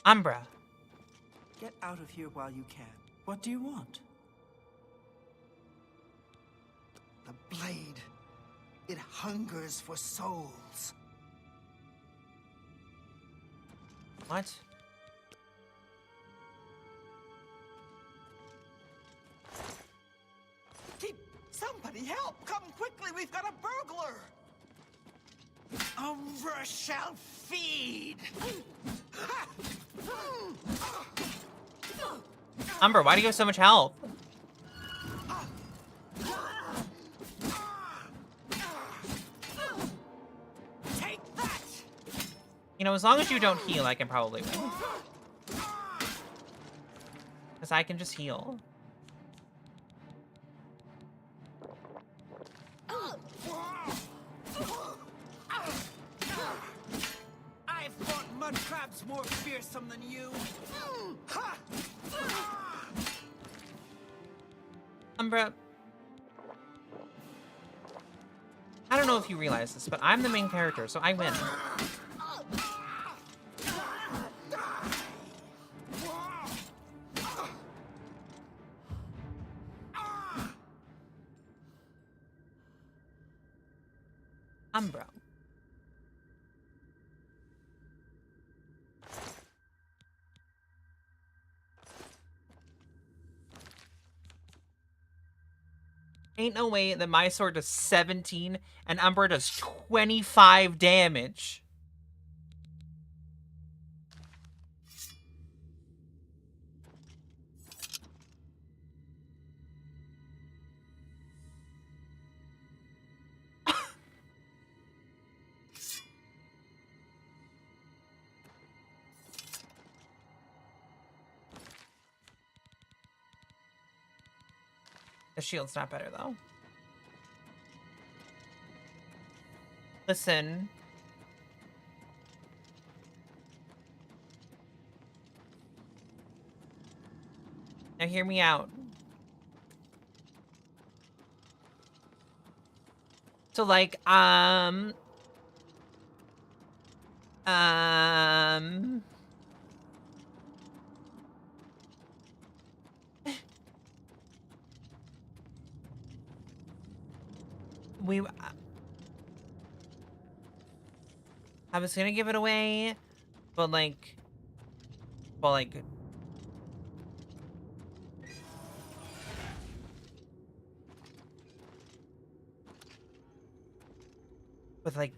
Umbra. Get out of here while you can. What do you want? The blade. It hungers for souls. What? Somebody help! Come quickly, we've got a burglar! Umbra shall feed! Umbra, why do you have so much health? Take that! You know, as long as you don't heal, I can probably win. Because I can just heal. I've fought mud crabs more fearsome than you. Umbra. I don't know if you realize this, but I'm the main character, so I win. Umbra. Ain't no way that my sword does 17 and Umbra does 25 damage. The shield's not better, though. Listen. Now hear me out. So, like, I was gonna give it away, but like, well, like, with like,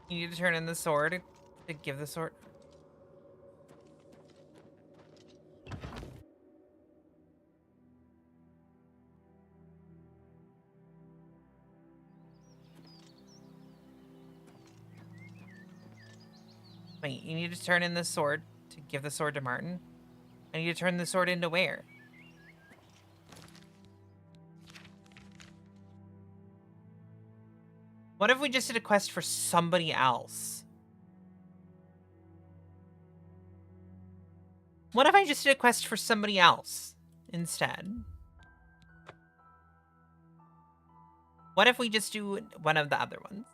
you need to turn in the sword to give the sword. Wait, you need to turn in the sword to give the sword to Martin? I need to turn the sword into where? What if we just did a quest for somebody else? What if I just did a quest for somebody else instead? What if we just do one of the other ones?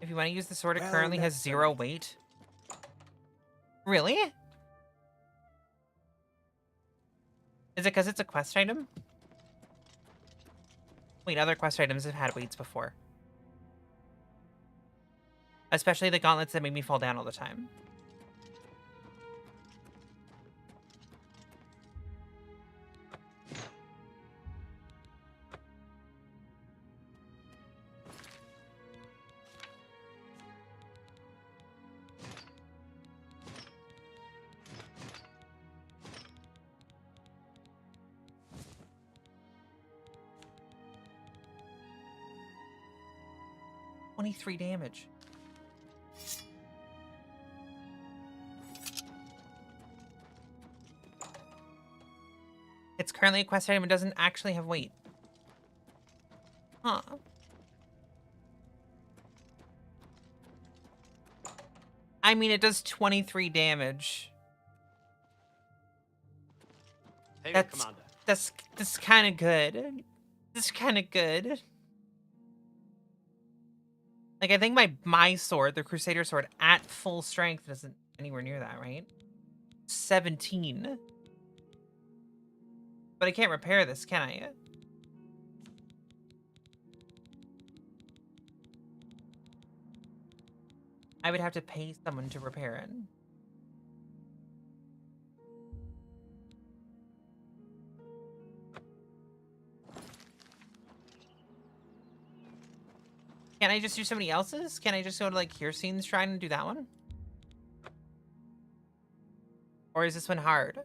If you want to use the sword, it currently has 0 weight. Really? Is it because it's a quest item? Wait, other quest items have had weights before. Especially the gauntlets that made me fall down all the time. $23 damage. It's currently a quest item and doesn't actually have weight. Huh. I mean, it does 23 damage. Hey, That's Commander. that's kind of good. That's kind of good. Like, I think my sword, the Crusader sword, at full strength isn't anywhere near that, right? 17. But I can't repair this, can I? I would have to pay someone to repair it. Can't I just do somebody else's? Can I just go to, like, Kirstein's Shrine and do that one? Or is this one hard?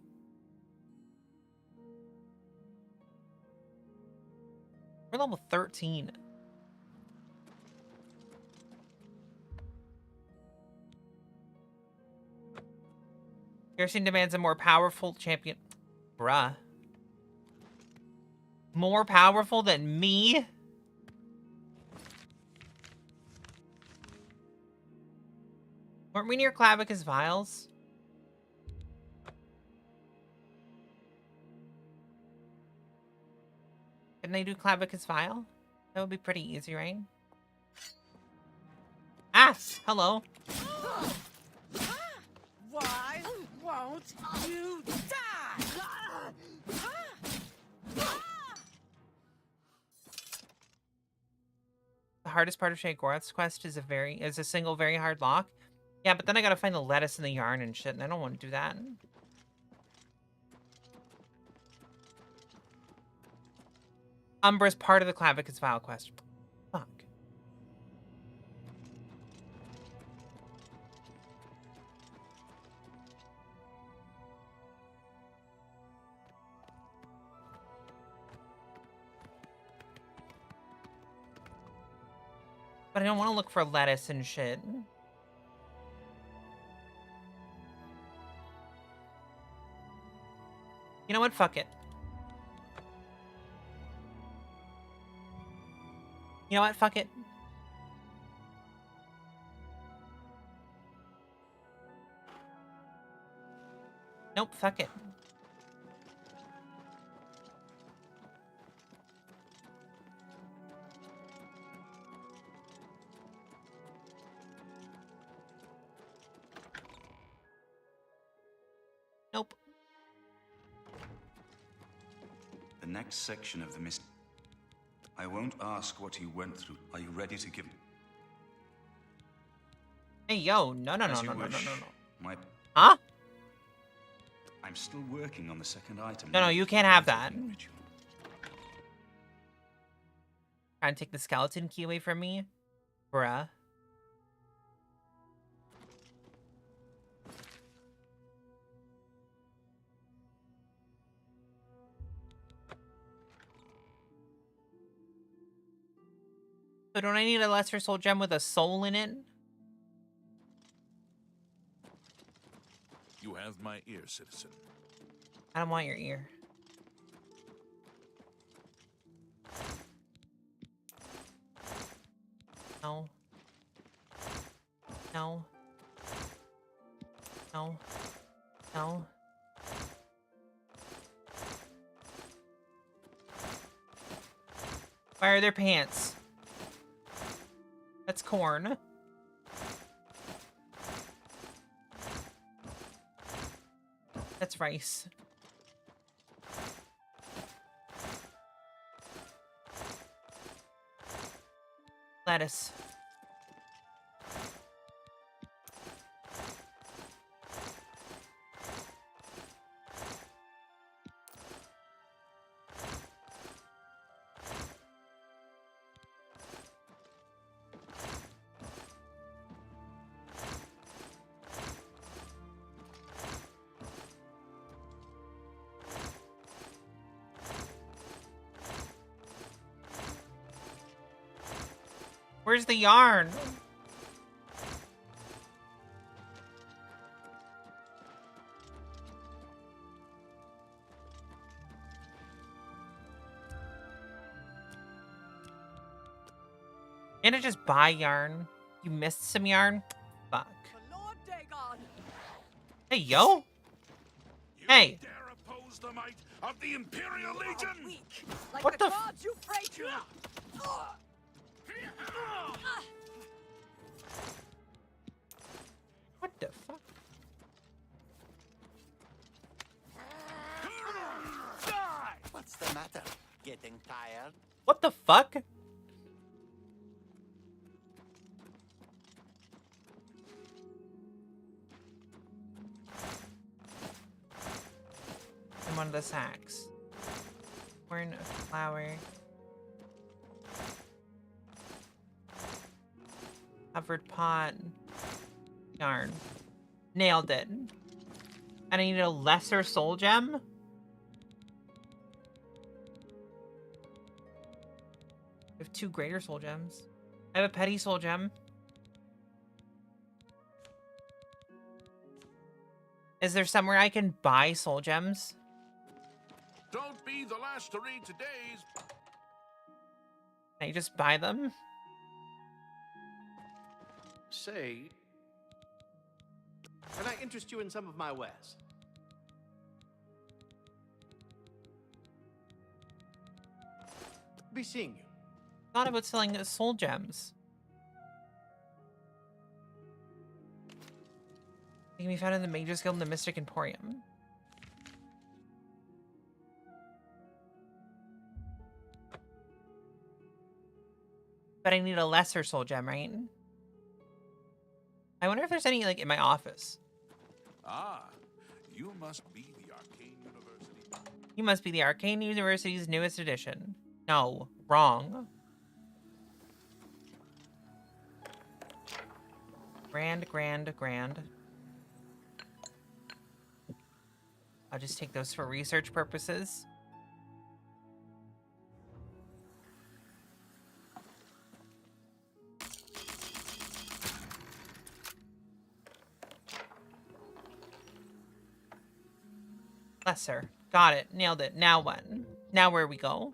We're level 13. Kirstein demands a more powerful champion. Bruh. More powerful than me? Weren't we near Clavicus Vials? Couldn't I do Clavicus Vial? That would be pretty easy, right? Ah! Hello. Why won't you die? The hardest part of Sheogorath's quest is a single very hard lock. Yeah, but then I gotta find the lettuce and the yarn and shit, and I don't want to do that. Umbra's part of the Clavicus Vial quest. Fuck. But I don't want to look for lettuce and shit. You know what? Fuck it. You know what? Fuck it. Nope, fuck it. Nope. The next section of the mist. I won't ask what you went through. Are you ready to give? Hey, yo, no. My. Huh? I'm still working on the second item. No, you can't have that. Trying to take the skeleton key away from me? Bruh. So don't I need a lesser soul gem with a soul in it? You have my ear, citizen. I don't want your ear. No. No. No. No. Why are there pants? That's corn. That's rice. Lettuce. Where's the yarn? Can't I just buy yarn? You missed some yarn? Fuck. Lord Dagon. Hey, yo. Hey. Dare oppose the might of the Imperial Legion? Weak. Like What the gods you pray to. What the fuck? What's the matter? Getting tired? What the fuck? In one of the sacks. Corn, flour. Covered pot. Yarn. Nailed it. And I need a lesser soul gem? I have 2 greater soul gems. I have a petty soul gem. Is there somewhere I can buy soul gems? Don't be the last to read today's. Can I just buy them? Say, can I interest you in some of my wares? Be seeing you. Thought about selling soul gems. They can be found in the Mages Guild and the Mystic Emporium. But I need a lesser soul gem, right? I wonder if there's any, like, in my office. Ah, you must be the Arcane University. You must be the Arcane University's newest edition. No, wrong. Grand. I'll just take those for research purposes. Lesser. Got it. Nailed it. Now what? Now where we go?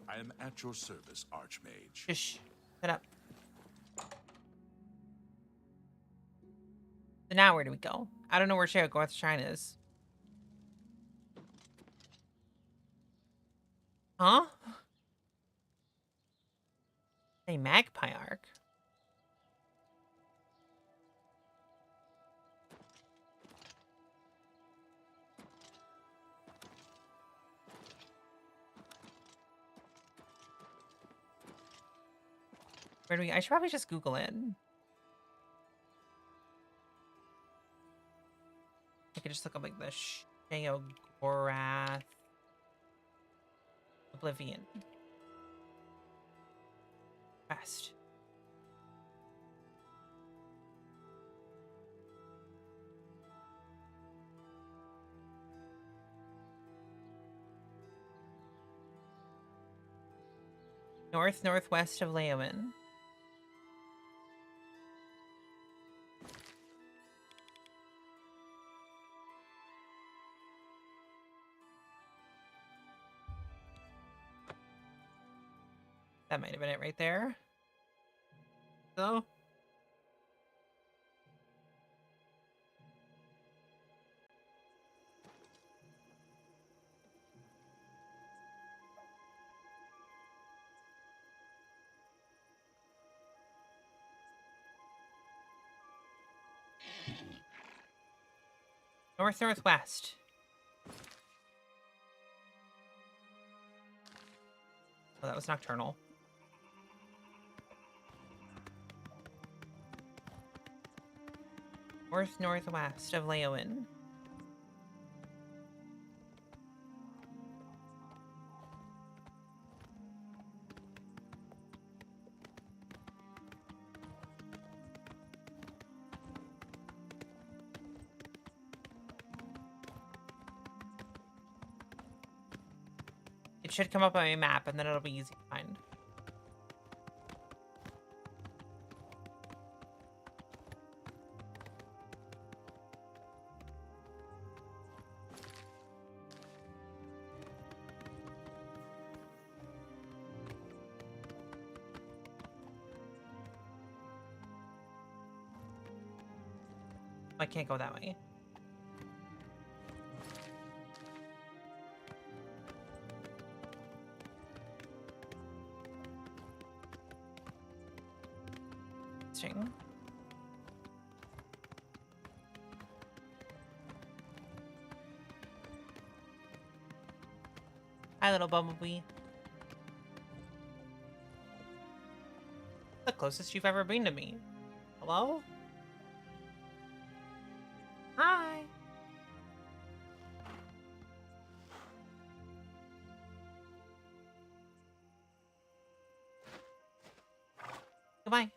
I am at your service, Archmage. Shh. Shut up. So now where do we go? I don't know where Sheogoth's shrine is. Huh? A magpie arc. Where do we? I should probably just Google it. I could just look up like the Sheogorath Oblivion West. Northwest of Leomin. That might have been it right there. So. Northwest. Oh, that was nocturnal. Northwest of Leonin. It should come up on my map, and then it'll be easy to find. I can't go that way. Interesting. Hi, little bumblebee. The closest you've ever been to me. Hello? Hi. Goodbye.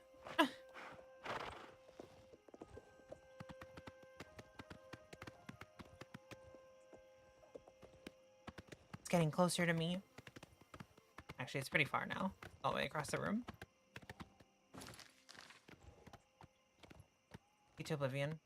It's getting closer to me. Actually, it's pretty far now. All the way across the room. To Oblivion.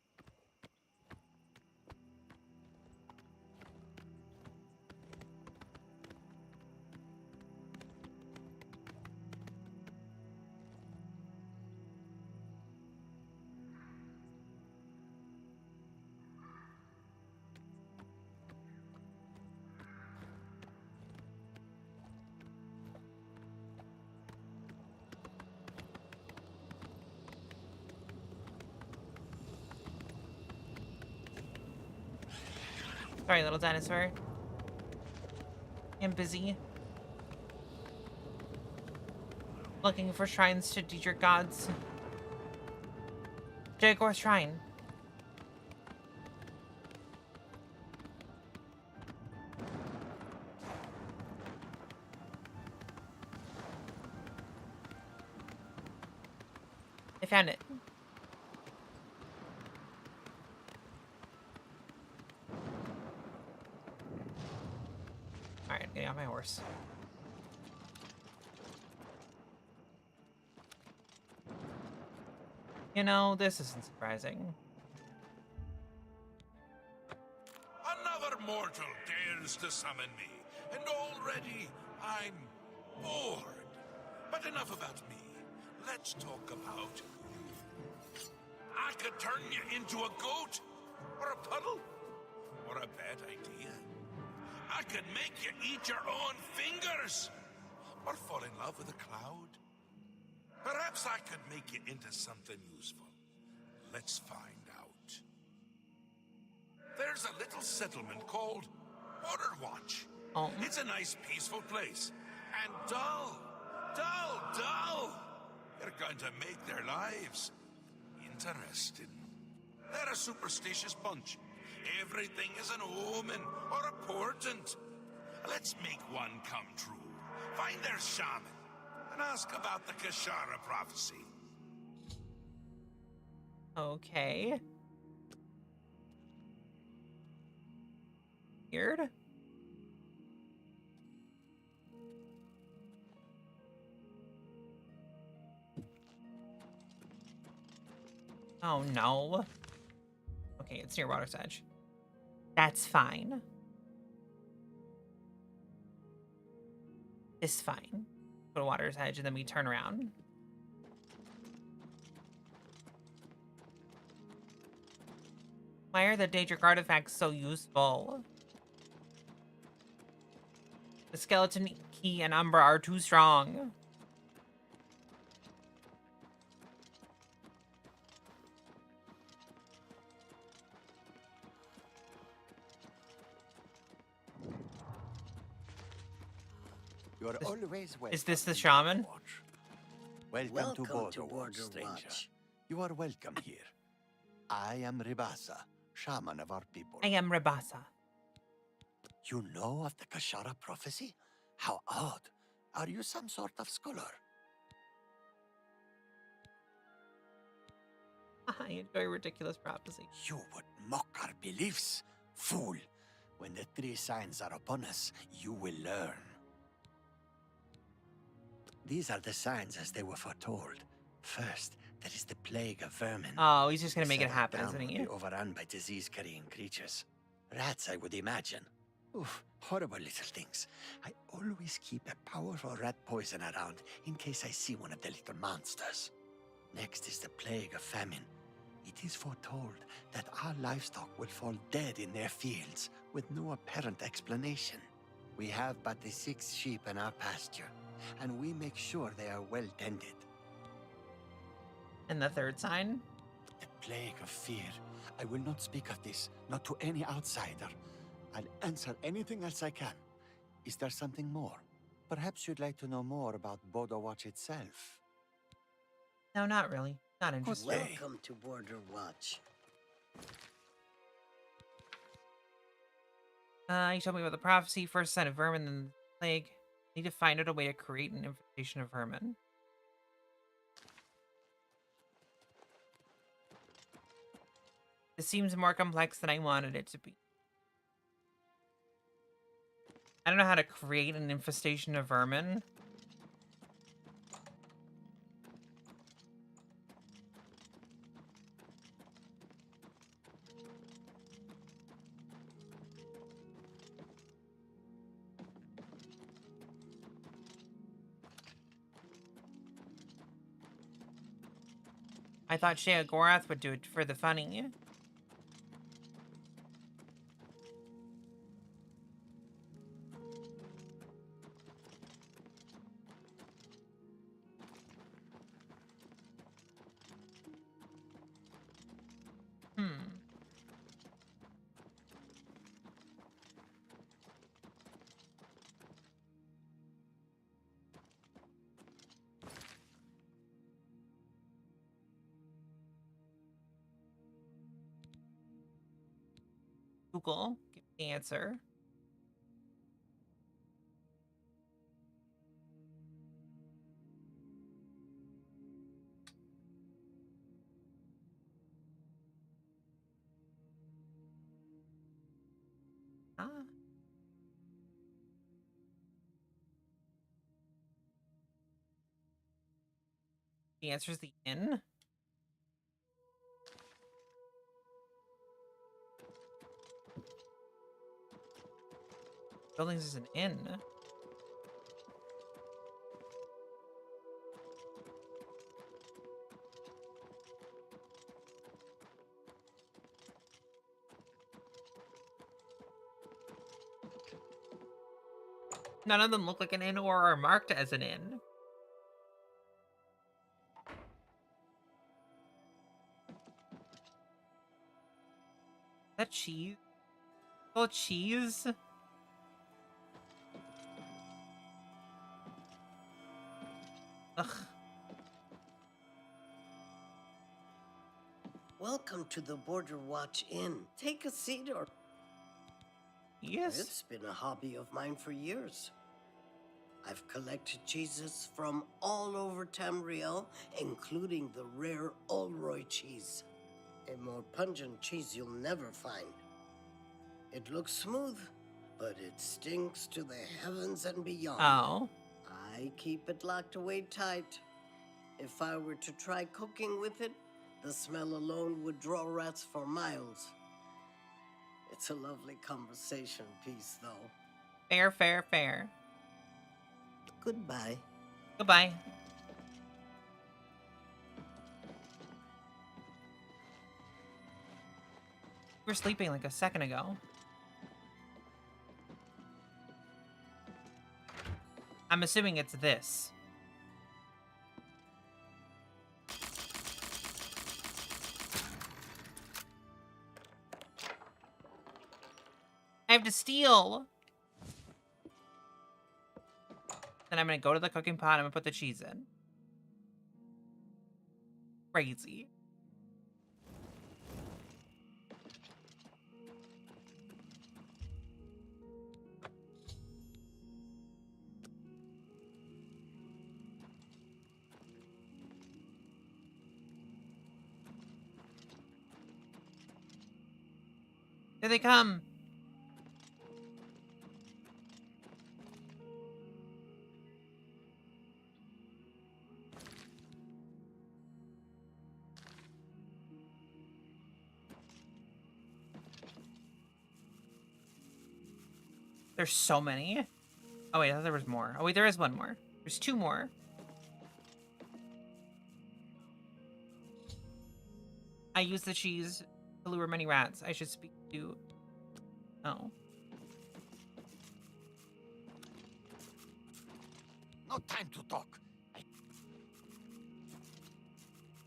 Sorry, little dinosaur. I'm busy. Looking for shrines to Diedrich gods. Jaguar Shrine. I found it. Alright, getting off my horse. You know, this isn't surprising. mortal dares to summon me, and already I'm bored. But enough about me. Let's talk about you. I could turn you into a goat, or a puddle, or a bad idea. I could make you eat your own fingers, or fall in love with a cloud. Perhaps I could make you into something useful. Let's find out. There's a little settlement called Border Watch. Oh. It's a nice, peaceful place. And dull. You're going to make their lives interesting. They're a superstitious bunch. Everything is an omen or a portent. Let's make one come true. Find their shaman and ask about the Kashara prophecy. Okay. Weird. Oh no. Okay, it's near Water's Edge. That's fine. It's fine. Go to Water's Edge and then we turn around. Why are the Daedric artifacts so useful? The skeleton key and Umbra are too strong. You are always welcome. Is this the shaman? Welcome to Border Watch, stranger. You are welcome here. I am Ribasa, shaman of our people. I am Rabasa. You know of the Kashara prophecy? How odd. Are you some sort of scholar? I enjoy ridiculous prophecy. You would mock our beliefs, fool. When the three signs are upon us, you will learn. These are the signs as they were foretold. First, there is the plague of vermin. Oh, he's just gonna make it Settled happen, down isn't will he? be overrun by disease-carrying creatures. Rats, I would imagine. Oof, horrible little things. I always keep a powerful rat poison around in case I see one of the little monsters. Next is the plague of famine. It is foretold that our livestock will fall dead in their fields with no apparent explanation. We have but the 6 sheep in our pasture, and we make sure they are well tended. And the third sign? The plague of fear. I will not speak of this, not to any outsider. I'll answer anything else I can. Is there something more? Perhaps you'd like to know more about Border Watch itself. No, not really. Not interested. Welcome to Border Watch. You told me about the prophecy, first sign of vermin, then the plague. Need to find out a way to create an infestation of vermin. This seems more complex than I wanted it to be. I don't know how to create an infestation of vermin. I thought Shea Gorath would do it for the funny. Google, give me the answer. Ah. The answer is the inn. buildings is an inn. None of them look like an inn or are marked as an inn. Is that cheese? Oh, cheese? Ugh. Welcome to the Border Watch Inn. Take a seat or... Yes? It's been a hobby of mine for years. I've collected cheeses from all over Tamriel, including the rare Olroy cheese. A more pungent cheese you'll never find. It looks smooth, but it stinks to the heavens and beyond. Oh. I keep it locked away tight. If I were to try cooking with it, the smell alone would draw rats for miles. It's a lovely conversation piece, though. Fair, fair, fair. Goodbye. Goodbye. We were sleeping like a second ago. I'm assuming it's this. I have to steal. Then I'm gonna go to the cooking pot. I'm gonna put the cheese in. Crazy. Here they come. There's so many. Oh wait, I thought there was more. Oh wait, there is one more. There's two more. I use the cheese to lure many rats. I should speak to... Oh. No time to talk.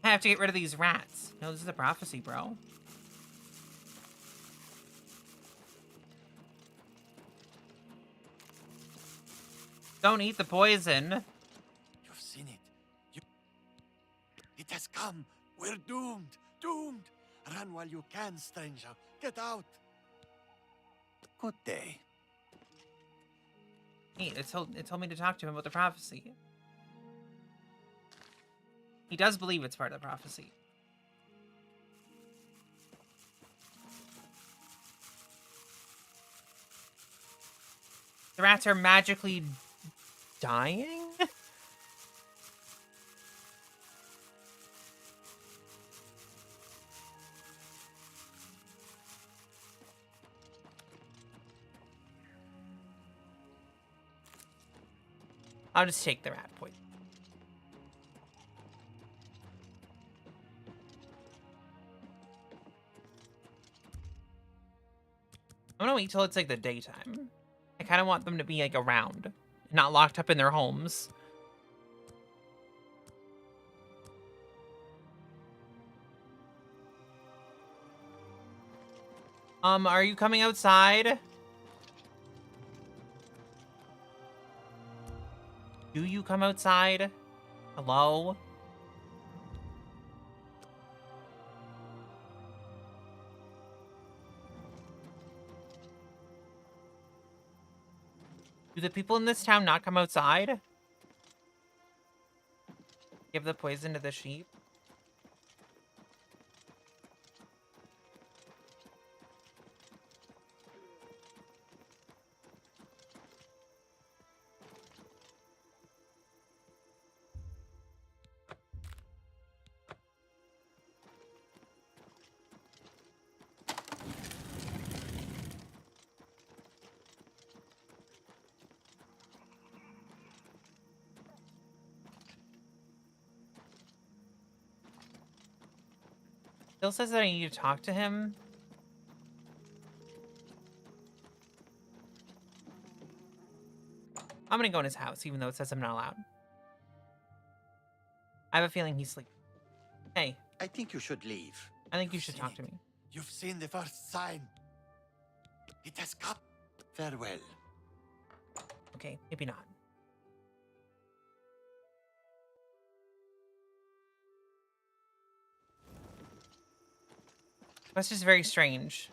I have to get rid of these rats. No, this is a prophecy, bro. Don't eat the poison. You've seen it. It has come. We're doomed. Doomed. Run while you can, stranger. Get out. Good day. Hey, it told me to talk to him about the prophecy. He does believe it's part of the prophecy. The rats are magically dying? I'll just take the rat poison. I'm gonna wait till it's like the daytime. I kind of want them to be like around, not locked up in their homes. Are you coming outside? Do you come outside? Hello? Do the people in this town not come outside? Give the poison to the sheep? Still says that I need to talk to him. I'm gonna go in his house, even though it says I'm not allowed. I have a feeling he's sleeping. Hey. I think you should leave. I think you should talk to me. You've seen the first sign. It has come. Farewell. Okay, maybe not. That's just very strange.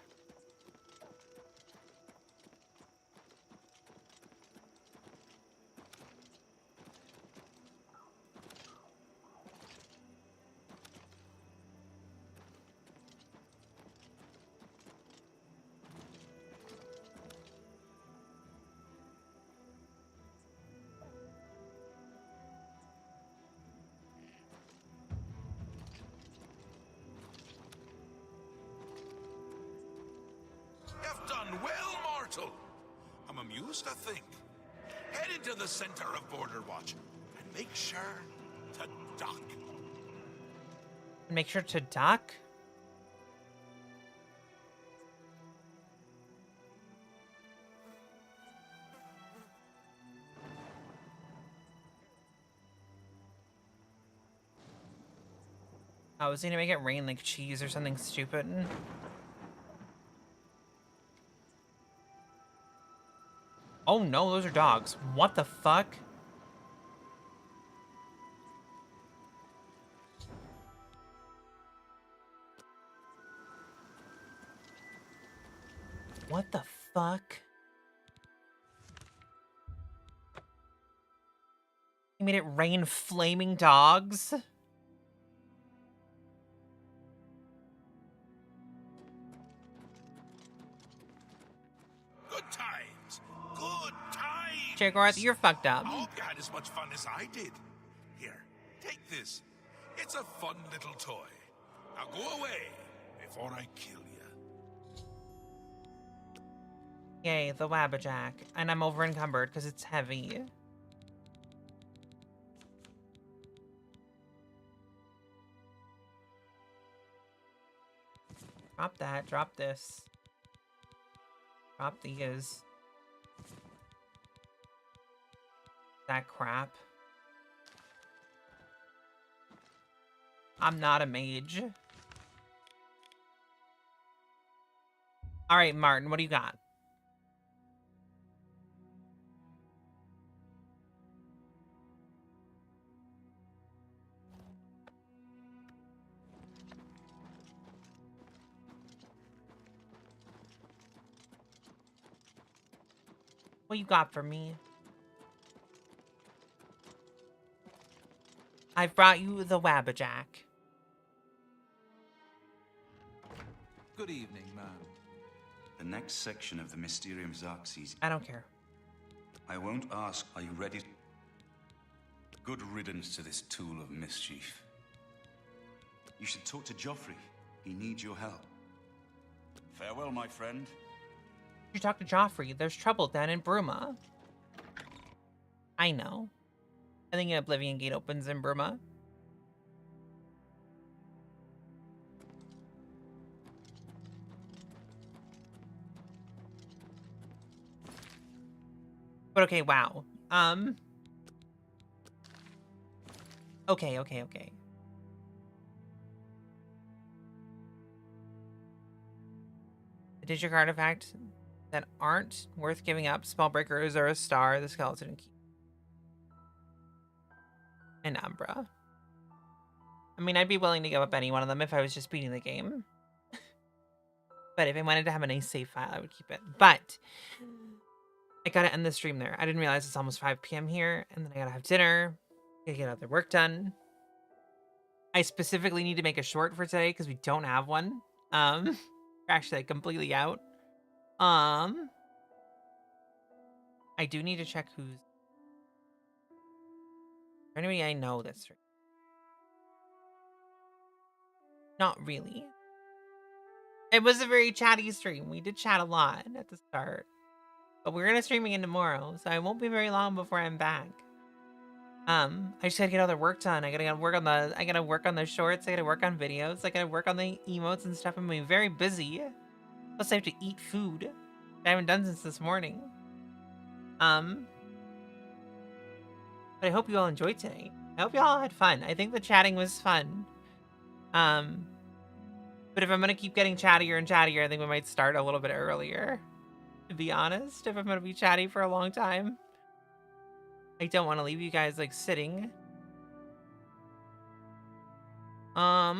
You've done well, mortal. I'm amused, I think. Head into the center of Border Watch and make sure to duck. Make sure to duck? I was gonna make it rain like cheese or something stupid. Oh no, those are dogs. What the fuck? What the fuck? He made it rain flaming dogs? Good times. Good times. Jaguar, you're fucked up. I hope you had as much fun as I did. Here, take this. It's a fun little toy. Now go away before I kill you. Yay, the Wabbajack. And I'm over encumbered because it's heavy. Drop that, drop this. Drop these. That crap. I'm not a mage. Alright, Martin, what do you got? What you got for me? I've brought you the Wabbajack. Good evening, ma'am. The next section of the Mysterium Xerxes. I don't care. I won't ask, are you ready? Good riddance to this tool of mischief. You should talk to Joffrey. He needs your help. Farewell, my friend. You talk to Joffrey. There's trouble down in Bruma. I know. I think an Oblivion Gate opens in Bruma. But okay, wow. Okay. The digital artifact that aren't worth giving up. Spellbreakers are a star, the skeleton key. And Umbra. I mean, I'd be willing to give up any one of them if I was just beating the game. But if I wanted to have a nice save file, I would keep it. But I gotta end the stream there. I didn't realize it's almost 5 p.m. here, and then I gotta have dinner. Gotta get other work done. I specifically need to make a short for today because we don't have one. We're actually like completely out. I do need to check who's anybody I know that's right. Not really. It was a very chatty stream. We did chat a lot at the start. But we're gonna stream again tomorrow, so I won't be very long before I'm back. I just gotta get all the work done. I gotta work on the shorts, I gotta work on videos, I gotta work on the emotes and stuff. I'm being very busy. Plus I have to eat food. I haven't done since this morning. But I hope you all enjoyed today. I hope you all had fun. I think the chatting was fun. But if I'm gonna keep getting chattier and chattier, I think we might start a little bit earlier. To be honest, if I'm gonna be chatty for a long time. I don't want to leave you guys like sitting. I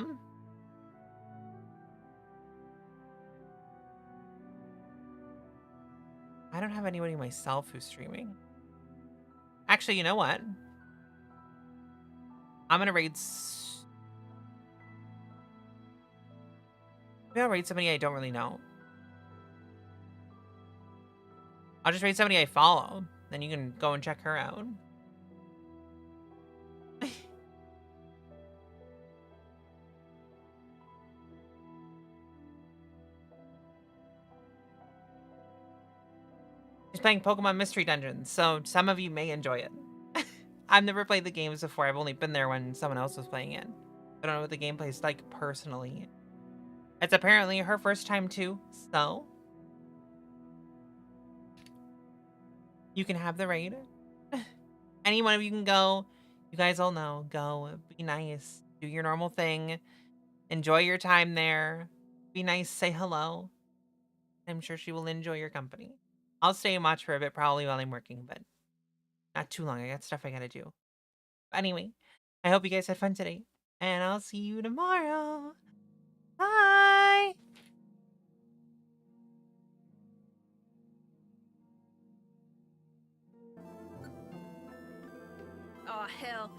don't have anybody myself who's streaming. Actually, you know what? I'm gonna raid. Maybe I'll raid somebody I don't really know. I'll just raid somebody I follow. Then you can go and check her out. She's playing Pokemon Mystery Dungeons, so some of you may enjoy it. I've never played the games before. I've only been there when someone else was playing it. I don't know what the gameplay is like personally. It's apparently her first time too, so you can have the raid. Any one of you can go. You guys all know. Go. Be nice. Do your normal thing. Enjoy your time there. Be nice. Say hello. I'm sure she will enjoy your company. I'll stay and watch for a bit probably while I'm working, but not too long. I got stuff I gotta do. Anyway, I hope you guys had fun today, and I'll see you tomorrow. Bye! Oh, hell.